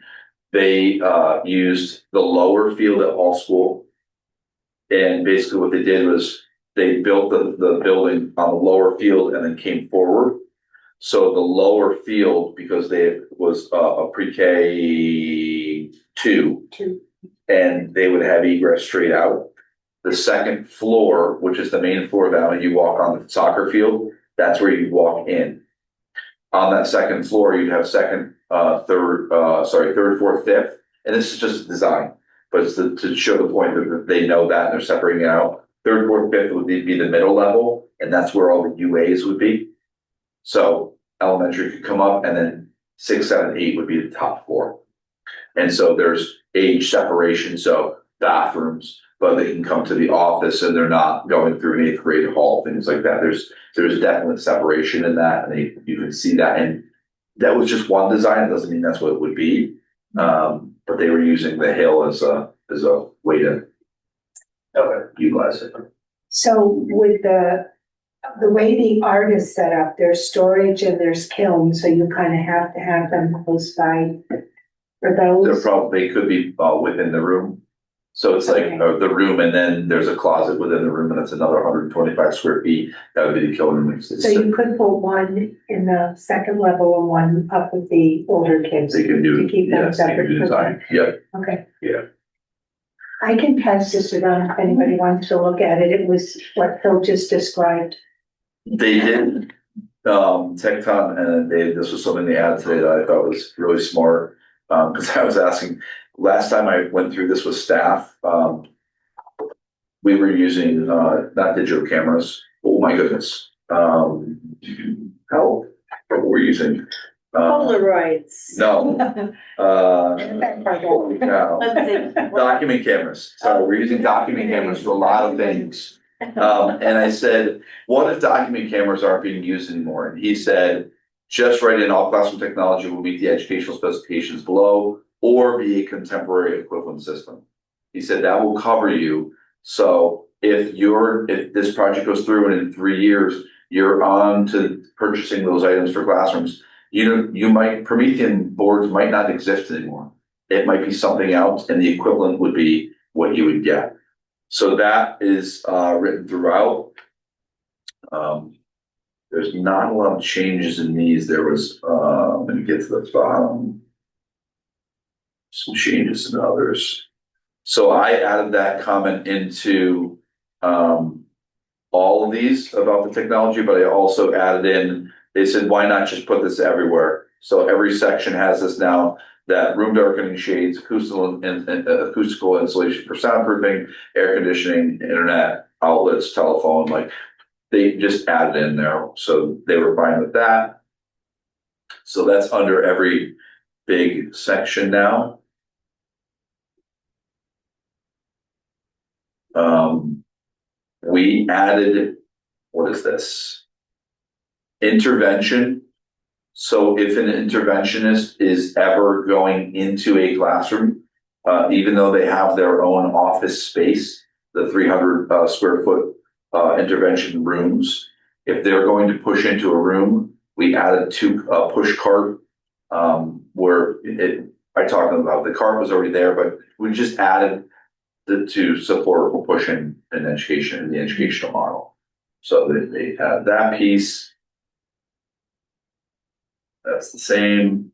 Speaker 3: they used the lower field at Hall School. And basically what they did was they built the building on the lower field and then came forward. So the lower field, because they was a pre-K 2, and they would have egress straight out. The second floor, which is the main floor down, and you walk on the soccer field, that's where you walk in. On that second floor, you'd have third, fourth, fifth, and this is just design, but it's to show the point that they know that and they're separating it out. Third, fourth, fifth would be the middle level, and that's where all the UAs would be. So elementary could come up, and then 6, 7, 8 would be the top floor. And so there's age separation, so bathrooms, but they can come to the office and they're not going through an 8th grade hall, things like that. There's definite separation in that, and you can see that. And that was just one design. It doesn't mean that's what it would be. But they were using the hill as a way to utilize it.
Speaker 14: So with the way the art is set up, there's storage and there's kiln, so you kind of have to have them close by for those.
Speaker 3: They could be within the room. So it's like the room, and then there's a closet within the room, and that's another 125 square feet. That would be the kiln room.
Speaker 14: So you could put one in the second level and one up with the older kids.
Speaker 3: They can do,
Speaker 14: to keep them separate.
Speaker 3: Design. Yep.
Speaker 14: Okay.
Speaker 3: Yeah.
Speaker 14: I can pass this around if anybody wants to look at it. It was what Phil just described.
Speaker 3: They did, Tecton, and this was something they added today that I thought was really smart. Because I was asking, last time I went through this with staff, we were using, not digital cameras. Oh my goodness. What were we using?
Speaker 14: Polaroids.
Speaker 3: No. Holy cow. Document cameras. So we're using document cameras for a lot of things. And I said, what if document cameras aren't being used anymore? And he said, just write in all classroom technology will meet the educational specifications below or be a contemporary equivalent system. He said that will cover you. So if this project goes through and in 3 years, you're on to purchasing those items for classrooms, you might, Promethean boards might not exist anymore. It might be something else, and the equivalent would be what you would get. So that is written throughout. There's not a lot of changes in these. There was, let me get to the bottom. Some changes in others. So I added that comment into all of these about the technology, but I also added in, they said, why not just put this everywhere? So every section has this now, that room darkening shades, acoustical insulation for soundproofing, air conditioning, internet, outlets, telephone, like they just added in there. So they were fine with that. So that's under every big section now. We added, what is this? Intervention. So if an interventionist is ever going into a classroom, even though they have their own office space, the 300 square foot intervention rooms, if they're going to push into a room, we added 2 push cart where I talked about the cart was already there, but we just added to support pushing in education in the educational model. So they had that piece. That's the same.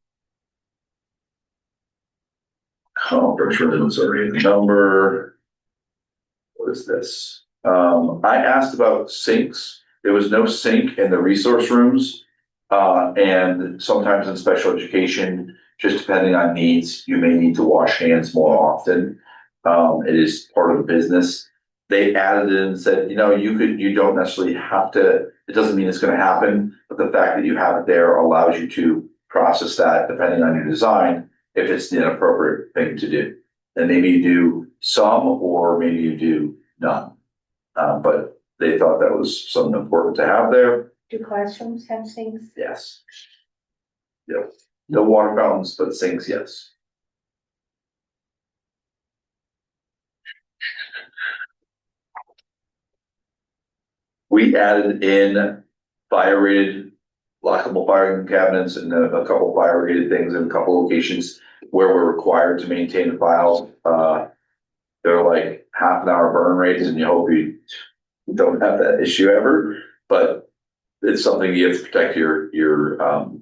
Speaker 3: Conference room is already the number. What is this? I asked about sinks. There was no sink in the resource rooms. And sometimes in special education, just depending on needs, you may need to wash hands more often. It is part of the business. They added in and said, you don't necessarily have to, it doesn't mean it's going to happen, but the fact that you have it there allows you to process that depending on your design, if it's the appropriate thing to do. And maybe you do some, or maybe you do none. But they thought that was something important to have there.
Speaker 14: Do classrooms have sinks?
Speaker 3: Yes. Yep. No water fountains, but sinks, yes. We added in fire rated, lockable filing cabinets and a couple fire rated things in a couple locations where we're required to maintain the files. They're like half an hour burn rates, and you hope you don't have that issue ever, but it's something you have to protect your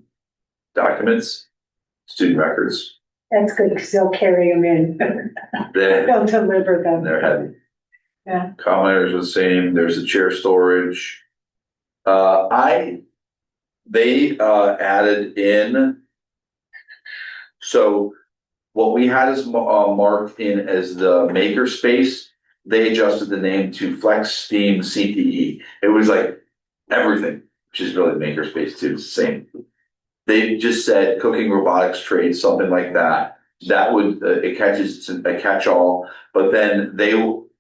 Speaker 3: documents, student records.
Speaker 14: That's good because they'll carry them in. They'll deliver them.
Speaker 3: They're heavy.
Speaker 14: Yeah.
Speaker 3: Commenters are the same. There's a chair storage. They added in. So what we had is marked in as the maker space. They adjusted the name to Flex Steam CPE. It was like everything, which is really makerspace too. It's the same. They just said cooking robotics trade, something like that. That would it catches a catch-all. But then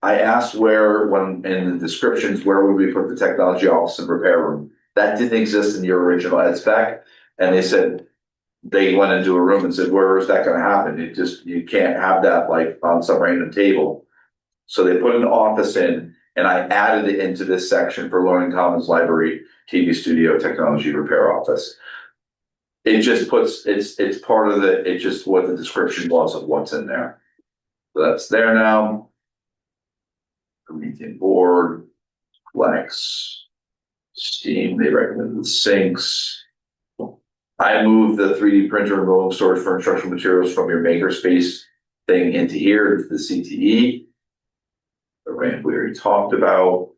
Speaker 3: I asked when in the descriptions, where would we put the technology office and repair room? That didn't exist in your original ed spec, and they said they went into a room and said, where is that going to happen? You can't have that like on some random table. So they put an office in, and I added it into this section for Learning Commons Library, TV Studio, Technology Repair Office. It just puts, it's part of it's just what the description was of what's in there. So that's there now. Willington Board, Flex, Steam, they recommended the sinks. I moved the 3D printer and rolling storage for instructional materials from your makerspace thing into here, into the CTE. The ramp we already talked about.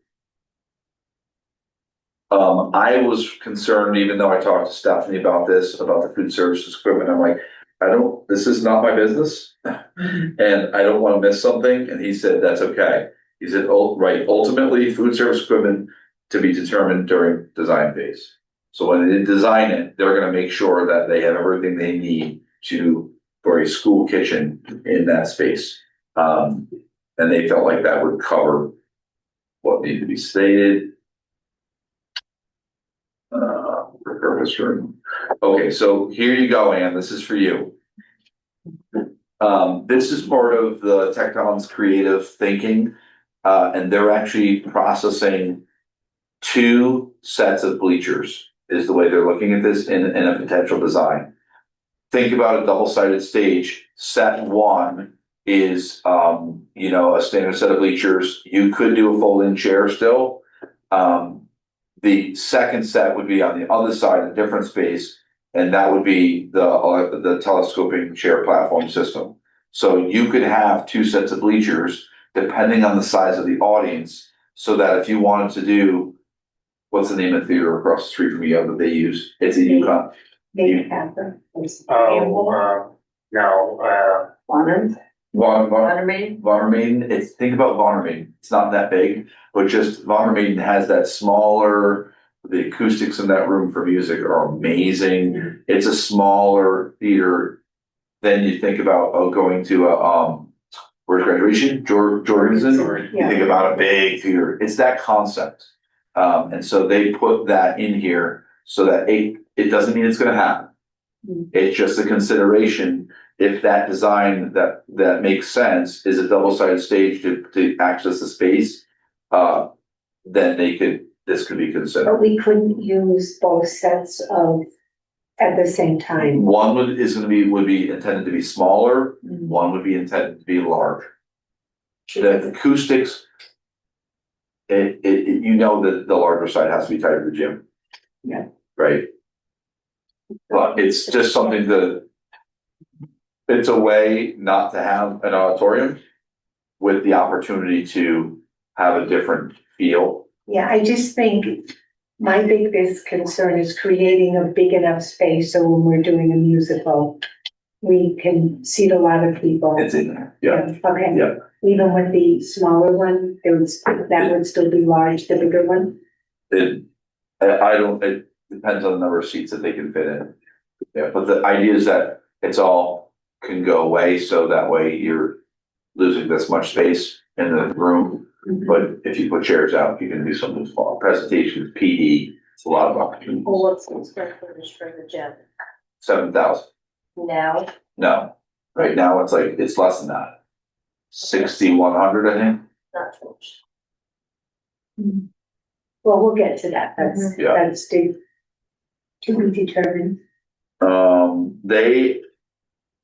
Speaker 3: I was concerned, even though I talked to Stephanie about this, about the food services equipment. I'm like, this is not my business. And I don't want to miss something. And he said, that's okay. He said, right, ultimately food service equipment to be determined during design phase. So when they design it, they're going to make sure that they have everything they need for a school kitchen in that space. And they felt like that would cover what needed to be stated. Purpose room. Okay, so here you go, Anne. This is for you. This is part of the Tecton's creative thinking, and they're actually processing 2 sets of bleachers, is the way they're looking at this in a potential design. Think about a double-sided stage. Set 1 is, a standard set of bleachers. You could do a fold-in chair still. The second set would be on the other side, a different space, and that would be the telescoping chair platform system. So you could have two sets of bleachers depending on the size of the audience, so that if you wanted to do, what's the name of the theater across the street from you that they use? It's a UConn.
Speaker 14: Maybe Catherine.
Speaker 3: Vondermaiden, think about Vondermaiden. It's not that big, but just Vondermaiden has that smaller, the acoustics in that room for music are amazing. It's a smaller theater than you think about going to where's graduation? Jorgensen? You think about a big theater. It's that concept. And so they put that in here so that it doesn't mean it's gonna happen. It's just a consideration. If that design that makes sense is a double-sided stage to access the space, then this could be considered.
Speaker 14: But we couldn't use both sets of at the same time.
Speaker 3: One would be intended to be smaller, one would be intended to be large. The acoustics, that the larger side has to be tighter to the gym.
Speaker 14: Yeah.
Speaker 3: Right? But it's just something it's a way not to have an auditorium with the opportunity to have a different feel.
Speaker 14: Yeah, I just think my biggest concern is creating a big enough space so when we're doing a musical, we can seat a lot of people.
Speaker 3: It's in there, yeah.
Speaker 14: Okay.
Speaker 3: Yeah.
Speaker 14: Even with the smaller one, that would still be large, the bigger one?
Speaker 3: It depends on the number of seats that they can fit in. Yeah, but the idea is that it's all can go away, so that way you're losing this much space in the room. But if you put chairs out, you can do something small. Presentations, PD, it's a lot of opportunities.
Speaker 2: Well, what's the square footage for the gym
Speaker 3: 7,000.
Speaker 2: now?
Speaker 3: No, right now it's less than that. 6,100, I think.
Speaker 2: Not finished.
Speaker 14: Well, we'll get to that. That's to be determined.
Speaker 3: They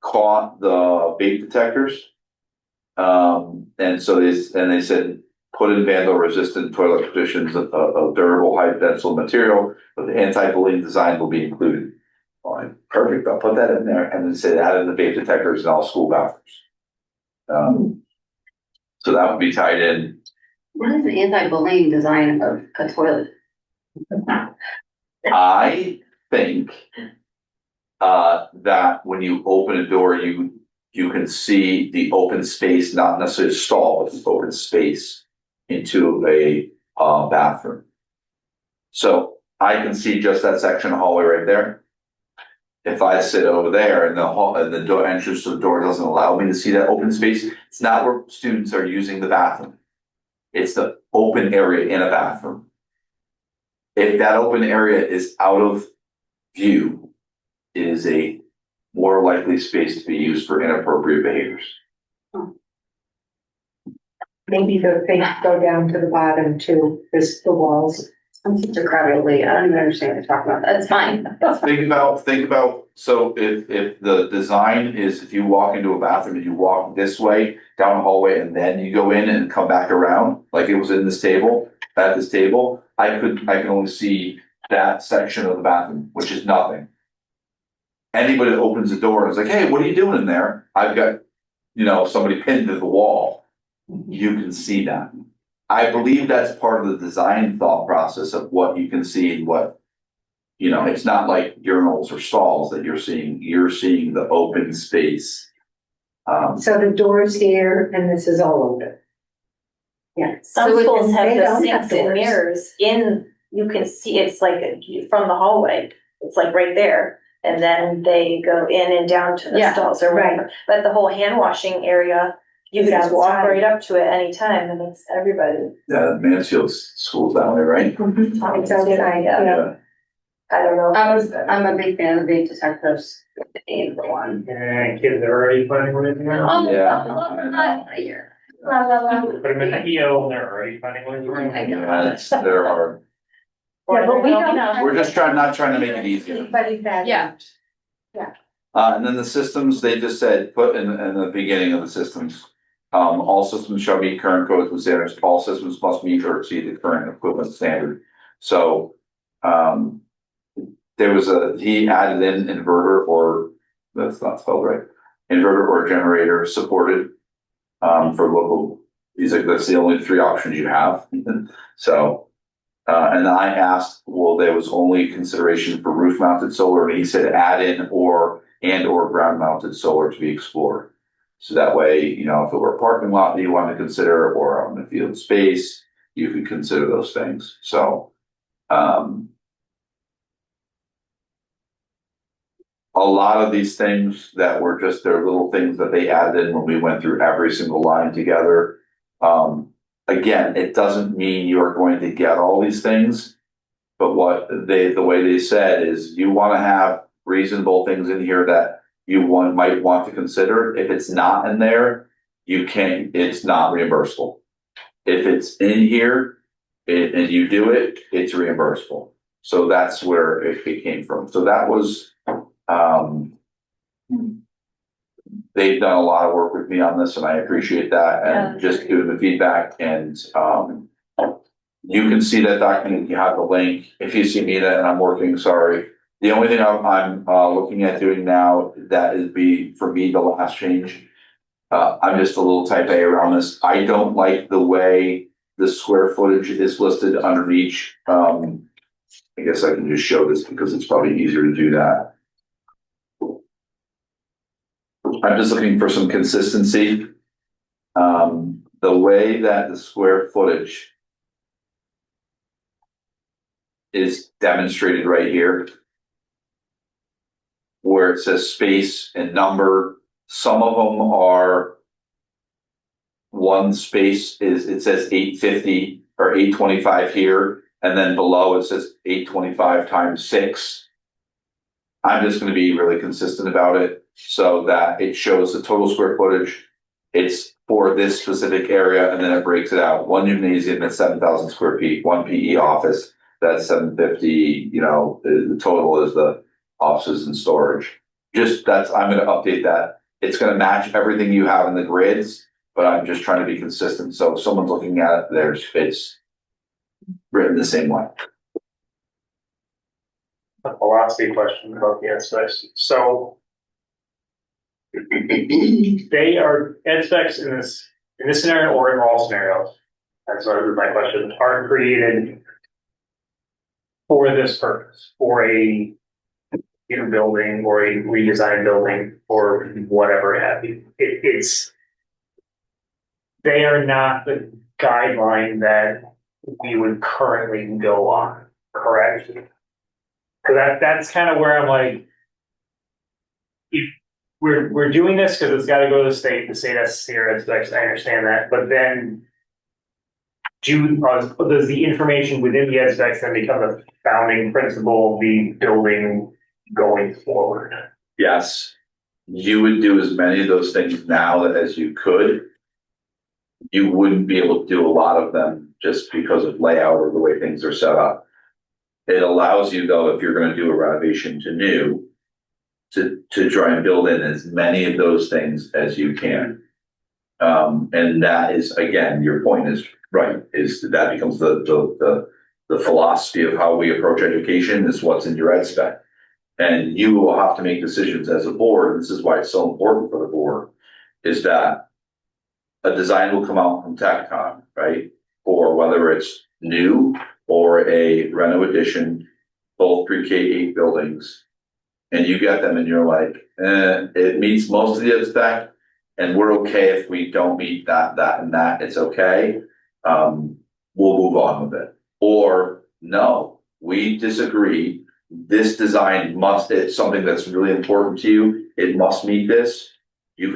Speaker 3: caught the bait detectors. And so they said, put in vandal resistant toilet partitions of durable high tensile material, but the anti-bullying design will be included. Fine, perfect, I'll put that in there, and then say add in the bait detectors in all school bathrooms. So that would be tied in.
Speaker 15: What is the anti-bullying design of a toilet?
Speaker 3: I think that when you open a door, you can see the open space, not necessarily a stall, but the open space into a bathroom. So I can see just that section of hallway right there. If I sit over there and the door entrance to the door doesn't allow me to see that open space, it's not where students are using the bathroom. It's the open area in a bathroom. If that open area is out of view, it is a more likely space to be used for inappropriate behaviors.
Speaker 14: Maybe the things go down to the bottom too, the walls.
Speaker 15: I'm such a crabby old lady. I don't even understand what you're talking about. That's fine.
Speaker 3: Think about, so if the design is, if you walk into a bathroom and you walk this way down a hallway and then you go in and come back around, like it was at this table, I can only see that section of the bathroom, which is nothing. Anybody that opens the door and is like, hey, what are you doing in there? I've got, somebody pinned to the wall. You can see that. I believe that's part of the design thought process of what you can see and what, it's not like urinals or stalls that you're seeing the open space.
Speaker 14: So the door's here and this is all open. Yeah.
Speaker 1: Some schools have
Speaker 14: they
Speaker 1: the
Speaker 14: don't have
Speaker 1: sinks and
Speaker 14: doors.
Speaker 1: mirrors you can see, it's like from the hallway, it's like right there. And then they go in and down to the stalls or whatever.
Speaker 14: Right.
Speaker 1: But the whole hand washing area, you can just walk right up to it anytime and it's everybody.
Speaker 3: Yeah, Mansfield's school's down there, right?
Speaker 14: It's outside,
Speaker 3: Yeah.
Speaker 1: I don't know.
Speaker 15: I'm a big fan of the bait detectors. The one.
Speaker 11: And kids are already planning on it now.
Speaker 15: Not a year.
Speaker 11: Put them in the EO and they're already planning on it.
Speaker 3: Yeah, they're hard.
Speaker 14: Yeah, but we don't.
Speaker 3: We're just not trying to make it easier.
Speaker 14: Anybody that.
Speaker 15: Yeah.
Speaker 3: And then the systems, they just said, put in the beginning of the systems. All systems shall meet current codes and standards. All systems must meet or exceed the current equipment standard. So, he added in inverter, or that's not spelled right, inverter or generator supported, for local. He's like, that's the only 3 options you have. So, and I asked, well, there was only consideration for roof mounted solar, and he said add in or ground mounted solar to be explored. So that way, if it were a parking lot that you want to consider, or on the field space, you could consider those things. So, a lot of these things that were just their little things that they added in when we went through every single line together. Again, it doesn't mean you're going to get all these things, but the way they said is you want to have reasonable things in here that you might want to consider. If it's not in there, it's not reimbursable. If it's in here and you do it, it's reimbursable. So that's where it came from. So that was, they've done a lot of work with me on this, and I appreciate that, and just giving the feedback. And you can see that document. You have the link. If you see me that and I'm working, sorry. The only thing I'm looking at doing now, that is for me the last change. I'm just a little type A around this. I don't like the way the square footage is listed underneath. I guess I can just show this because it's probably easier to do that. I'm just looking for some consistency. The way that the square footage is demonstrated right here, where it says space and number, some of them are one space it says 850 or 825 here, and then below it says 825 times 6. I'm just going to be really consistent about it so that it shows the total square footage. It's for this specific area, and then it breaks it out. One gymnasium that's 7,000 square feet, one PE office that's 750. The total is the offices and storage. I'm going to update that. It's going to match everything you have in the grids, but I'm just trying to be consistent. So if someone's looking at it, it's written the same way.
Speaker 11: A philosophy question about the EdSpecs. So they are EdSpecs in this scenario or in all scenarios. That's my question. Are created for this purpose, for a new building or a redesigned building or whatever have you. They are not the guideline that we would currently go on, correct? Because that's kind of where I'm like, if we're doing this because it's got to go to the state has to see our EdSpecs, I understand that, but then does the information within the EdSpecs then become the founding principle of the building going forward?
Speaker 3: Yes, you would do as many of those things now as you could. You wouldn't be able to do a lot of them just because of layout or the way things are set up. It allows you, though, if you're going to do a renovation to new, to try and build in as many of those things as you can. And that is, again, your point is right, is that becomes the philosophy of how we approach education is what's in your EdSpec. And you will have to make decisions as a board. And this is why it's so important for the board, is that a design will come out from TechCon, right? Or whether it's new or a reno addition, both pre-K-8 buildings, and you get them and you're like, it meets most of the EdSpec, and we're okay if we don't meet that, and that, it's okay. We'll move on with it. Or no, we disagree. This design it's something that's really important to you. It must meet this. You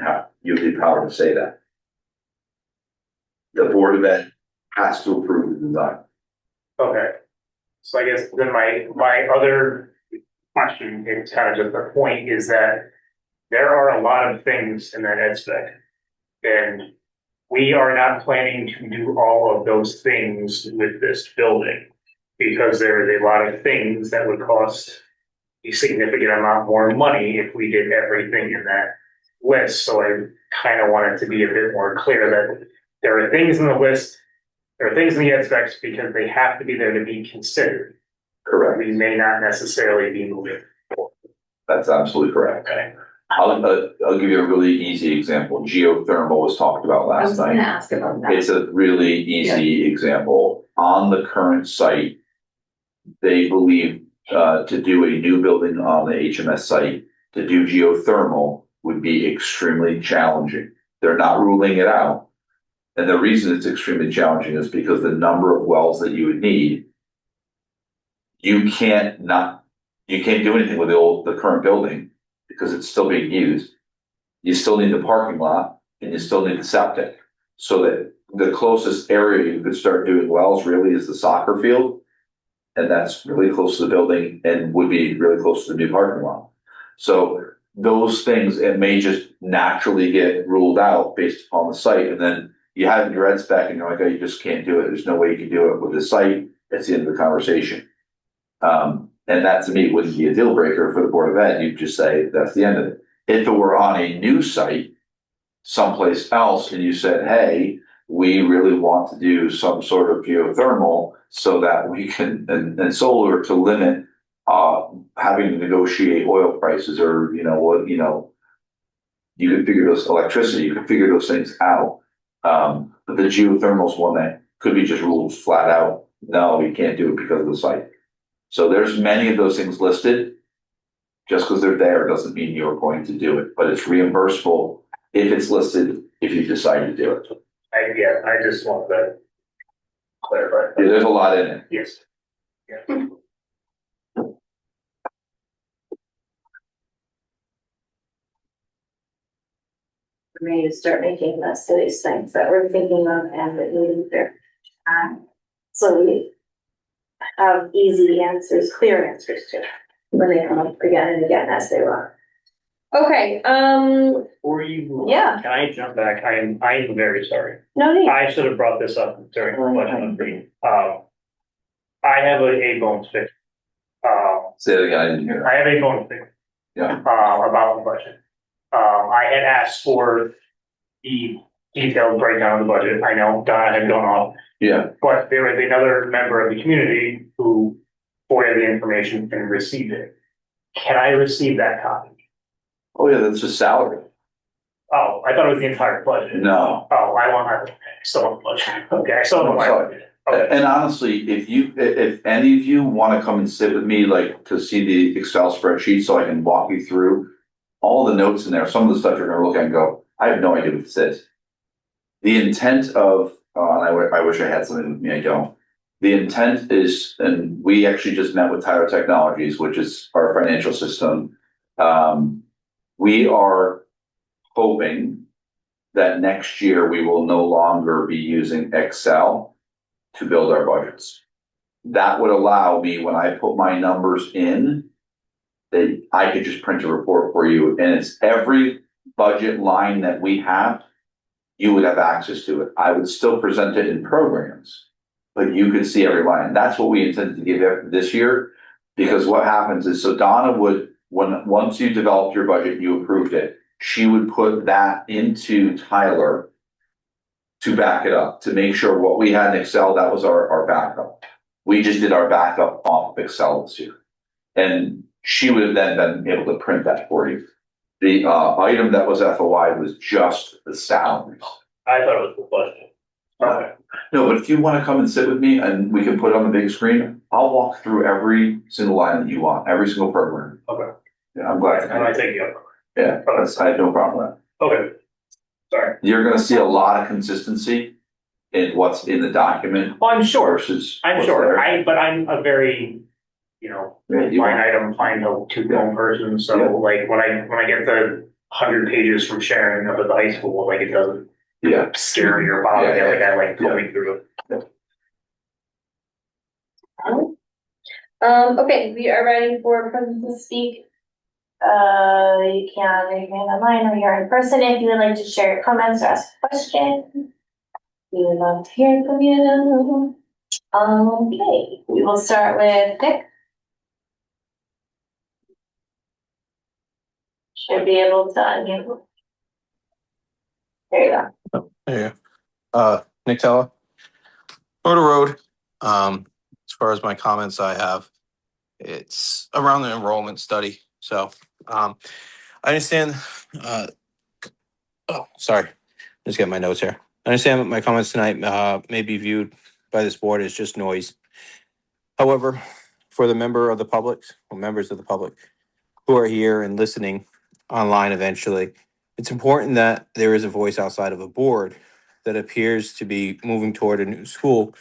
Speaker 3: have the power to say that. The Board of Ed has to approve the design.
Speaker 11: Okay. So I guess then my other question, it's kind of just a point, is that there are a lot of things in that EdSpec, and we are not planning to do all of those things with this building, because there is a lot of things that would cost a significant amount more money if we did everything in that list. So I kind of want it to be a bit more clear that there are things in the list, there are things in the ed specs because they have to be there to be considered.
Speaker 3: Correct.
Speaker 11: We may not necessarily be moving forward.
Speaker 3: That's absolutely correct.
Speaker 11: Okay.
Speaker 3: I'll give you a really easy example. Geothermal was talked about
Speaker 15: I
Speaker 3: last
Speaker 15: was gonna
Speaker 3: night.
Speaker 15: ask about that.
Speaker 3: It's a really easy example. On the current site, they believe to do a new building on the HMS site, to do geothermal would be extremely challenging. They're not ruling it out. And the reason it's extremely challenging is because the number of wells that you would need, you can't do anything with the current building because it's still being used. You still need the parking lot and you still need the septic. So that the closest area you could start doing wells really is the soccer field. And that's really close to the building and would be really close to the new parking lot. So those things, it may just naturally get ruled out based upon the site. And then you have your ed spec and you're like, oh, you just can't do it. There's no way you can do it with the site. That's the end of the conversation. And that to me wouldn't be a deal breaker for the Board of Ed. You'd just say that's the end of it. If it were on a new site someplace else and you said, hey, we really want to do some sort of geothermal so that we can, and solar to limit having to negotiate oil prices or, you could figure those electricity, you could figure those things out. But the geothermal is one that could be just ruled flat out. No, you can't do it because of the site. So there's many of those things listed. Just because they're there doesn't mean you're going to do it, but it's reimbursable if it's listed, if you decide to do it.
Speaker 11: I just want to clarify.
Speaker 3: Yeah, there's a lot in it.
Speaker 11: Yes. Yeah.
Speaker 1: Ready to start making lists of these things that we're thinking of and that need their time. So we have easy answers, clear answers to when they come up again and again as they run.
Speaker 15: Okay,
Speaker 11: Before you move
Speaker 15: Yeah.
Speaker 11: on, can I jump back? I am very sorry.
Speaker 15: no need.
Speaker 11: I should have brought this up during the budget meeting. I have a bone to pick.
Speaker 3: Say it again, I didn't hear
Speaker 11: I have a bone to pick.
Speaker 3: Yeah.
Speaker 11: About the budget. I had asked for the detailed breakdown of the budget. I know Donna had gone off,
Speaker 3: Yeah.
Speaker 11: but there was another member of the community who FOIA'd the information and received it. Can I receive that copy?
Speaker 3: Oh yeah, that's just salary.
Speaker 11: Oh, I thought it was the entire budget.
Speaker 3: No.
Speaker 11: Oh, I still want the budget. Okay, I still want my budget. Okay.
Speaker 3: And honestly, if any of you want to come and sit with me, like to see the Excel spreadsheet so I can walk you through all the notes in there, some of the stuff you're going to look at and go, I have no idea what this is. The intent of, and I wish I had something with me, I don't. The intent is, and we actually just met with Tyler Technologies, which is our financial system. We are hoping that next year we will no longer be using Excel to build our budgets. That would allow me, when I put my numbers in, that I could just print a report for you, and it's every budget line that we have, you would have access to it. I would still present it in programs, but you could see every line. That's what we intended to give this year, because what happens is, so Donna would, once you developed your budget, you approved it, she would put that into Tyler to back it up, to make sure what we had in Excel, that was our backup. We just did our backup off of Excel this year. And she would have then been able to print that for you. The item that was FOI was just the salaries.
Speaker 11: I thought it was the budget. Okay.
Speaker 3: No, but if you want to come and sit with me and we can put it on the big screen, I'll walk through every single line that you want, every single program.
Speaker 11: Okay.
Speaker 3: Yeah, I'm glad.
Speaker 11: And I take you up.
Speaker 3: Yeah, I have no problem with that.
Speaker 11: Okay. Sorry.
Speaker 3: You're going to see a lot of consistency in what's in the document.
Speaker 11: Well, I'm sure.
Speaker 3: Versus
Speaker 11: I'm sure. But I'm a very, line item, find a two-tone person. So like when I get the 100 pages from Sharon up at the high school, like it doesn't scare me or bother me. Like I like going through it.
Speaker 15: Okay, we are ready for persons to speak.
Speaker 1: You can raise your hand online or you're in person if you would like to share your comments or ask a question. We would love to hear from you. Okay, we will start with Nick. Should be able to unmute. There you go.
Speaker 16: Oh, there you go. Nick Tella, Motor Road. As far as my comments I have, it's around the enrollment study. So I understand, sorry, just get my notes here. I understand that my comments tonight may be viewed by this board as just noise. However, for the members of the public who are here and listening online eventually, it's important that there is a voice outside of a board that appears to be moving toward a new school,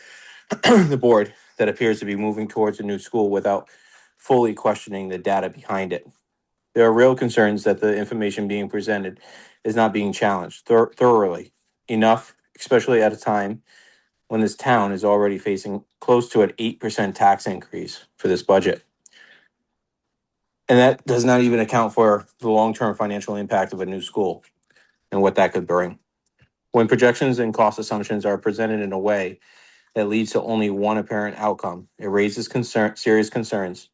Speaker 16: the board that appears to be moving towards a new school without fully questioning the data behind it. There are real concerns that the information being presented is not being challenged thoroughly enough, especially at a time when this town is already facing close to an 8% tax increase for this budget. And that does not even account for the long-term financial impact of a new school and what that could bring. When projections and cost assumptions are presented in a way that leads to only one apparent outcome, it raises serious concerns,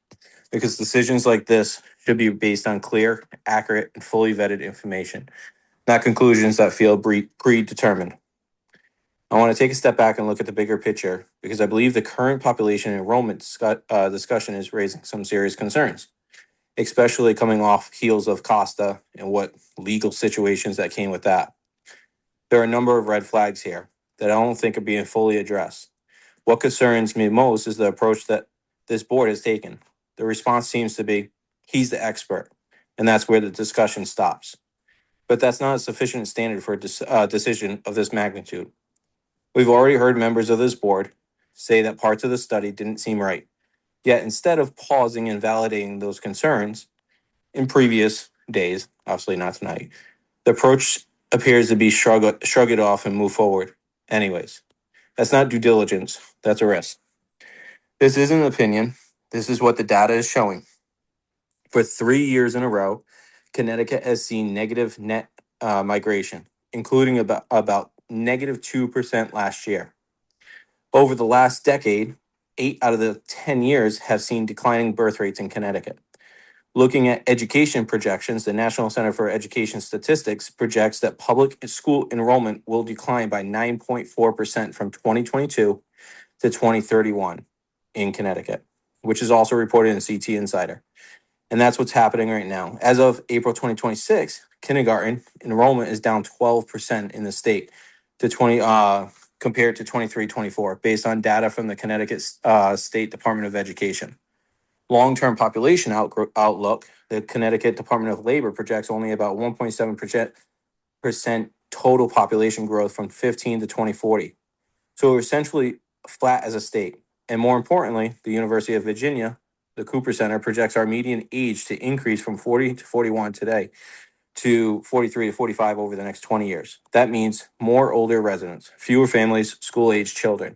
Speaker 16: because decisions like this should be based on clear, accurate, and fully vetted information, not conclusions that feel predetermined. I want to take a step back and look at the bigger picture, because I believe the current population enrollment discussion is raising some serious concerns, especially coming off heels of Costa and what legal situations that came with that. There are a number of red flags here that I don't think are being fully addressed. What concerns me most is the approach that this board has taken. The response seems to be, he's the expert, and that's where the discussion stops. But that's not a sufficient standard for a decision of this magnitude. We've already heard members of this board say that parts of the study didn't seem right. Yet instead of pausing and validating those concerns in previous days, obviously not tonight, the approach appears to be shrug it off and move forward. Anyways, that's not due diligence, that's a risk. This isn't an opinion, this is what the data is showing. For 3 years in a row, Connecticut has seen negative net migration, including about negative 2% last year. Over the last decade, 8 out of the 10 years have seen declining birth rates in Connecticut. Looking at education projections, the National Center for Education Statistics projects that public school enrollment will decline by 9.4% from 2022 to 2031 in Connecticut, which is also reported in CT Insider. And that's what's happening right now. As of April 2026, kindergarten enrollment is down 12% in the state to compared to 23-24, based on data from the Connecticut State Department of Education. Long-term population outlook, the Connecticut Department of Labor projects only about 1.7% total population growth from 15 to 2040. So we're essentially flat as a state. And more importantly, the University of Virginia, the Cooper Center, projects our median age to increase from 40 to 41 today to 43 to 45 over the next 20 years. That means more older residents, fewer families, school-age children.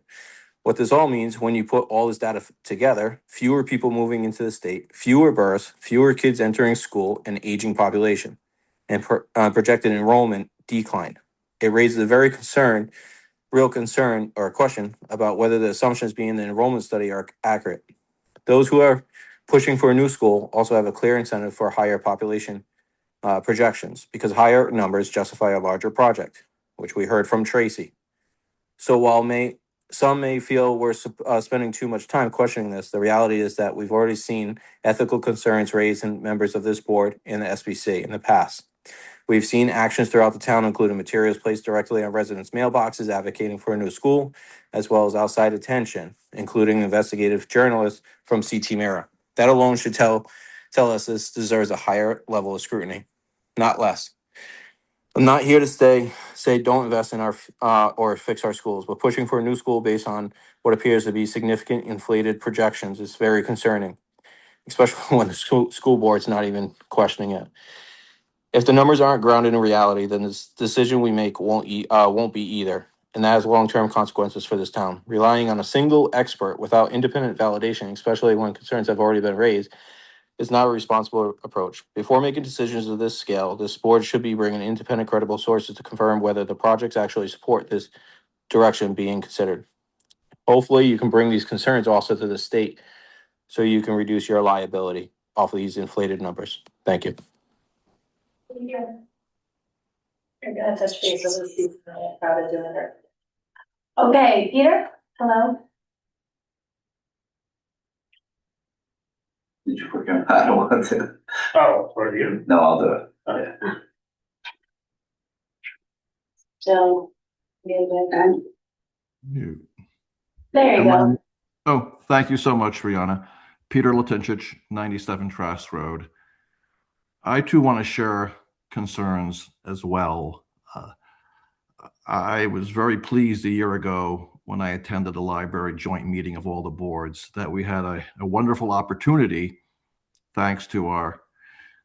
Speaker 16: What this all means, when you put all this data together, fewer people moving into the state, fewer births, fewer kids entering school, and aging population, and projected enrollment decline. It raises a very real concern or question about whether the assumptions being in the enrollment study are accurate. Those who are pushing for a new school also have a clear incentive for higher population projections, because higher numbers justify a larger project, which we heard from Tracy. So while some may feel we're spending too much time questioning this, the reality is that we've already seen ethical concerns raised in members of this board and the SBC in the past. We've seen actions throughout the town, including materials placed directly on residents' mailboxes advocating for a new school, as well as outside attention, including investigative journalists from CT Mirror. That alone should tell us this deserves a higher level of scrutiny, not less. I'm not here to say don't invest in our or fix our schools, but pushing for a new school based on what appears to be significant inflated projections is very concerning, especially when the school board's not even questioning it. If the numbers aren't grounded in reality, then this decision we make won't be either, and that has long-term consequences for this town. Relying on a single expert without independent validation, especially when concerns have already been raised, is not a responsible approach. Before making decisions of this scale, this board should be bringing independent, credible sources to confirm whether the projects actually support this direction being considered. Hopefully, you can bring these concerns also to the state so you can reduce your liability off of these inflated numbers. Thank you.
Speaker 1: Yeah. I'm gonna touch base with Lucy, proud of doing it. Okay, Peter, hello?
Speaker 3: Did you forget? I don't want to.
Speaker 11: Oh, for you.
Speaker 3: No, I'll do it. Yeah.
Speaker 1: Jill. There you go.
Speaker 17: Oh, thank you so much, Rihanna. Peter Latinchich, 97 Trask Road. I too want to share concerns as well. I was very pleased a year ago when I attended a library joint meeting of all the boards that we had a wonderful opportunity, thanks to our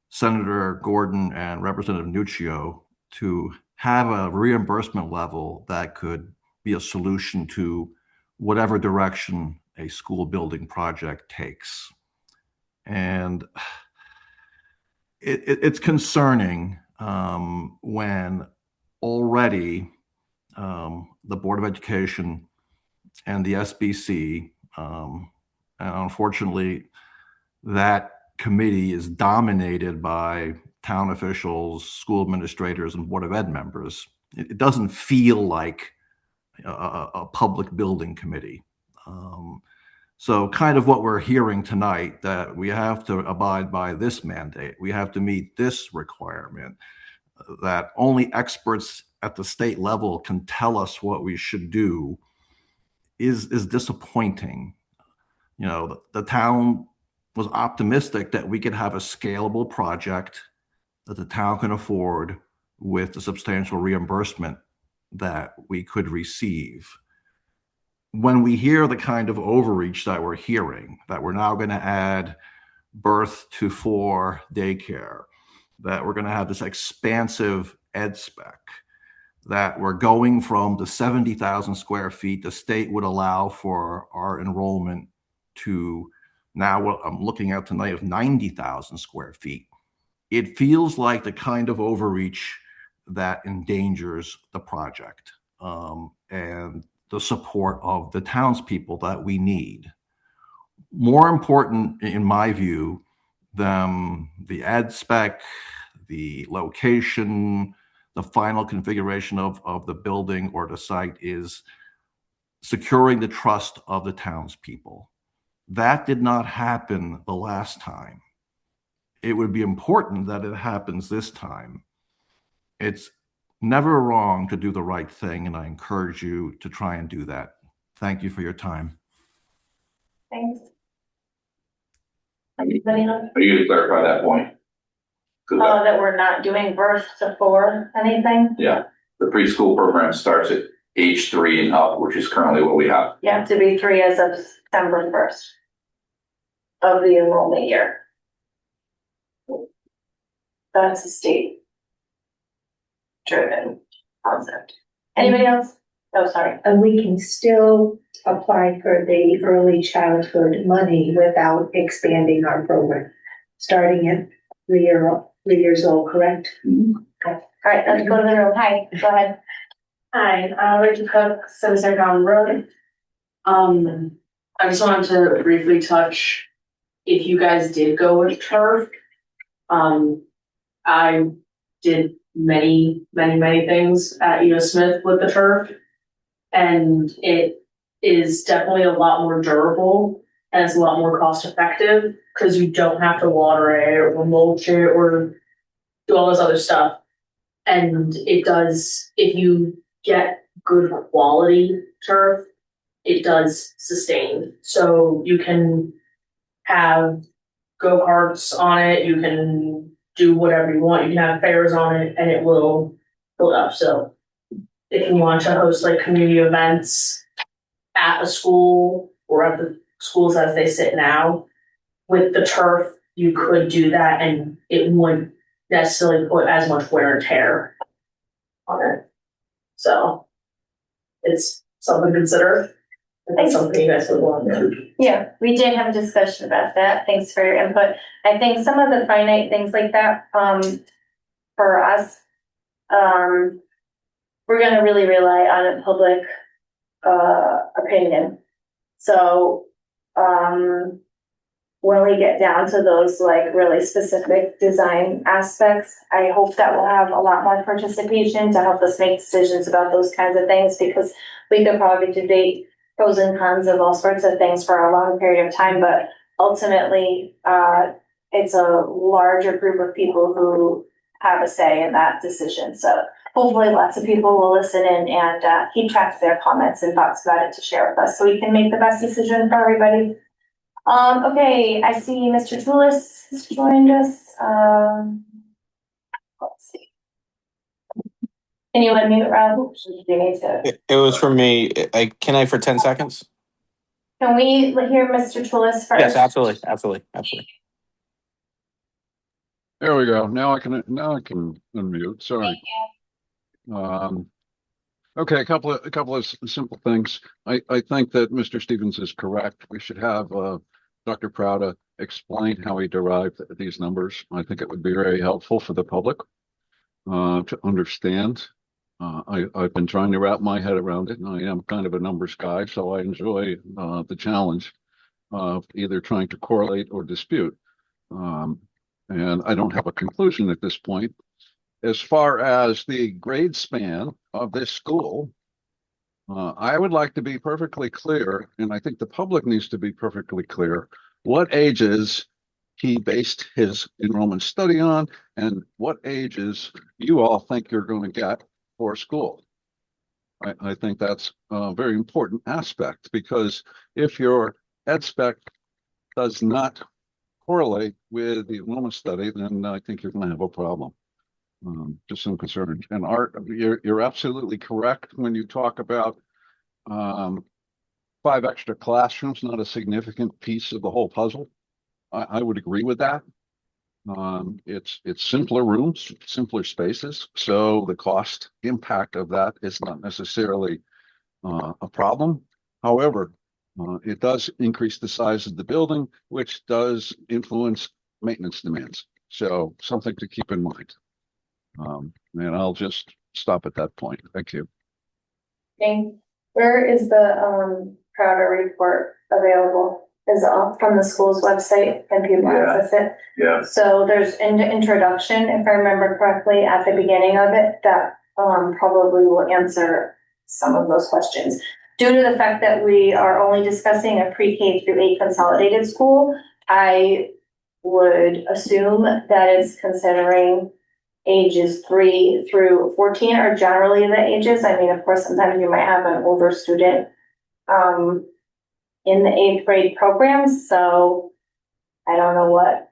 Speaker 17: Senator Gordon and Representative Nuccio, to have a reimbursement level that could be a solution to whatever direction a school building project takes. And it's concerning when already the Board of Education and the SBC, and unfortunately, that committee is dominated by town officials, school administrators, and Board of Ed members. It doesn't feel like a public building committee. So kind of what we're hearing tonight, that we have to abide by this mandate, we have to meet this requirement, that only experts at the state level can tell us what we should do, is disappointing. You know, the town was optimistic that we could have a scalable project that the town can afford with the substantial reimbursement that we could receive. When we hear the kind of overreach that we're hearing, that we're now going to add birth to 4 daycare, that we're going to have this expansive ed spec, that we're going from the 70,000 square feet the state would allow for our enrollment to now what I'm looking at tonight of 90,000 square feet. It feels like the kind of overreach that endangers the project and the support of the townspeople that we need. More important, in my view, than the ed spec, the location, the final configuration of the building or the site, is securing the trust of the townspeople. That did not happen the last time. It would be important that it happens this time. It's never wrong to do the right thing, and I encourage you to try and do that. Thank you for your time.
Speaker 1: Thanks. Anybody else?
Speaker 3: Are you going to clarify that point?
Speaker 1: Oh, that we're not doing birth to 4 anything?
Speaker 3: Yeah, the preschool program starts at age 3 and up, which is currently what we have.
Speaker 1: You have to be 3 as of September 1st of the enrollment year. That's a state driven concept. Anybody else? Oh, sorry.
Speaker 14: And we can still apply for the early childhood money without expanding our program, starting at 3 years old, correct?
Speaker 1: Mm-hmm. Okay. All right, let's go to the room. Hi, go ahead.
Speaker 18: Hi, Rachel Cook, 77 Down Road. I just wanted to briefly touch, if you guys did go with turf, I did many things at Edo Smith with the turf, and it is definitely a lot more durable and it's a lot more cost effective because you don't have to water it or mulch it or do all this other stuff. And it does, if you get good quality turf, it does sustain. So you can have go-karts on it, you can do whatever you want, you can have fairs on it, and it will build up. So if you want to host like community events at a school or at the schools as they sit now, with the turf, you could do that and it wouldn't necessarily put as much wear and tear on it. So it's something to consider. If that's something you guys would want to do.
Speaker 1: Yeah, we did have a discussion about that. Thanks for your input. I think some of the finite things like that, for us, we're gonna really rely on a public opinion. So when we get down to those like really specific design aspects, I hope that we'll have a lot more participation to help us make decisions about those kinds of things, because we could probably debate pros and cons of all sorts of things for a long period of time, but ultimately, it's a larger group of people who have a say in that decision. So hopefully lots of people will listen in and keep track of their comments and thoughts about it to share with us so we can make the best decision for everybody. Okay, I see Mr. Toulis has joined us. Let's see. Can you let me around?
Speaker 16: It was for me. Can I for 10 seconds?
Speaker 1: Can we hear Mr. Toulis first?
Speaker 16: Yes, absolutely. Absolutely.
Speaker 10: There we go. Now I can unmute. Sorry. Okay, a couple of simple things. I think that Mr. Stevens is correct. We should have Dr. Prouda explain how he derived these numbers. I think it would be very helpful for the public to understand. I've been trying to wrap my head around it, and I am kind of a numbers guy, so I enjoy the challenge of either trying to correlate or dispute. And I don't have a conclusion at this point. As far as the grade span of this school, I would like to be perfectly clear, and I think the public needs to be perfectly clear, what ages he based his enrollment study on and what ages you all think you're going to get for school. I think that's a very important aspect, because if your ed spec does not correlate with the enrollment study, then I think you're going to have a problem. Just some concern. And Art, you're absolutely correct when you talk about 5 extra classrooms, not a significant piece of the whole puzzle. I would agree with that. It's simpler rooms, simpler spaces, so the cost impact of that is not necessarily a problem. However, it does increase the size of the building, which does influence maintenance demands. So something to keep in mind. And I'll just stop at that point. Thank you.
Speaker 1: Where is the Prouda report available? Is it from the school's website? Can people access it?
Speaker 3: Yeah.
Speaker 1: So there's an introduction, if I remember correctly, at the beginning of it that probably will answer some of those questions. Due to the fact that we are only discussing a pre-K through 8 consolidated school, I would assume that it's considering ages 3 through 14 are generally the ages. I mean, of course, sometimes you might have an older student in the 8th grade program. So I don't know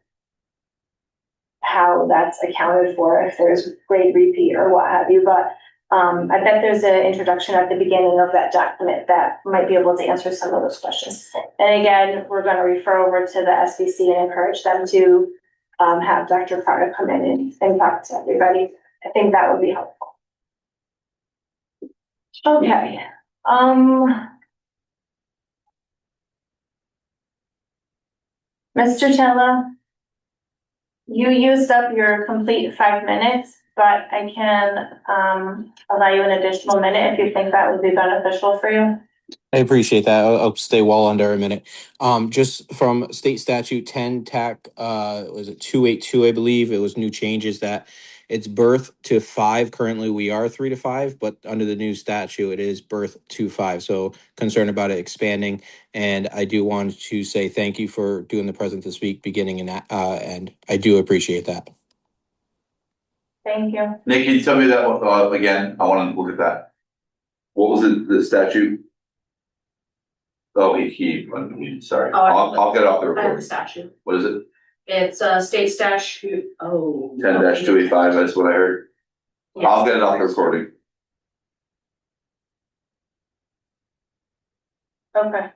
Speaker 1: how that's accounted for, if there's grade repeat or what have you, but I bet there's an introduction at the beginning of that document that might be able to answer some of those questions. And again, we're going to refer over to the SBC and encourage them to have Dr. Prouda come in and talk to everybody. I think that would be helpful. Okay. Mr. Chella, you used up your complete 5 minutes, but I can allow you an additional minute if you think that would be beneficial for you.
Speaker 16: I appreciate that. I'll stay well under a minute. Just from state statute 10 TAC, was it 282, I believe, it was new changes that it's birth to 5. Currently we are 3 to 5, but under the new statute, it is birth to 5. So concerned about it expanding. And I do want to say thank you for doing the present to speak beginning and end. I do appreciate that.
Speaker 1: Thank you.
Speaker 3: Nick, can you tell me that again? I want to look at that. What was it, the statute? Oh, sorry. I'll get off the
Speaker 18: I have
Speaker 3: recording.
Speaker 18: the statute.
Speaker 3: What is it?
Speaker 18: It's state statute.
Speaker 3: 10-285, that's what I heard.
Speaker 18: Yes.
Speaker 3: I'll get it off the recording.
Speaker 1: Okay.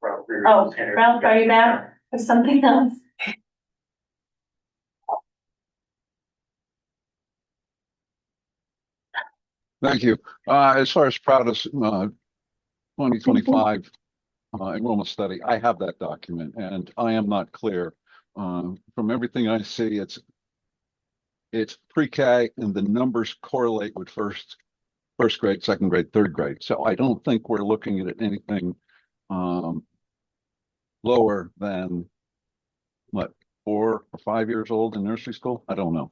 Speaker 1: Oh, Ralph, are you back or something else?
Speaker 10: Thank you. As far as Prouda's 2025 enrollment study, I have that document, and I am not clear. From everything I see, it's pre-K, and the numbers correlate with first grade, second grade, third grade. So I don't think we're looking at anything lower than what, 4 or 5 years old in nursery school? I don't know.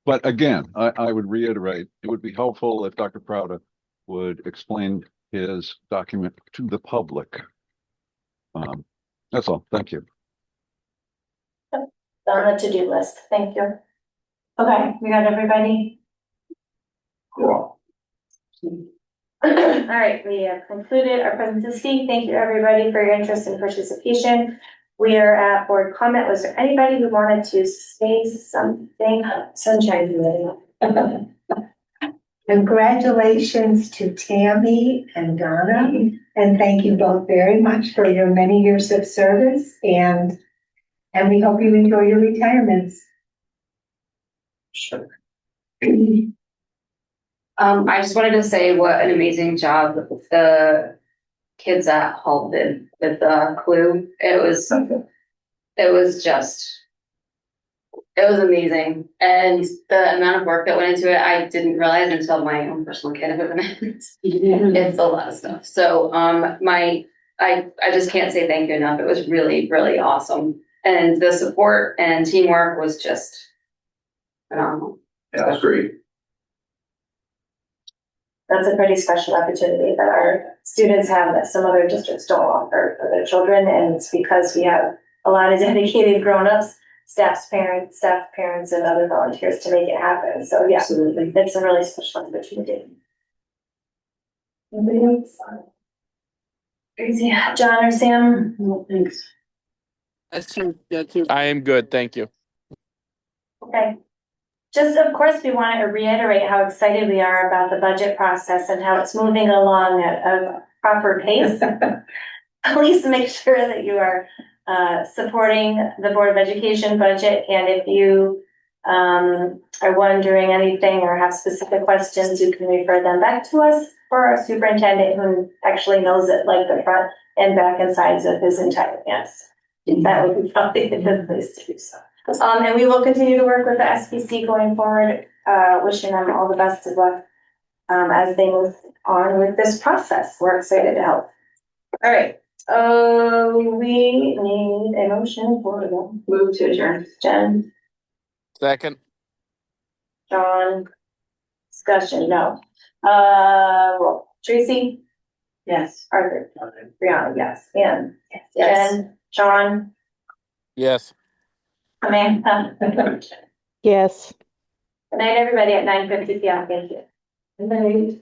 Speaker 10: But again, I would reiterate, it would be helpful if Dr. Prouda would explain his document to the public. That's all. Thank you.
Speaker 1: On the to-do list. Thank you. Okay, we got everybody. Cool. All right, we have concluded our presentation. Thank you, everybody, for your interest and participation. We are at board comment. Was there anybody who wanted to say something? Sunshine.
Speaker 14: Congratulations to Tammy and Donna, and thank you both very much for your many years of service, and we hope you enjoy your retirements.
Speaker 15: Sure. I just wanted to say what an amazing job the kids at Hull did with the Clue. It was amazing. And the amount of work that went into it, I didn't realize until my own personal kid was in it. It's a lot of stuff. So I just can't say thank you enough. It was really, really awesome. And the support and teamwork was just phenomenal.
Speaker 3: Yeah, that's great.
Speaker 1: That's a pretty special opportunity that our students have that some other districts don't offer for their children. And it's because we have a lot of dedicated grown-ups, staff parents, and other volunteers to make it happen. So yeah, absolutely. It's a really special opportunity. Anybody else? Crazy. John or Sam? No, thanks.
Speaker 13: I am good, thank you.
Speaker 1: Okay. Just, of course, we want to reiterate how excited we are about the budget process and how it's moving along at a proper pace. Please make sure that you are supporting the Board of Education budget. And if you are wondering anything or have specific questions, you can refer them back to us or our superintendent who actually knows it like the front and back and sides of his entire yes. That would be probably the good place to do so. And we will continue to work with the SBC going forward, wishing them all the best of luck as they move on with this process. We're excited to help. All right. We need a motion for the move to adjourn. Jen?
Speaker 13: Second.
Speaker 1: John? Discussion? No. Roll. Tracy? Yes. Arthur? Brianna? Yes. Ann? Yes. Jen? John?
Speaker 13: Yes.
Speaker 1: Amanda?
Speaker 14: Yes.
Speaker 1: Good night, everybody, at 9:50 p.m. Thank you. Good night.